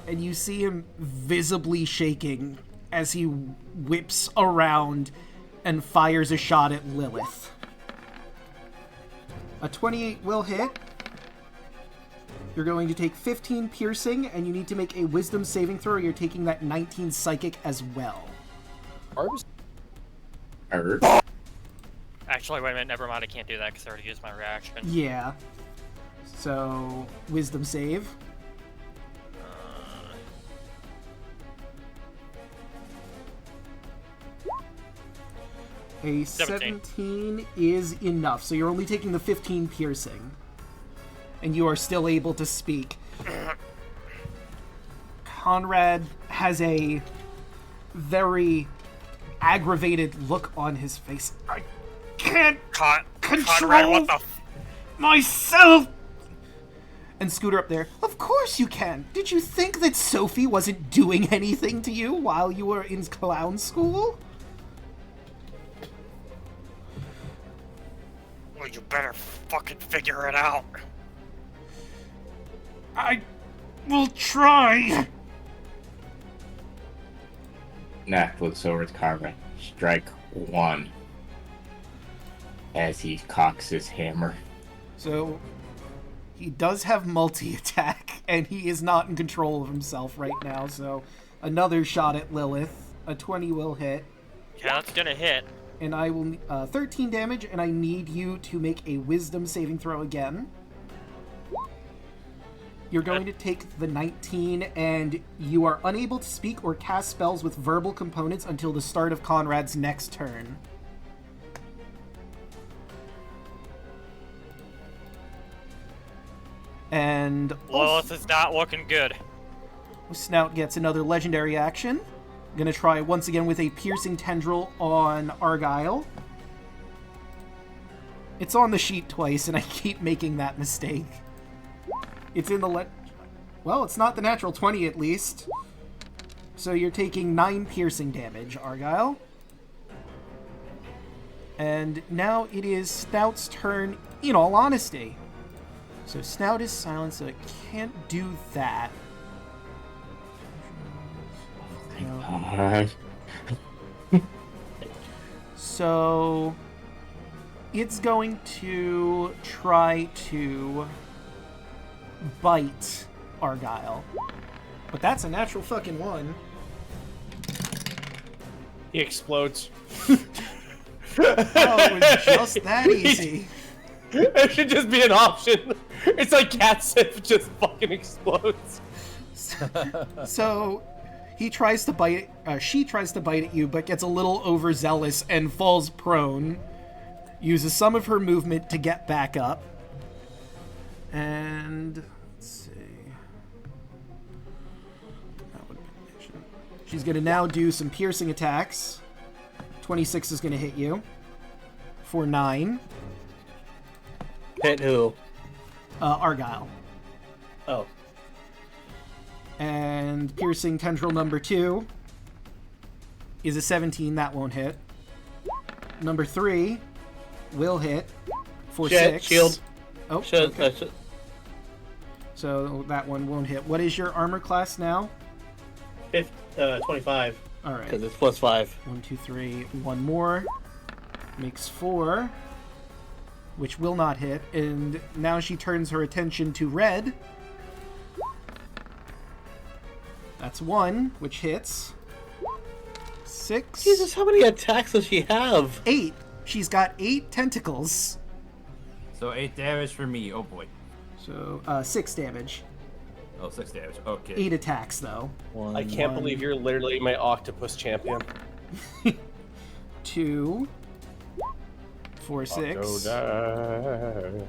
And you see him visibly shaking as he whips around and fires a shot at Lilith. A 28 will hit. You're going to take 15 piercing, and you need to make a wisdom saving throw. You're taking that 19 psychic as well. Actually, wait a minute. Never mind. I can't do that because I already used my reaction. Yeah. So, wisdom save. A 17 is enough, so you're only taking the 15 piercing. And you are still able to speak. Conrad has a very aggravated look on his face. I can't control Conrad, what the myself! And Scooter up there, of course you can! Did you think that Sophie wasn't doing anything to you while you were in clown school? Well, you better fucking figure it out. I will try. Knack looks over at Carmen. Strike one. As he cocks his hammer. So, he does have multi-attack, and he is not in control of himself right now, so another shot at Lilith. A 20 will hit. Yeah, that's gonna hit. And I will 13 damage, and I need you to make a wisdom saving throw again. You're going to take the 19, and you are unable to speak or cast spells with verbal components until the start of Conrad's next turn. And Lilith is not looking good. Snout gets another legendary action. Gonna try once again with a piercing tendril on Argyle. It's on the sheet twice, and I keep making that mistake. It's in the well, it's not the natural 20 at least. So you're taking 9 piercing damage, Argyle. And now it is Snout's turn, in all honesty. So Snout is silent, so it can't do that. God. So it's going to try to bite Argyle. But that's a natural fucking 1. He explodes. Oh, it was just that easy. It should just be an option. It's like Catsif just fucking explodes. So he tries to bite she tries to bite at you, but gets a little overzealous and falls prone. Uses some of her movement to get back up. And let's see. She's gonna now do some piercing attacks. 26 is gonna hit you. For 9. Hit who? Argyle. Oh. And piercing tendril number 2 is a 17. That won't hit. Number 3 will hit for 6. Shield. Oh, okay. So that one won't hit. What is your armor class now? 25. All right. Because it's +5. 1, 2, 3. One more makes 4, which will not hit. And now she turns her attention to Red. That's 1, which hits. 6. Jesus, how many attacks does she have? 8. She's got 8 tentacles. So 8 damage for me. Oh boy. So 6 damage. Oh, 6 damage. Okay. 8 attacks though. One, I can't believe you're literally my octopus champion. 2, 4, 6. Octodad.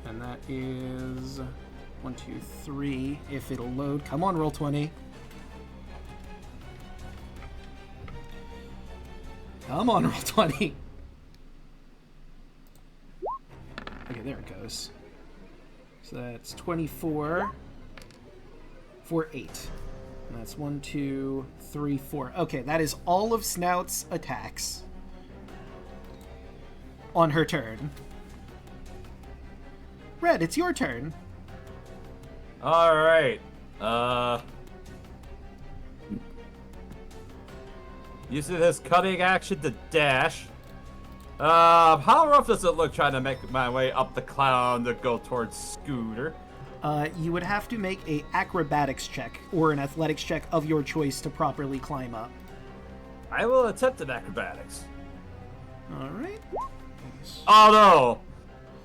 And that is 1, 2, 3. If it'll load. Come on, roll 20. Come on, roll 20. Okay, there it goes. So that's 24 for 8. And that's 1, 2, 3, 4. Okay, that is all of Snout's attacks on her turn. Red, it's your turn. Alright. Using this cutting action to dash. How rough does it look trying to make my way up the cloud to go towards Scooter? You would have to make a acrobatics check or an athletics check of your choice to properly climb up. I will attempt an acrobatics. All right. Oh no!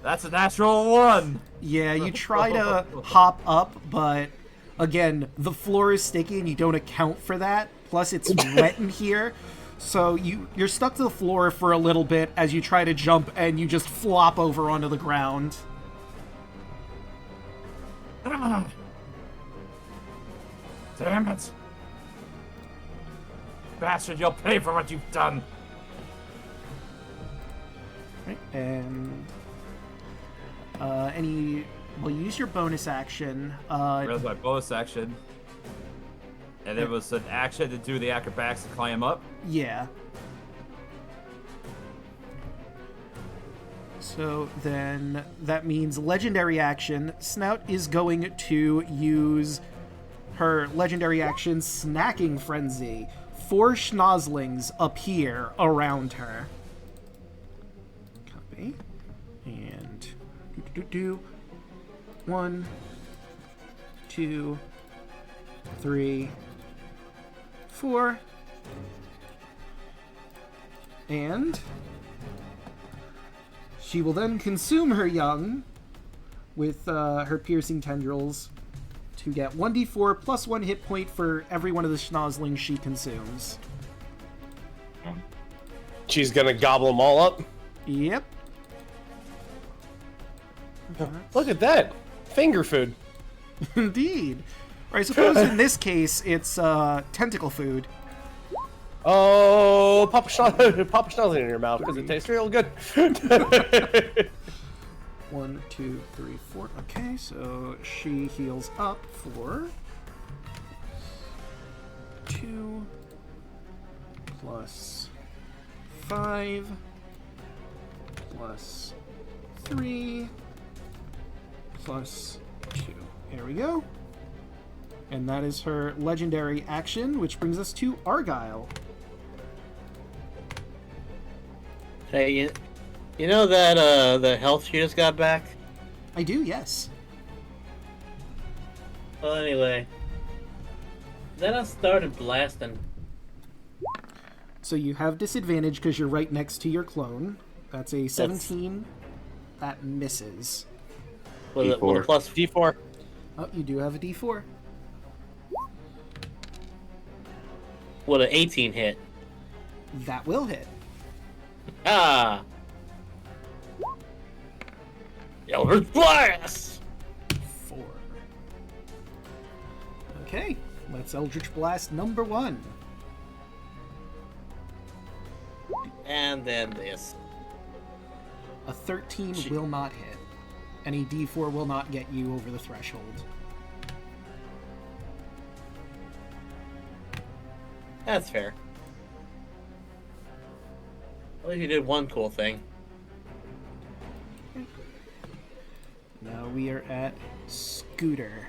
That's a natural 1! Yeah, you try to hop up, but again, the floor is sticky and you don't account for that. Plus, it's wet in here. So you're stuck to the floor for a little bit as you try to jump and you just flop over onto the ground. Damn it! Bastard, you'll pay for what you've done! Right, and well, use your bonus action. Where's my bonus action? And it was an action to do the acrobatics to climb up? Yeah. So then that means legendary action. Snout is going to use her legendary action, Snacking Frenzy. 4 schnozzlings appear around her. Copy. And 1, 2, 3, 4. And she will then consume her young with her piercing tendrils to get 1d4 plus 1 hit point for every one of the schnozzlings she consumes. She's gonna gobble them all up. Yep. Look at that. Finger food. Indeed. Or I suppose in this case, it's tentacle food. Oh, pop a schnozzling in your mouth because it tastes real good. 1, 2, 3, 4. Okay, so she heals up for 2 plus 5 plus 3 plus 2. There we go. And that is her legendary action, which brings us to Argyle. Hey, you know that the health she just got back? I do, yes. Well, anyway, then I started blasting. So you have disadvantage because you're right next to your clone. That's a 17. That misses. With a D4. plus D4. Oh, you do have a D4. with an 18 hit. That will hit. Ah! Eldritch Blast! 4. Okay, let's Eldritch Blast number 1. And then this. A 13 will not hit. Any D4 will not get you over the threshold. That's fair. At least you did one cool thing. Now we are at Scooter.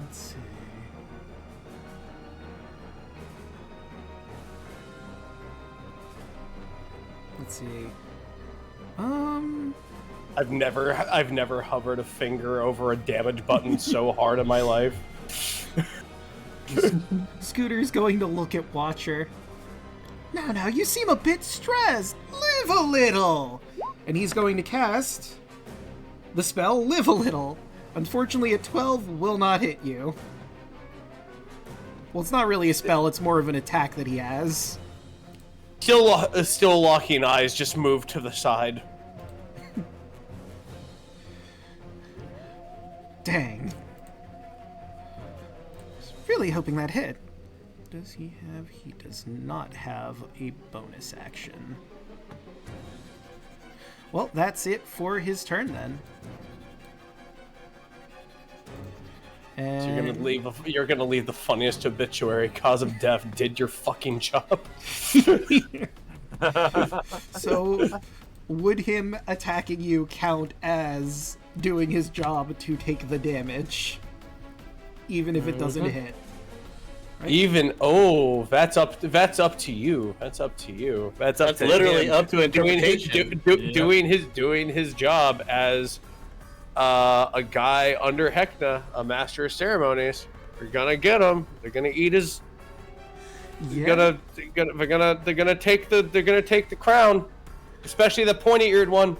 Let's see. Let's see. I've never hovered a finger over a damage button so hard in my life. Scooter's going to look at Watcher. Now, you seem a bit stressed. Live a little! And he's going to cast the spell Live a Little. Unfortunately, a 12 will not hit you. Well, it's not really a spell, it's more of an attack that he has. Still locking eyes, just move to the side. Dang. Was really hoping that hit. Does he have? He does not have a bonus action. Well, that's it for his turn then. And So you're gonna leave the funniest obituary. Cause of death did your fucking job. So, would him attacking you count as doing his job to take the damage, even if it doesn't hit? Right? Even that's up to you. That's up to you. That's literally him. up to interpretation. Doing his job as a guy under Heckna, a master of ceremonies. You're gonna get him. They're gonna eat his. Yeah. They're gonna take the crown, especially the pointy-eared one.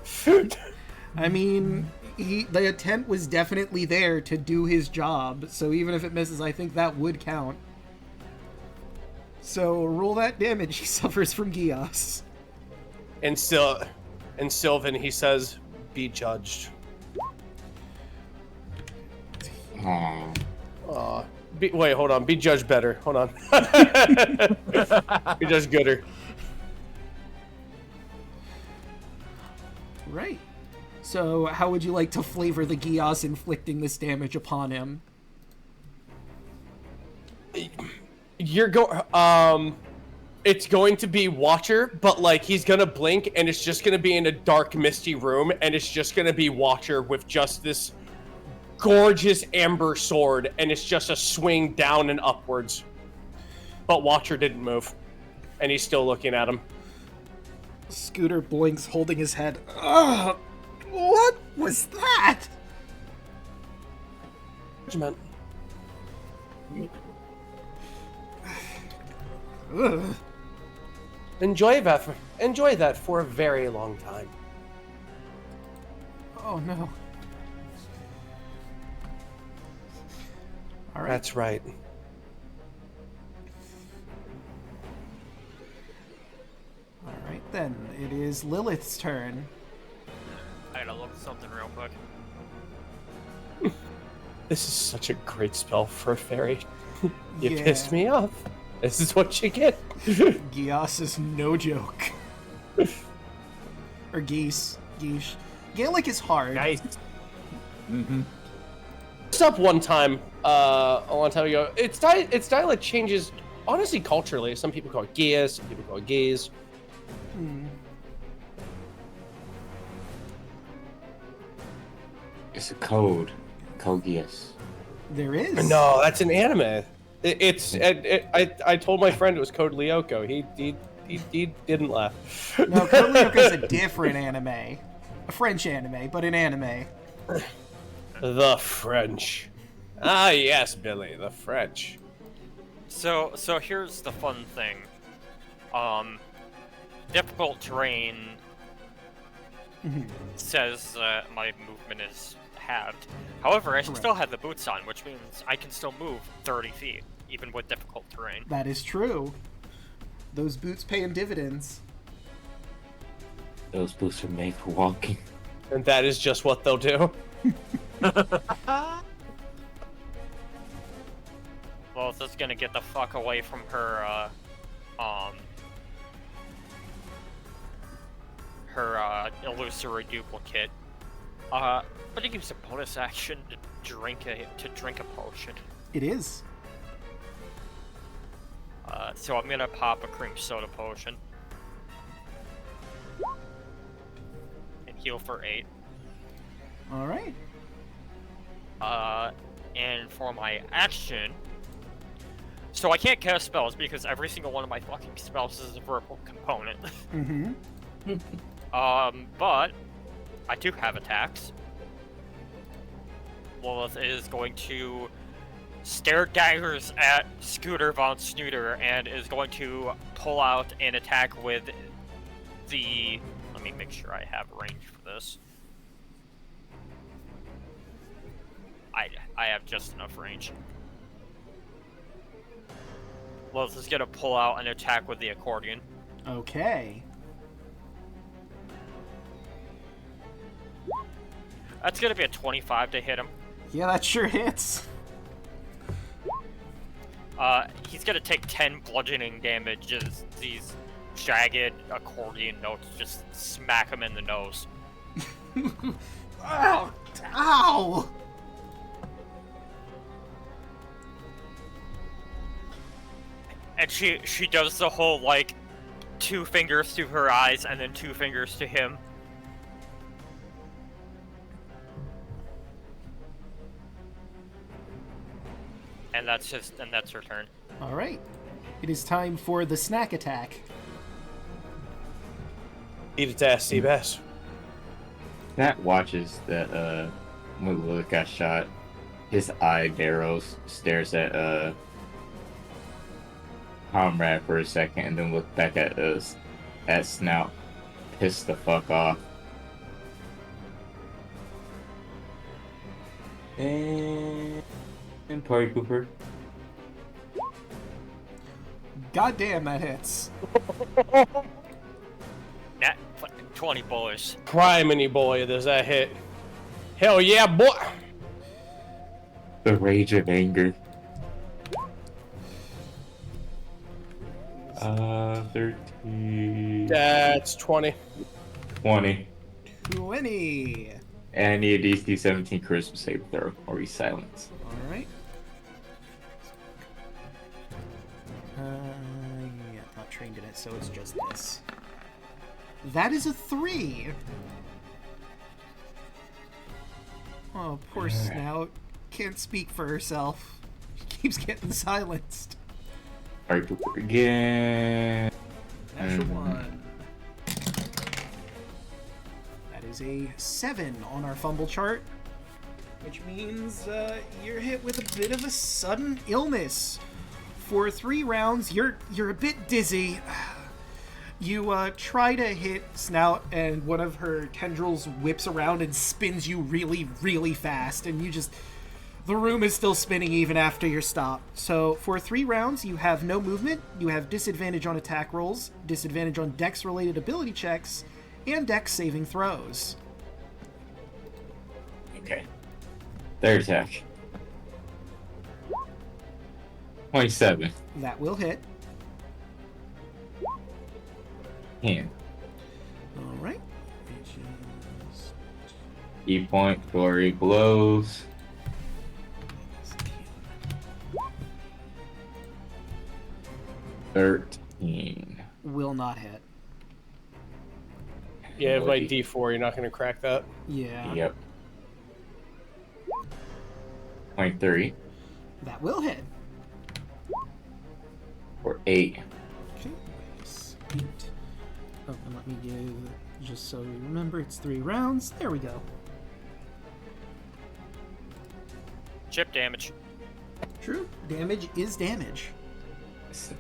I mean, the attempt was definitely there to do his job, so even if it misses, I think that would count. So roll that damage he suffers from Gios. And Sylvan, he says, "Be judged." Aw. Wait, hold on. Be judged better. Hold on. Be judged gooder. Right. So how would you like to flavor the Gios inflicting this damage upon him? It's going to be Watcher, but like he's gonna blink and it's just gonna be in a dark, misty room, and it's just gonna be Watcher with just this gorgeous amber sword, and it's just a swing down and upwards. But Watcher didn't move, and he's still looking at him. Scooter blinks, holding his head. Ugh! What was that? Judgment. Ugh. Enjoy that for a very long time. Oh no. All right. That's right. All right then. It is Lilith's turn. I gotta look at something real quick. This is such a great spell for a fairy. You Yeah. pissed me off. This is what you get. Gios is no joke. Or geese. Geesh. Gaelic is hard. Nice. It's up one time, a long time ago. Its dialect changes, honestly, culturally. Some people call it Gias, some people call it Gaze. It's a code. Kogias. There is. No, that's an anime. I told my friend it was Code Lyoko. He didn't laugh. No, Code Lyoko is a different anime. A French anime, but an anime. The French. Ah, yes, Billy, the French. So here's the fun thing. Difficult terrain says that my movement is halved. However, I still have the boots on, which means I can still move 30 feet, even with difficult terrain. That is true. Those boots paying dividends. Those boots are made for walking. And that is just what they'll do. Well, it's just gonna get the fuck away from her, illusory duplicate. But it gives a bonus action to drink a potion. It is. So I'm gonna pop a cream soda potion. And heal for 8. All right. And for my action... So I can't cast spells because every single one of my fucking spells is a verbal component. Mm-hmm. But I do have attacks. Lilith is going to stare daggers at Scooter Von Snooter and is going to pull out an attack with the... Let me make sure I have range for this. I have just enough range. Lilith is going to pull out an attack with the accordion. Okay. That's going to be a 25 to hit him. Yeah, that sure hits. He's going to take 10 bludgeoning damage as these jagged accordion notes just smack him in the nose. Ow! Ow! And she does the whole, like, 2 fingers to her eyes and then 2 fingers to him. And that's her turn. All right. It is time for the snack attack. Eat its ass, Seabass. Nat watches that when Lilith got shot. His eye narrows, stares at Comrade for a second, and then look back at us, at Snout, pissed the fuck off. And Party Pooper. Goddamn, that hits. Nat 20 boys. Criminy boy, does that hit? Hell yeah, boy! The rage of anger. 13. That's 20. 20. 20. And I need a DC 17 charisma save throw, or he's silenced. All right. Yeah, not trained in it, so it's just this. That is a 3. Oh, poor Snout. Can't speak for herself. She keeps getting silenced. Party Pooper again. Natural 1. That is a 7 on our fumble chart, which means you're hit with a bit of a sudden illness. For 3 rounds, you're a bit dizzy. You try to hit Snout, and one of her tendrils whips around and spins you really, really fast, and you just... The room is still spinning even after your stop. So for 3 rounds, you have no movement, you have disadvantage on attack rolls, disadvantage on dex-related ability checks, and dex saving throws. Okay. Third attack. 27. That will hit. Hand. Alright. E-point, glory blows. $13. Will not hit. Yeah, by D4, you're not going to crack that. Yeah. Yep. 23. That will hit. Or 8. Okay. 8. Oh, and let me give, just so you remember, it's 3 rounds. There we go. Chip damage. True. Damage is damage.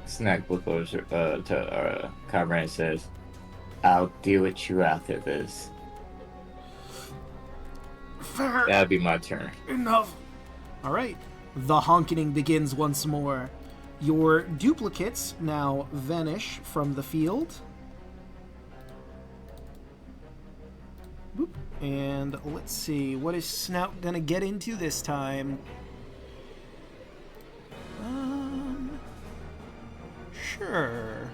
Snack look over to Comrade and says, I'll deal with you after this. Fair That'll be my turn. enough. Alright. The honking begins once more. Your duplicates now vanish from the field. Boop. And let's see, what is Snout gonna get into this time? Sure.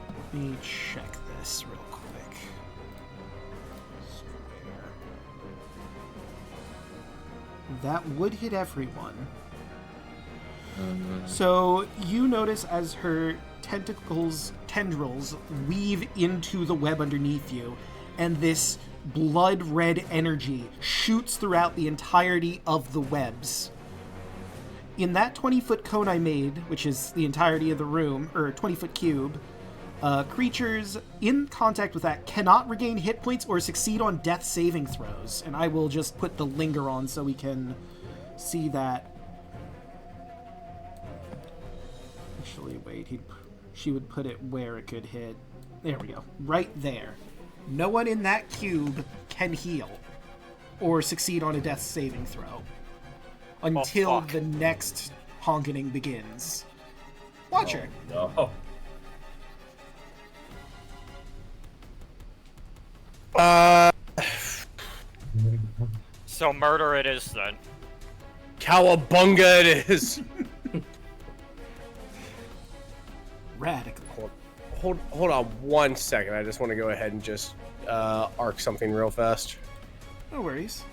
Let me check this real quick. Square. That would hit everyone. So you notice as her tendrils weave into the web underneath you, and this blood red energy shoots throughout the entirety of the webs. In that 20-foot cone I made, which is the entirety of the room, or 20-foot cube, Creatures in contact with that cannot regain hit points or succeed on death saving throws. And I will just put the linger on so we can see that. Actually, wait, she would put it where it could hit. There we go. Right there. No one in that cube can heal or succeed on a death saving throw until the next honkening begins. Watch her. No. So murder it is then. Cowabunga it is. Radical. Hold on 1 second. I just want to go ahead and just arc something real fast. No worries.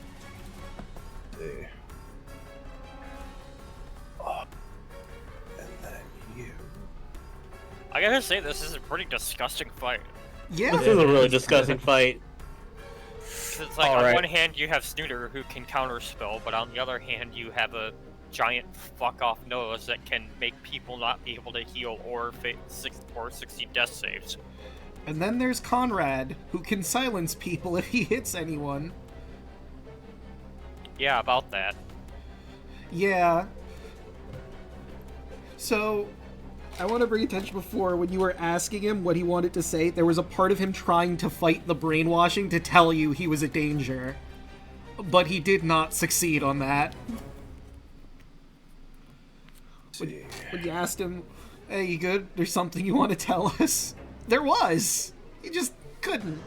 And then you. I gotta say, this is a pretty disgusting fight. Yeah. This is a really disgusting fight. It's like, on one hand, you have Snooter, who can counterspell, but on the other hand, you have a giant fuck-off nose that can make people not be able to heal or succeed death saves. And then there's Conrad, who can silence people if he hits anyone. Yeah, about that. Yeah. So, I want to bring attention before, when you were asking him what he wanted to say, there was a part of him trying to fight the brainwashing to tell you he was a danger. But he did not succeed on that. When you asked him, hey, you good? There's something you want to tell us? There was! He just couldn't.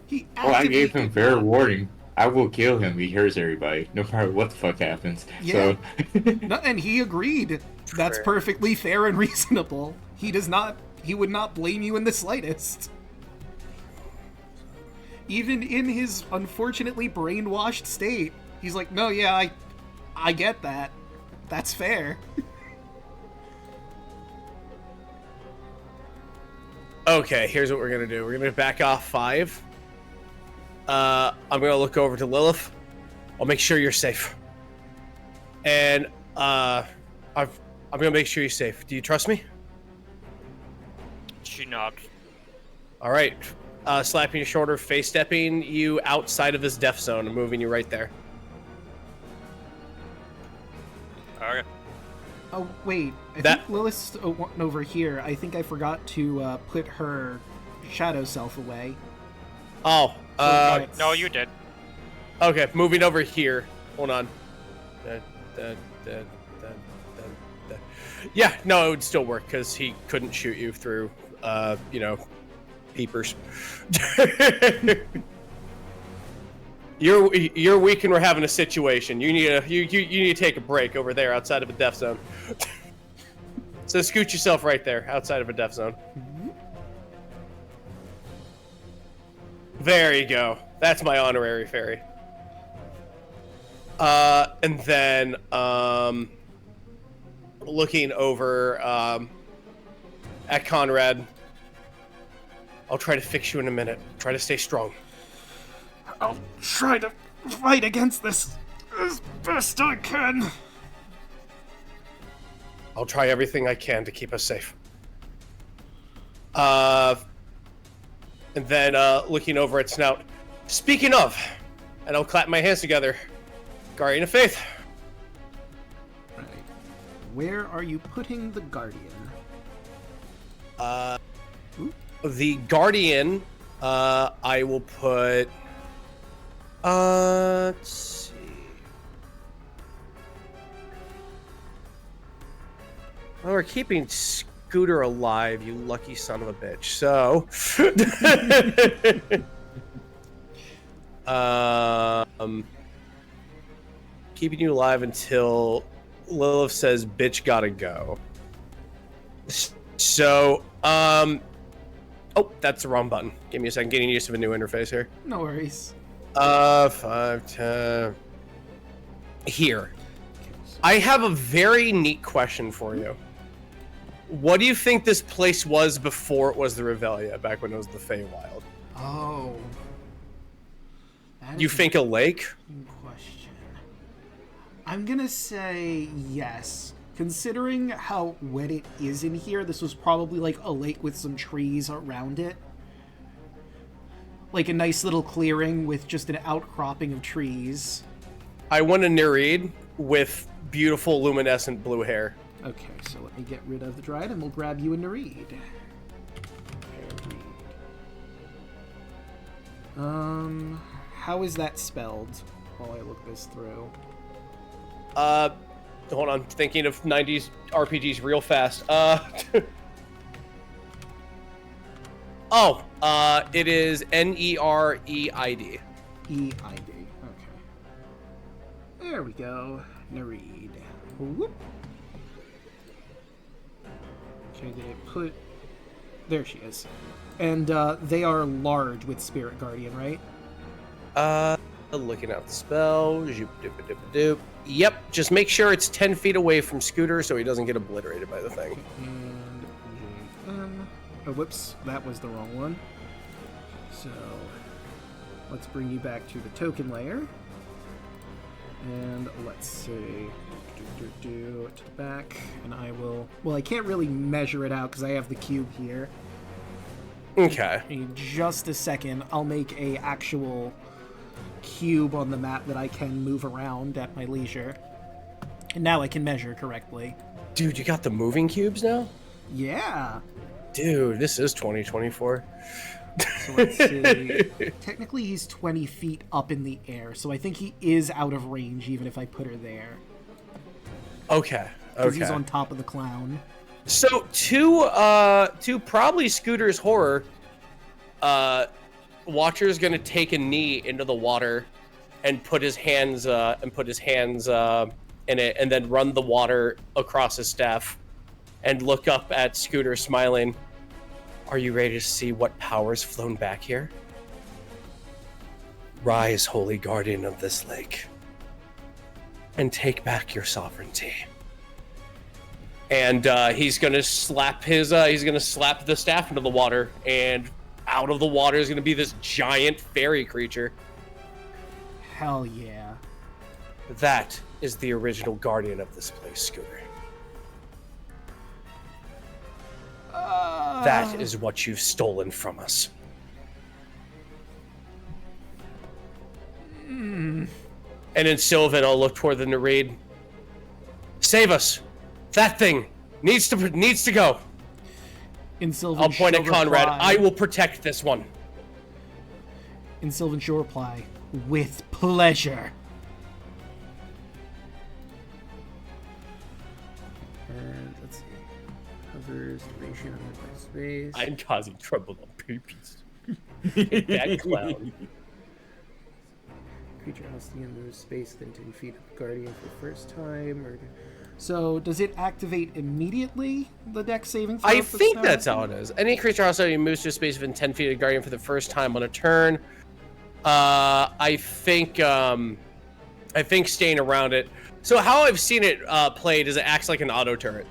He Well, I gave him fair could not. warning. I will kill him. He hurts everybody, no matter what the fuck happens. Yeah. So, No, and he agreed. That's perfectly fair and reasonable. He would not blame you in the slightest. Even in his unfortunately brainwashed state, he's like, no, yeah, I get that. That's fair. Okay, here's what we're gonna do. We're gonna back off 5. I'm gonna look over to Lilith. I'll make sure you're safe. And I'm gonna make sure you're safe. Do you trust me? She nods. All right. Slapping your shoulder, face stepping you outside of this death zone and moving you right there. Okay. Oh, wait. I think Lilith's over here. I think I forgot to put her shadow self away. Oh, No, you did. okay, moving over here. Hold on. Yeah, no, it would still work because he couldn't shoot you through, peepers. You're weak and we're having a situation. You need to take a break over there outside of a death zone. So scoot yourself right there outside of a death zone. There you go. That's my honorary fairy. And then looking over at Conrad, I'll try to fix you in a minute. Try to stay strong. I'll try to fight against this as best I can. I'll try everything I can to keep us safe. And then looking over at Snout, speaking of, and I'll clap my hands together, Guardian of Faith. Right. Where are you putting the Guardian? The Guardian, I will put. Let's see. Well, we're keeping Scooter alive, you lucky son of a bitch. So, keeping you alive until Lilith says, "Bitch, gotta go." So, oh, that's the wrong button. Give me a second. Getting used to a new interface here. No worries. 5, 10. Here. I have a very neat question for you. What do you think this place was before it was the Revelia, back when it was the Feywild? Oh. You think a lake? Question. I'm gonna say yes. Considering how wet it is in here, this was probably like a lake with some trees around it. Like a nice little clearing with just an outcropping of trees. I want a Nereid with beautiful luminescent blue hair. Okay, so let me get rid of the Dryad and we'll grab you a Nereid. How is that spelled while I look this through? Hold on, thinking of 90s RPGs real fast. It is Nereid. E-I-D. Okay. There we go. Nereid. Whoop. Okay, did I put... There she is. And they are large with Spirit Guardian, right? Looking at the spell. Doop. Yep, just make sure it's 10 feet away from Scooter so he doesn't get obliterated by the thing. And JM. Oh, whoops, that was the wrong one. So, let's bring you back to the token layer. And let's see. To the back. And I will... Well, I can't really measure it out because I have the cube here. Okay. In just a second, I'll make a actual cube on the map that I can move around at my leisure. And now I can measure correctly. Dude, you got the moving cubes now? Yeah. Dude, this is 2024. So let's see. Technically, he's 20 feet up in the air, so I think he is out of range even if I put her there. Okay. Because he's on top of the clown. So to probably Scooter's horror, Watcher's gonna take a knee into the water and put his hands in it, and then run the water across his staff, and look up at Scooter smiling. Are you ready to see what power's flown back here? Rise, holy guardian of this lake, and take back your sovereignty. And he's gonna slap the staff into the water, and out of the water is gonna be this giant fairy creature. Hell yeah. That is the original guardian of this place, Scooter. That is what you've stolen from us. And in Sylvan, I'll look toward the Nereid. Save us! That thing needs to go. In Sylvan, I'll point at she'll Conrad. reply- I will protect this one. In Sylvan, she'll reply, with pleasure. And let's see. Hovers, duration, on space. I'm causing trouble on purpose. That clown. Creature has to move space within 10 feet of the Guardian for the first time. So, does it activate immediately, the dex saving throw? I think that's how it is. Any creature also moves to a space within 10 feet of the Guardian for the first time on a turn. I think staying around it. So how I've seen it played is it acts like an auto turret.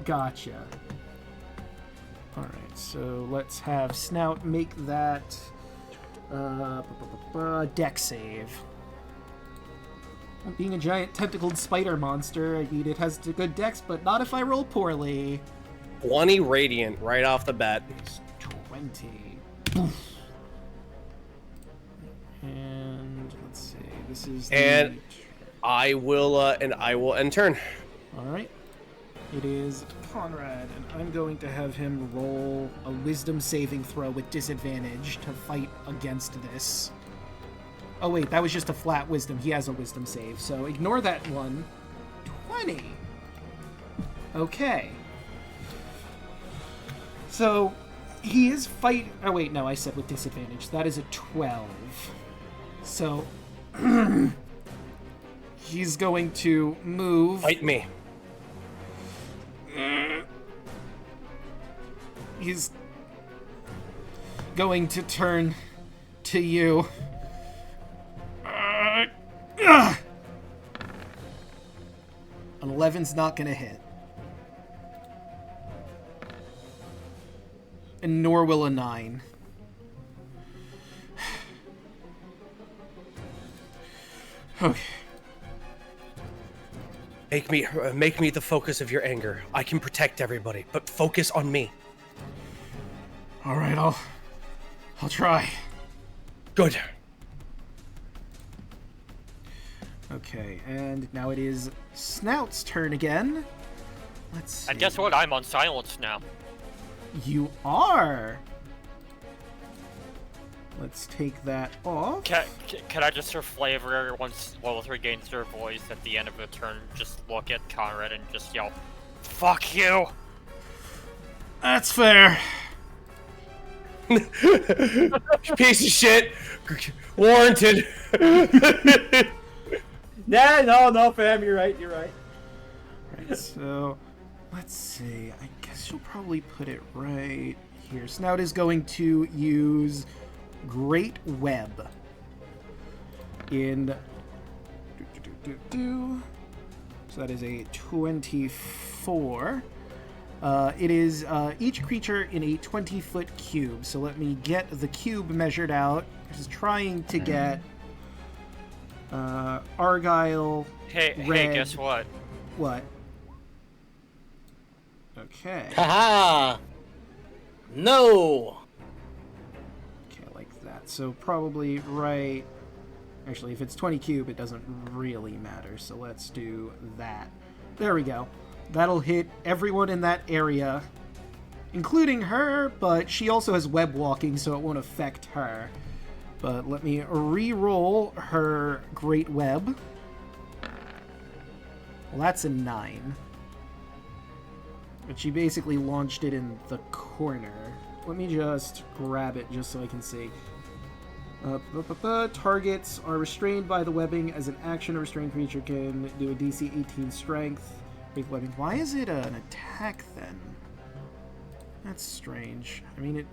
Gotcha. Alright, so let's have Snout make that dex save. Being a giant tentacled spider monster, I mean, it has a good dex, but not if I roll poorly. 20 radiant right off the bat. 20. And let's see, this is the... And I will end turn. Alright. It is Conrad, and I'm going to have him roll a wisdom saving throw with disadvantage to fight against this. Oh wait, that was just a flat wisdom. He has a wisdom save, so ignore that one. 20. Okay. So, he is fight... Oh wait, no, I said with disadvantage. That is a 12. So, he's going to move... Fight me. He's going to turn to you. An 11's not going to hit. And nor will a 9. Okay. Make me the focus of your anger. I can protect everybody, but focus on me. All right, I'll try. Good. Okay, and now it is Snout's turn again. Let's see. And guess what? I'm on silence now. You are. Let's take that off. Can I just for flavor, once Lilith regains her voice at the end of the turn, just look at Conrad and just yell, "Fuck you!" That's fair. Piece of shit. Warranted. Yeah, no, fam, you're right. Right, so let's see. I guess you'll probably put it right here. Snout is going to use Great Web in. So that is a 24. It is each creature in a 20-foot cube. So let me get the cube measured out. Just trying to get Argyle. Hey, Red. guess what? What? Okay. Haha! No! Okay, like that. So probably right. Actually, if it's 20 cube, it doesn't really matter. So let's do that. There we go. That'll hit everyone in that area, including her, but she also has web walking, so it won't affect her. But let me re-roll her Great Web. Well, that's a 9. But she basically launched it in the corner. Let me just grab it just so I can see. Targets are restrained by the webbing. As an action, a restrained creature can do a DC 18 strength. With webbing. Why is it an attack then? That's strange. I mean, it...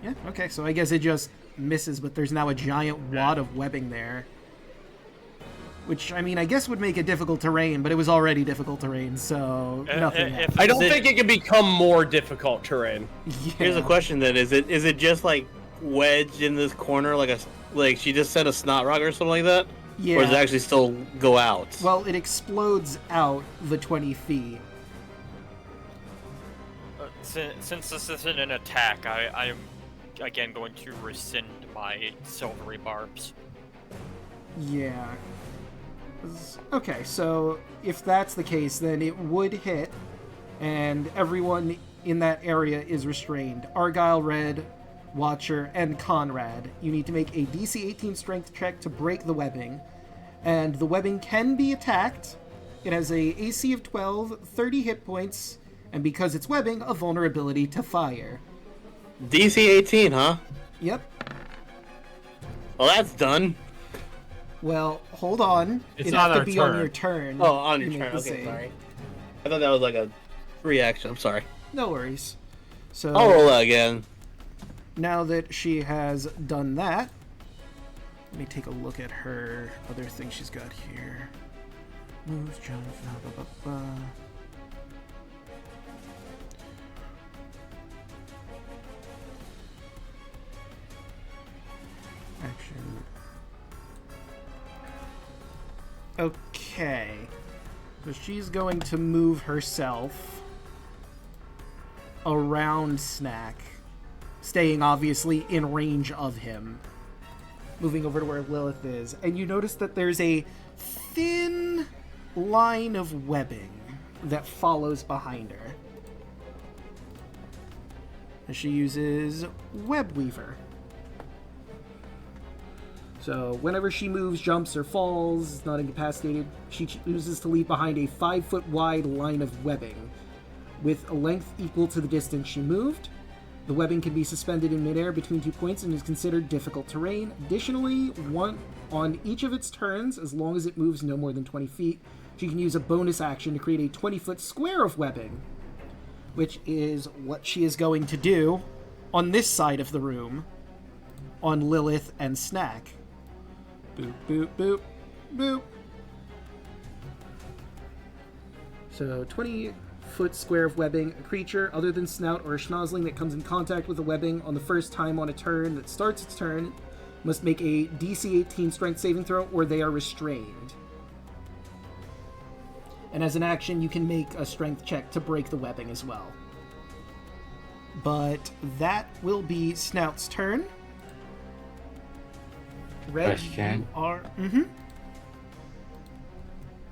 Yeah, okay, so I guess it just misses, but there's now a giant wad of webbing there. Which, I mean, I guess would make it difficult terrain, but it was already difficult terrain, so nothing happened. I don't think it can become more difficult terrain. Yeah. Here's a question then: Is it just like wedged in this corner, like she just said a snot rock or something like that? Yeah. Or does it actually still go out? Well, it explodes out the 20 feet. Since this isn't an attack, I'm again going to rescind my silvery barbs. Yeah. Okay, so if that's the case, then it would hit, and everyone in that area is restrained. Argyle, Red, Watcher, and Conrad. You need to make a DC 18 strength check to break the webbing. And the webbing can be attacked. It has a AC of 12, 30 hit points, and because it's webbing, a vulnerability to fire. DC 18, huh? Yep. Well, that's done. Well, hold on. It's It'd on have to our be turn. on your turn. Oh, on your to make turn. the Okay, save. sorry. I thought that was like a reaction. I'm sorry. No worries. So I'll roll that again. now that she has done that, let me take a look at her other thing she's got here. Moves, jump, blah, blah, blah, blah. Action. Okay. So she's going to move herself around Snack, staying obviously in range of him. Moving over to where Lilith is. And you notice that there's a thin line of webbing that follows behind her. And she uses Web Weaver. So whenever she moves, jumps, or falls, is not incapacitated, she chooses to leave behind a 5-foot wide line of webbing with a length equal to the distance she moved. The webbing can be suspended in midair between 2 points and is considered difficult terrain. Additionally, one on each of its turns, as long as it moves no more than 20 feet, she can use a bonus action to create a 20-foot square of webbing, which is what she is going to do on this side of the room, on Lilith and Snack. Boop, boop, boop, boop. So 20-foot square of webbing. A creature other than Snout or a Schnozzling that comes in contact with the webbing on the first time on a turn that starts its turn must make a DC 18 strength saving throw or they are restrained. And as an action, you can make a strength check to break the webbing as well. But that will be Snout's turn. Red, Question. you are...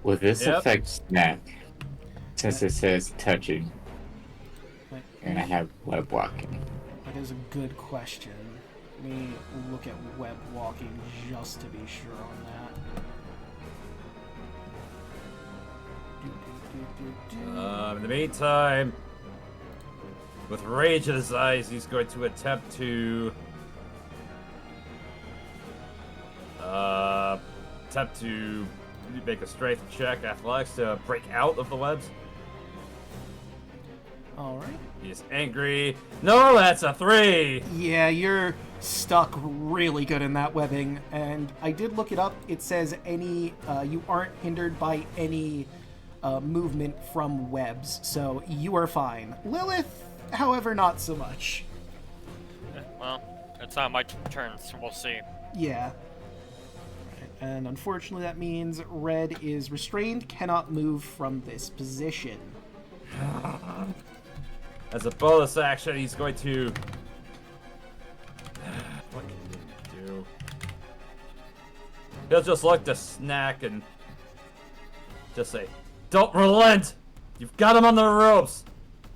Will this Yep. affect Snack? Since it says touching, and I have web walking. That is a good question. Let me look at web walking just to be sure on that. In the meantime, with rage in his eyes, he's going to attempt to make a strength check, athletics, to break out of the webs. Alright. He's angry. No, that's a 3. Yeah, you're stuck really good in that webbing, and I did look it up. It says you aren't hindered by any movement from webs, so you are fine. Lilith, however, not so much. Well, it's not my turn, so we'll see. Yeah. And unfortunately, that means Red is restrained, cannot move from this position. As a bonus action, he's going to... What can he do? He'll just look to Snack and just say, "Don't relent! You've got him on the ropes!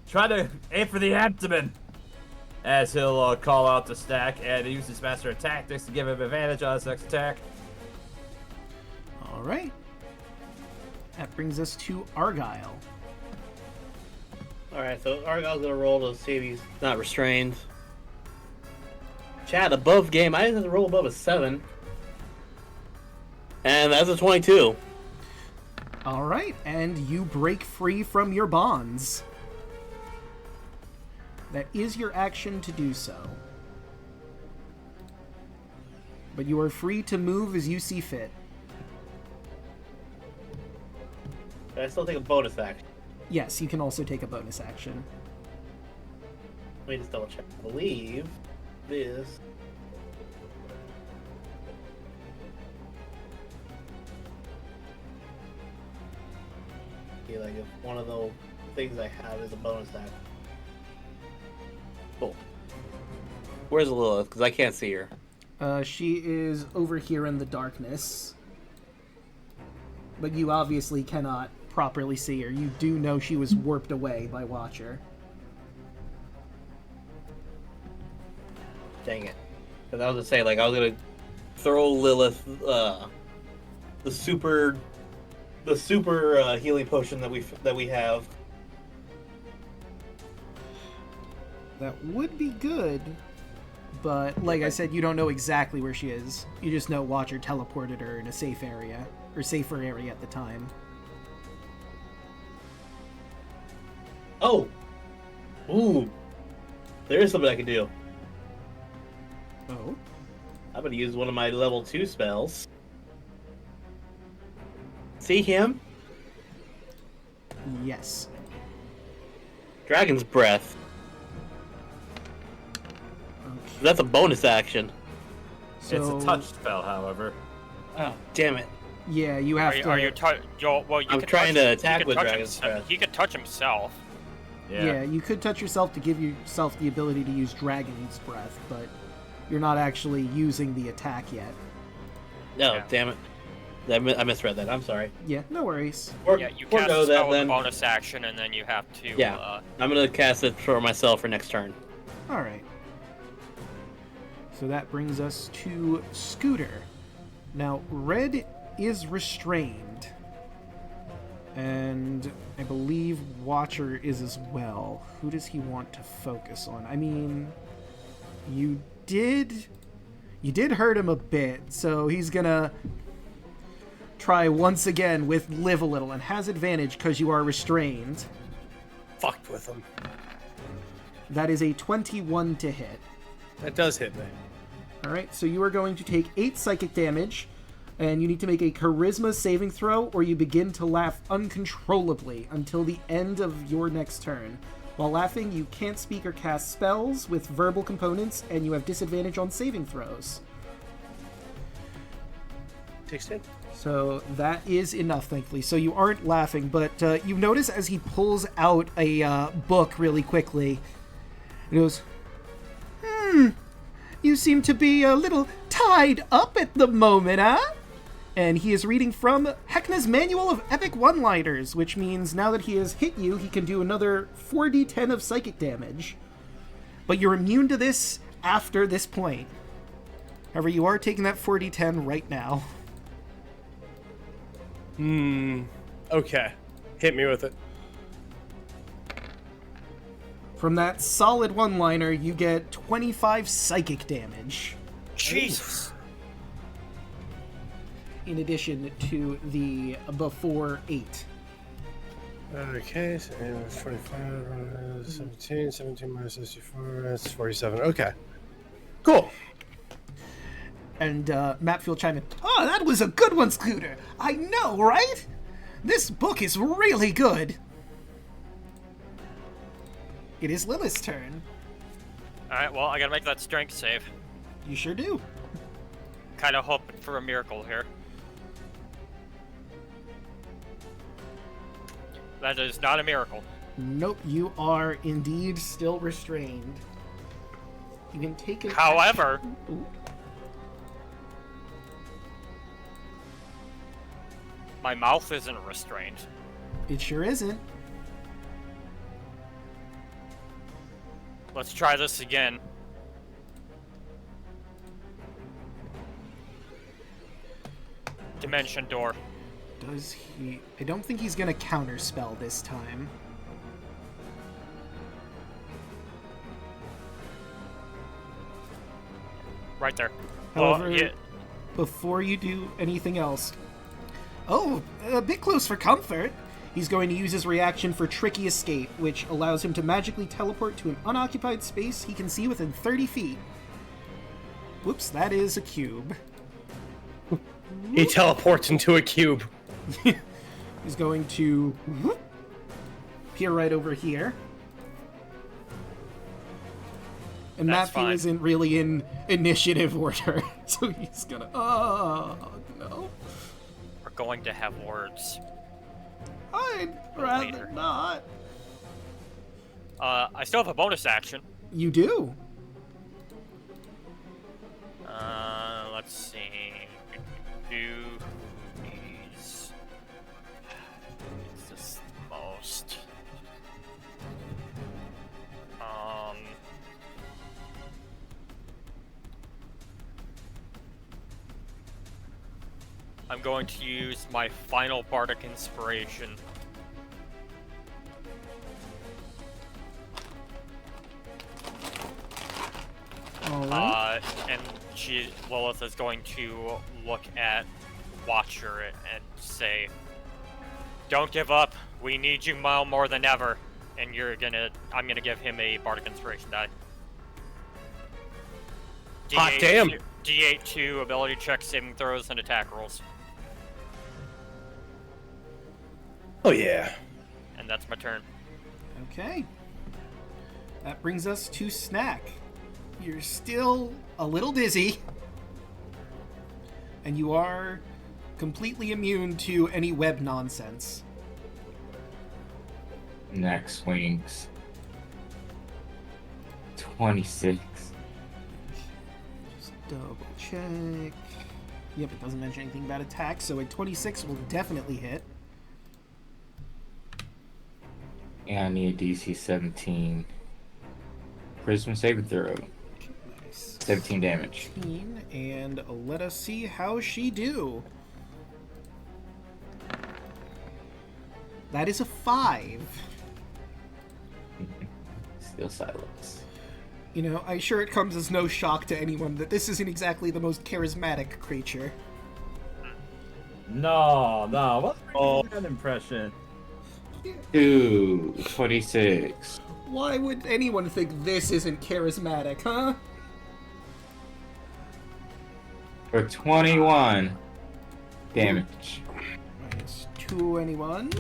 Try to aim for the abdomen!" As he'll call out to Snack and use his Master of Tactics to give him advantage on his next attack. Alright. That brings us to Argyle. Alright, so Argyle's gonna roll to see if he's not restrained. Chad, above game, I didn't have to roll above a 7. And that's a 22. Alright, and you break free from your bonds. That is your action to do so. But you are free to move as you see fit. But I still take a bonus action. Yes, you can also take a bonus action. Let me just double check. I believe this. Okay, like if one of the things I have is a bonus action. Cool. Where's Lilith? Because I can't see her. She is over here in the darkness. But you obviously cannot properly see her. You do know she was warped away by Watcher. Dang it. Because I was gonna say, like, I was gonna throw Lilith the super healing potion that we have. That would be good, but like I said, you don't know exactly where she is. You just know Watcher teleported her in a safe area, or safer area at the time. Oh! Ooh! There is something I can do. Oh? I'm gonna use one of my level 2 spells. See him? Yes. Dragon's Breath. Okay. That's a bonus action. So, It's a touch spell, however. Oh, damn it. Yeah, you have to. Are you well, you I'm could trying touch, to attack he could with touch Dragon's himself. Breath. He could touch himself. Yeah, you could touch yourself to give yourself the ability to use Dragon's Breath, but you're not actually using the attack yet. No, Yeah. damn it. I misread that. I'm sorry. Yeah, no worries. Yeah, you cast a Forgo spell that with a then. bonus action, and then you have to. Yeah. I'm gonna cast it for myself for next turn. Alright. So that brings us to Scooter. Now, Red is restrained. And I believe Watcher is as well. Who does he want to focus on? I mean, you did hurt him a bit, so he's gonna try once again with Live a Little, and has advantage because you are restrained. Fucked with him. That is a 21 to hit. That does hit me. Alright, so you are going to take 8 psychic damage, and you need to make a charisma saving throw, or you begin to laugh uncontrollably until the end of your next turn. While laughing, you can't speak or cast spells with verbal components, and you have disadvantage on saving throws. 16. So that is enough, thankfully. So you aren't laughing, but you notice as he pulls out a book really quickly, he goes, you seem to be a little tied up at the moment, huh? And he is reading from Heckna's Manual of Epic One-Liners, which means now that he has hit you, he can do another 4d10 of psychic damage. But you're immune to this after this point. However, you are taking that 4d10 right now. Okay. Hit me with it. From that solid one-liner, you get 25 psychic damage. Jesus. In addition to the before 8. Okay, so 45, 17 minus 64, that's 47. Okay. Cool. And Mapfield will chime in. Oh, that was a good one, Scooter. I know, right? This book is really good. It is Lilith's turn. Alright, well, I gotta make that strength save. You sure do. Kind of hoping for a miracle here. That is not a miracle. Nope, you are indeed still restrained. You can take an However, Ooh. my mouth isn't restrained. It sure isn't. Let's try this again. Dimension door. Does he... I don't think he's gonna counterspell this time. Right there. However, Yeah. before you do anything else... Oh, a bit close for comfort. He's going to use his reaction for Tricky Escape, which allows him to magically teleport to an unoccupied space he can see within 30 feet. Whoops, that is a cube. He teleports into a cube. He's going to appear right over here. And That's Matthew fine. isn't really in initiative order, so he's gonna... Oh, no. We're going to have words. I'd rather Later. not. I still have a bonus action. You do. Let's see. Do these. Is this the most? I'm going to use my final bardic inspiration. Alright. And Lilith is going to look at Watcher and say, "Don't give up. We need you now more than ever." And I'm gonna give him a bardic inspiration die. Hot damn. D8 2 ability checks, saving throws, and attack rolls. Oh yeah. And that's my turn. Okay. That brings us to Snack. You're still a little dizzy. And you are completely immune to any web nonsense. Next swings. 26. Just double check. Yep, it doesn't mention anything about attack, so a 26 will definitely hit. And I need a DC 17. Charisma saving throw. Nice. 17 damage. And let us see how she do. That is a 5. Still silence. You know, I'm sure it comes as no shock to anyone that this isn't exactly the most charismatic creature. No. What's that impression? 26. Why would anyone think this isn't charismatic, huh? For 21 damage. Minus 21.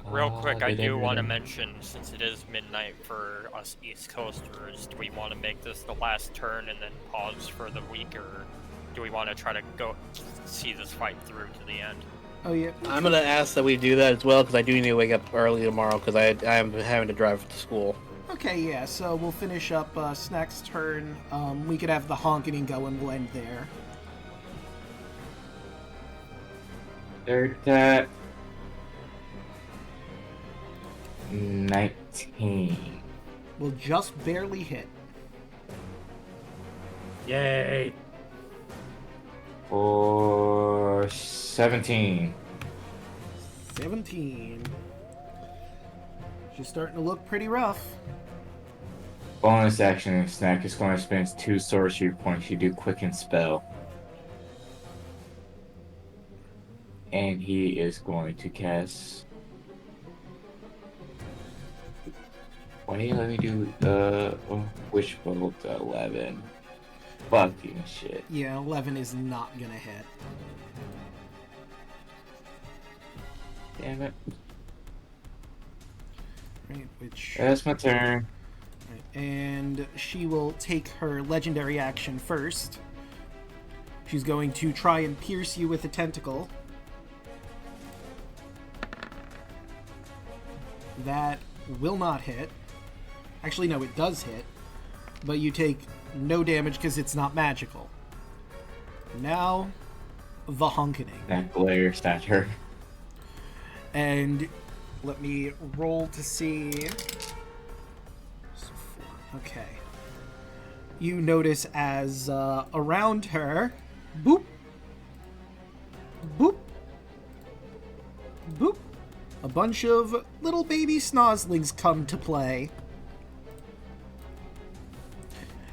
Real quick, I they do didn't want to really- mention, since it is midnight for us East Coasters, do we want to make this the last turn and then pause for the week, or do we want to try to go see this fight through to the end? Oh yeah. I'm gonna ask that we do that as well because I do need to wake up early tomorrow because I am having to drive to school. Okay, yeah. So we'll finish up Snack's turn. We could have the honking go, and we'll end there. Third that 19. We'll just barely hit. Yay! For 17. 17. She's starting to look pretty rough. Bonus action, Snack is going to spend 2 sorcery points to do Quicken Spell. And he is going to cast... Wait, let me do Wish Bolt 11. Fucking shit. Yeah, 11 is not gonna hit. Damn it. Right, which... That's my turn. Right, and she will take her legendary action first. She's going to try and pierce you with a tentacle. That will not hit. Actually, no, it does hit. But you take no damage because it's not magical. Now, the honkening. That glares at her. And let me roll to see. So 4. Okay. You notice as around her, boop, boop, boop, a bunch of little baby snozzlings come to play.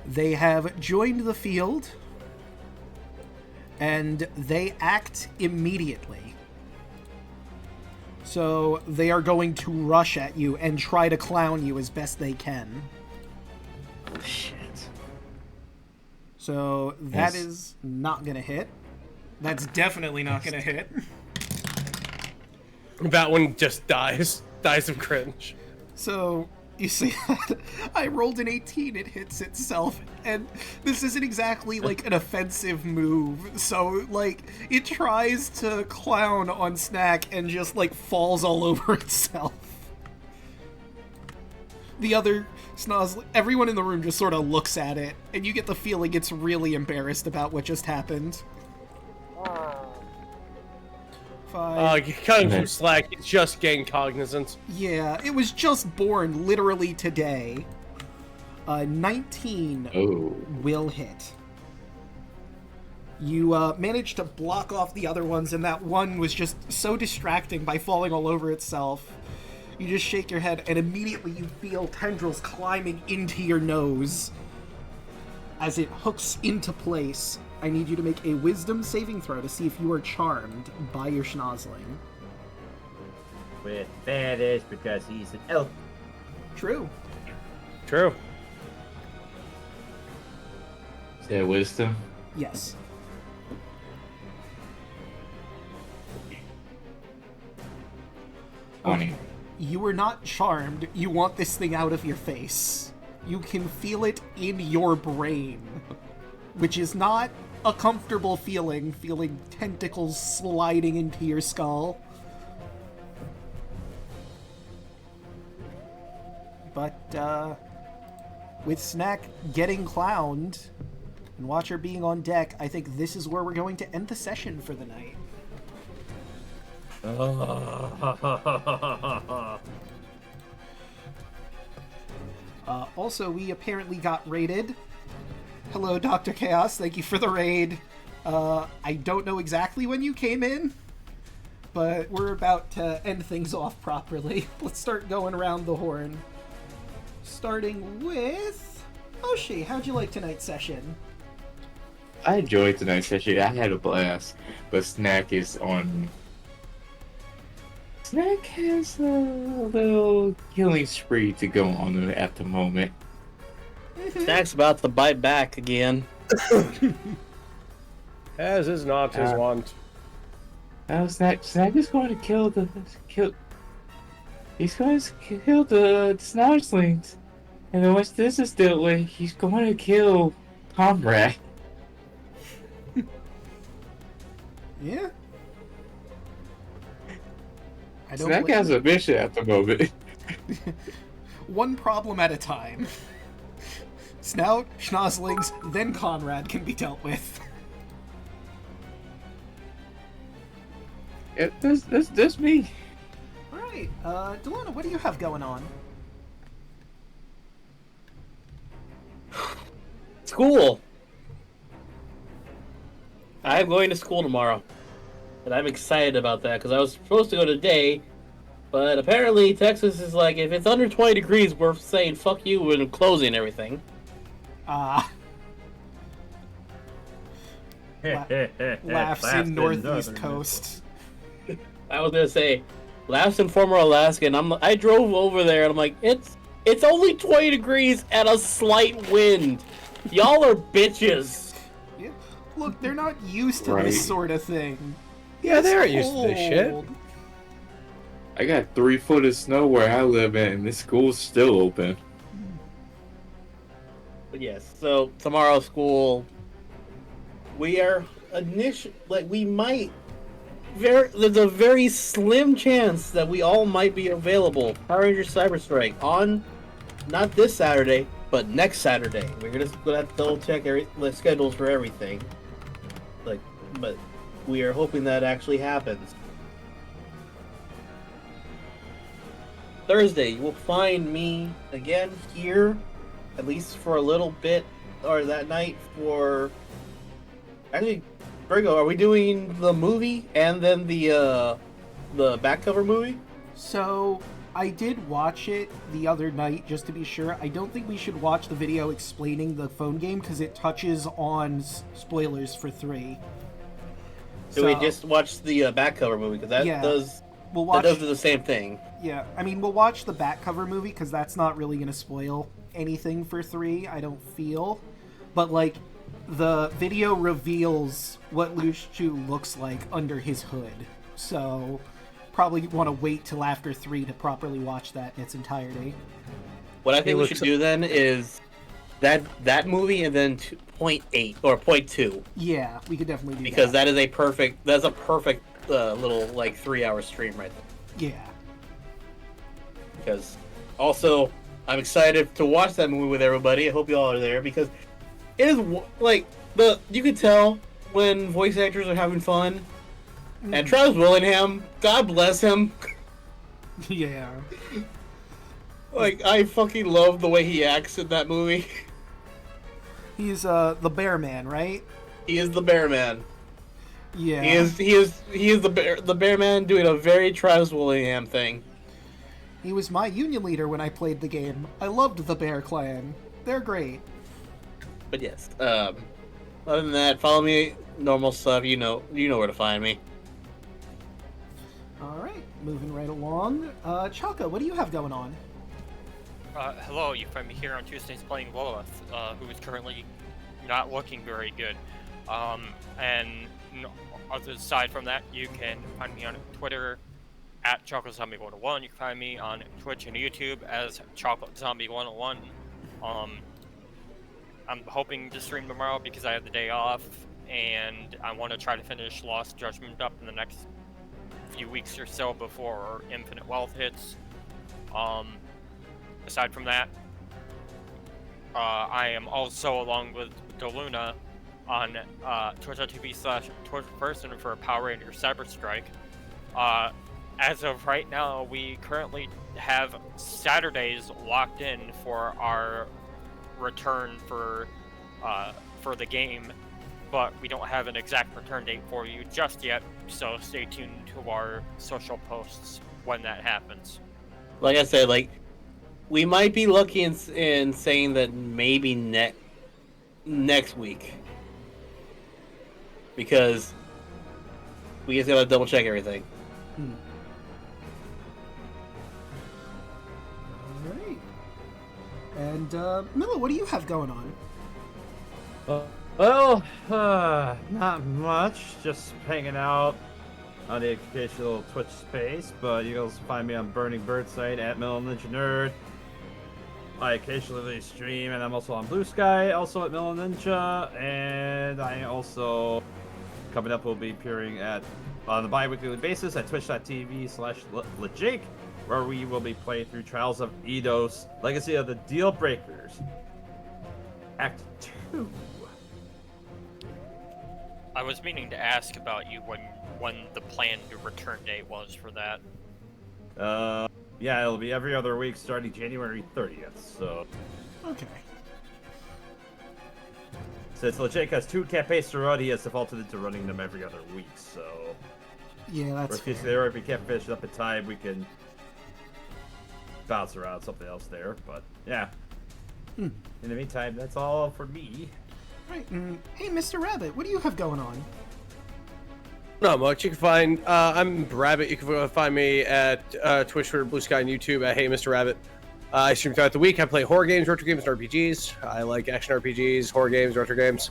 They have joined the field, and they act immediately. So they are going to rush at you and try to clown you as best they can. Oh, shit. So that Yes. is not going to hit. That's definitely not going to hit. That one just dies. Dies of cringe. So, you see, I rolled an 18, it hits itself, and this isn't exactly, like, an offensive move, so, like, it tries to clown on Snack and just, like, falls all over itself. The other everyone in the room just sort of looks at it, and you get the feeling it's really embarrassed about what just happened. 5. Cutting some slack, it's just gained cognizance. Yeah, it was just born literally today. 19 Oh. will hit. You managed to block off the other ones, and that one was just so distracting by falling all over itself. You just shake your head, and immediately you feel tendrils climbing into your nose. As it hooks into place, I need you to make a wisdom saving throw to see if you are charmed by your schnozzling. With advantage because he's an elf. True. True. Is that wisdom? Yes. Funny. You are not charmed. You want this thing out of your face. You can feel it in your brain, which is not a comfortable feeling tentacles sliding into your skull. But, with Snack getting clowned and Watcher being on deck, I think this is where we're going to end the session for the night. Also, we apparently got raided. Hello, Dr. Chaos. Thank you for the raid. I don't know exactly when you came in, but we're about to end things off properly. Let's start going around the horn. Starting with Oshi. How'd you like tonight's session? I enjoyed tonight's session. I had a blast. But Snack is on... Snack has a little killing spree to go on at the moment. Snack's about to bite back again. As is not his wont. Snack is going to kill he's going to kill the Snarslings. And then once this is dealt with, he's going to kill Comrade. Yeah. I don't Snack blame has you. a mission at the moment. One problem at a time. Snout, Schnozzlings, then Conrad can be dealt with. That's me. Alright, Daluna, what do you have going on? School. I'm going to school tomorrow, and I'm excited about that because I was supposed to go today, but apparently Texas is like, if it's under 20 degrees, we're saying fuck you and closing everything. Laughs in Northeast Coast. I was gonna say, laughs in former Alaska, and I drove over there, and I'm like, it's only 20 degrees and a slight wind. Y'all are bitches. Yeah. Look, they're not used to Right. this sort of thing. Yeah, It's they aren't used to this shit. cold. I got 3 foot of snow where I live at, and this school's still open. But yes, so tomorrow school, we are we might there's a very slim chance that we all might be available. Power Rangers Cyber Strike on not this Saturday, but next Saturday. We're gonna have to double check the schedules for everything. But we are hoping that actually happens. Thursday, you will find me again here, at least for a little bit, or that night for. Actually, Virgo, are we doing the movie and then the back cover movie? So, I did watch it the other night just to be sure. I don't think we should watch the video explaining the phone game because it touches on spoilers for 3. So we just watch the back cover movie because that Yeah. does We'll watch. that does do the same thing. Yeah, I mean, we'll watch the back cover movie because that's not really going to spoil anything for 3, I don't feel. But, like, the video reveals what Luchu looks like under his hood. So, probably want to wait till after 3 to properly watch that in its entirety. What I think we looks- should do then is that movie and then point 8 or point 2 Yeah, we could definitely do because that. that's a perfect little like 3-hour stream right there. Yeah. Because also I'm excited to watch that movie with everybody. I hope you all are there because it is like you can tell when voice actors are having fun. And Travis Willingham, God bless him. Yeah. Like I fucking love the way he acts in that movie. He's the Bear Man, right? He is the Bear Man. Yeah. He is the Bear Man doing a very Travis Willingham thing. He was my union leader when I played the game. I loved the Bear Clan. They're great. But yes, other than that, follow me, normal stuff. You know where to find me. All right, moving right along. Chalka, what do you have going on? Hello, you find me here on Tuesdays playing Lilith, who is currently not looking very good. Aside from that, you can find me on Twitter at ChocolateZombie101. You can find me on Twitch and YouTube as ChocolateZombie101. I'm hoping to stream tomorrow because I have the day off, and I want to try to finish Lost Judgment up in the next few weeks or so before Infinite Wealth hits. Aside from that, I am also, along with Daluna, on twitch.tv/TwitchPerson for Power Rangers Cyber Strike. As of right now, we currently have Saturdays locked in for our return for the game, but we don't have an exact return date for you just yet, so stay tuned to our social posts when that happens. Like I said, we might be lucky in saying that maybe next week. Because we just gotta double check everything. All right. And Milla, what do you have going on? Not much. Just hanging out on the occasional Twitch space, but you can also find me on Burning Bird site at Millaninja Nerd. I occasionally stream, and I'm also on Blue Sky, also at Millaninja, and I also Coming up, we'll be appearing on a bi-weekly basis at twitch.tv/LeJake, where we will be playing through Trials of Eidos, Legacy of the Deal Breakers, Act 2. I was meaning to ask about you when the planned return date was for that. Yeah, it'll be every other week starting January 30th, so... Okay. Since LeJake has 2 campaigns to run, he has defaulted into running them every other week, so... Yeah, that's fair. If we can't finish it up in time, we can bounce around something else there, but yeah. In the meantime, that's all for me. Right. Hey, Mr. Rabbit, what do you have going on? Not much. You can find I'm Rabbit. You can find me at Twitch, Twitter, Blue Sky, and YouTube at Hey Mr. Rabbit. I stream throughout the week. I play horror games, retro games, and RPGs. I like action RPGs, horror games, retro games,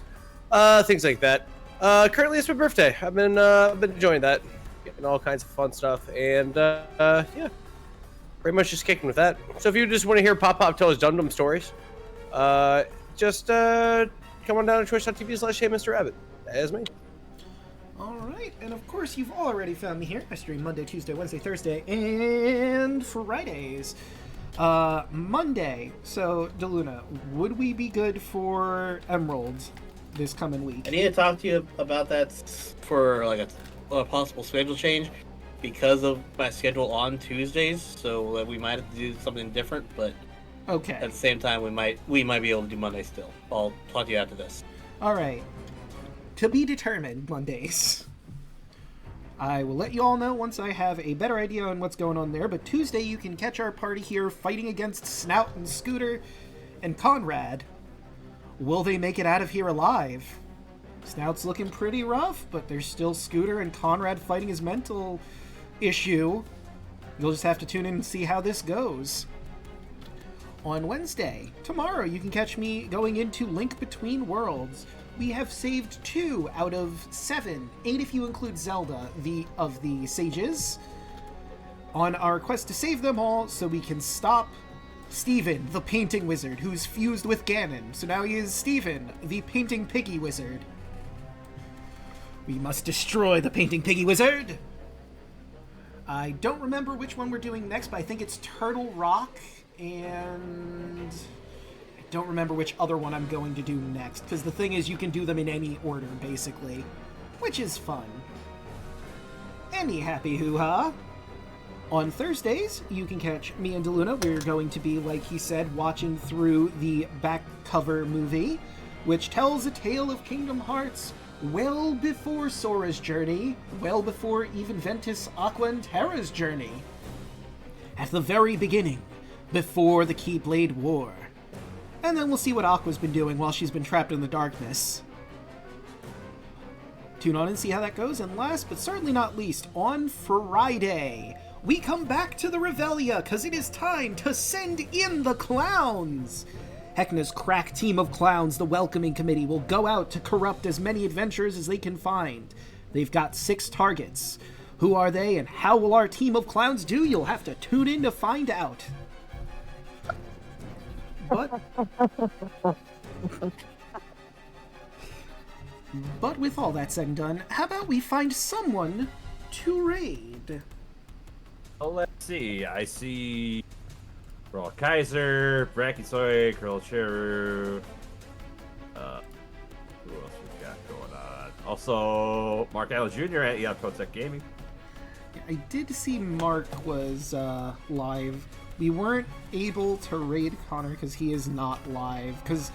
things like that. Currently, it's my birthday. I've been enjoying that, getting all kinds of fun stuff, and yeah, pretty much just kicking with that. So if you just want to hear Pop tell his dum stories, just come on down to twitch.tv/Hey Mr. Rabbit. That is me. Alright, and of course you've already found me here. I stream Monday, Tuesday, Wednesday, Thursday, and Fridays. Monday, so Daluna, would we be good for Emeralds this coming week? I need to talk to you about that for like a possible schedule change because of my schedule on Tuesdays, so we might have to do something different, but Okay. at the same time we might be able to do Monday still. I'll talk to you after this. Alright. To be determined Mondays. I will let you all know once I have a better idea on what's going on there, but Tuesday you can catch our party here fighting against Snout and Scooter and Conrad. Will they make it out of here alive? Snout's looking pretty rough, but there's still Scooter and Conrad fighting his mental issue. You'll just have to tune in and see how this goes. On Wednesday, tomorrow, you can catch me going into Link Between Worlds. We have saved 2 out of 7, 8 if you include Zelda, of the sages, on our quest to save them all so we can stop Steven, the painting wizard, who's fused with Ganon. So now he is Steven, the painting piggy wizard. We must destroy the painting piggy wizard! I don't remember which one we're doing next, but I think it's Turtle Rock, and I don't remember which other one I'm going to do next, because the thing is you can do them in any order, basically, which is fun. Any happy hoo-ha! On Thursdays, you can catch me and Daluna. We're going to be, like he said, watching through the back cover movie, which tells a tale of Kingdom Hearts well before Sora's journey, well before even Ventus, Aqua, and Terra's journey. At the very beginning, before the Keyblade War. And then we'll see what Aqua's been doing while she's been trapped in the darkness. Tune on and see how that goes. And last but certainly not least, on Friday, we come back to the Revelia, because it is time to send in the clowns! Heckna's crack team of clowns, the Welcoming Committee, will go out to corrupt as many adventurers as they can find. They've got 6 targets. Who are they, and how will our team of clowns do? You'll have to tune in to find out. But with all that said and done, how about we find someone to raid? Oh, let's see. I see Raw Kaiser, Brachiosaur, Curl Cheru. Who else we got going on? Also, Mark Allen Jr. at Protect Gaming. I did see Mark was live. We weren't able to raid Connor because he is not live. Because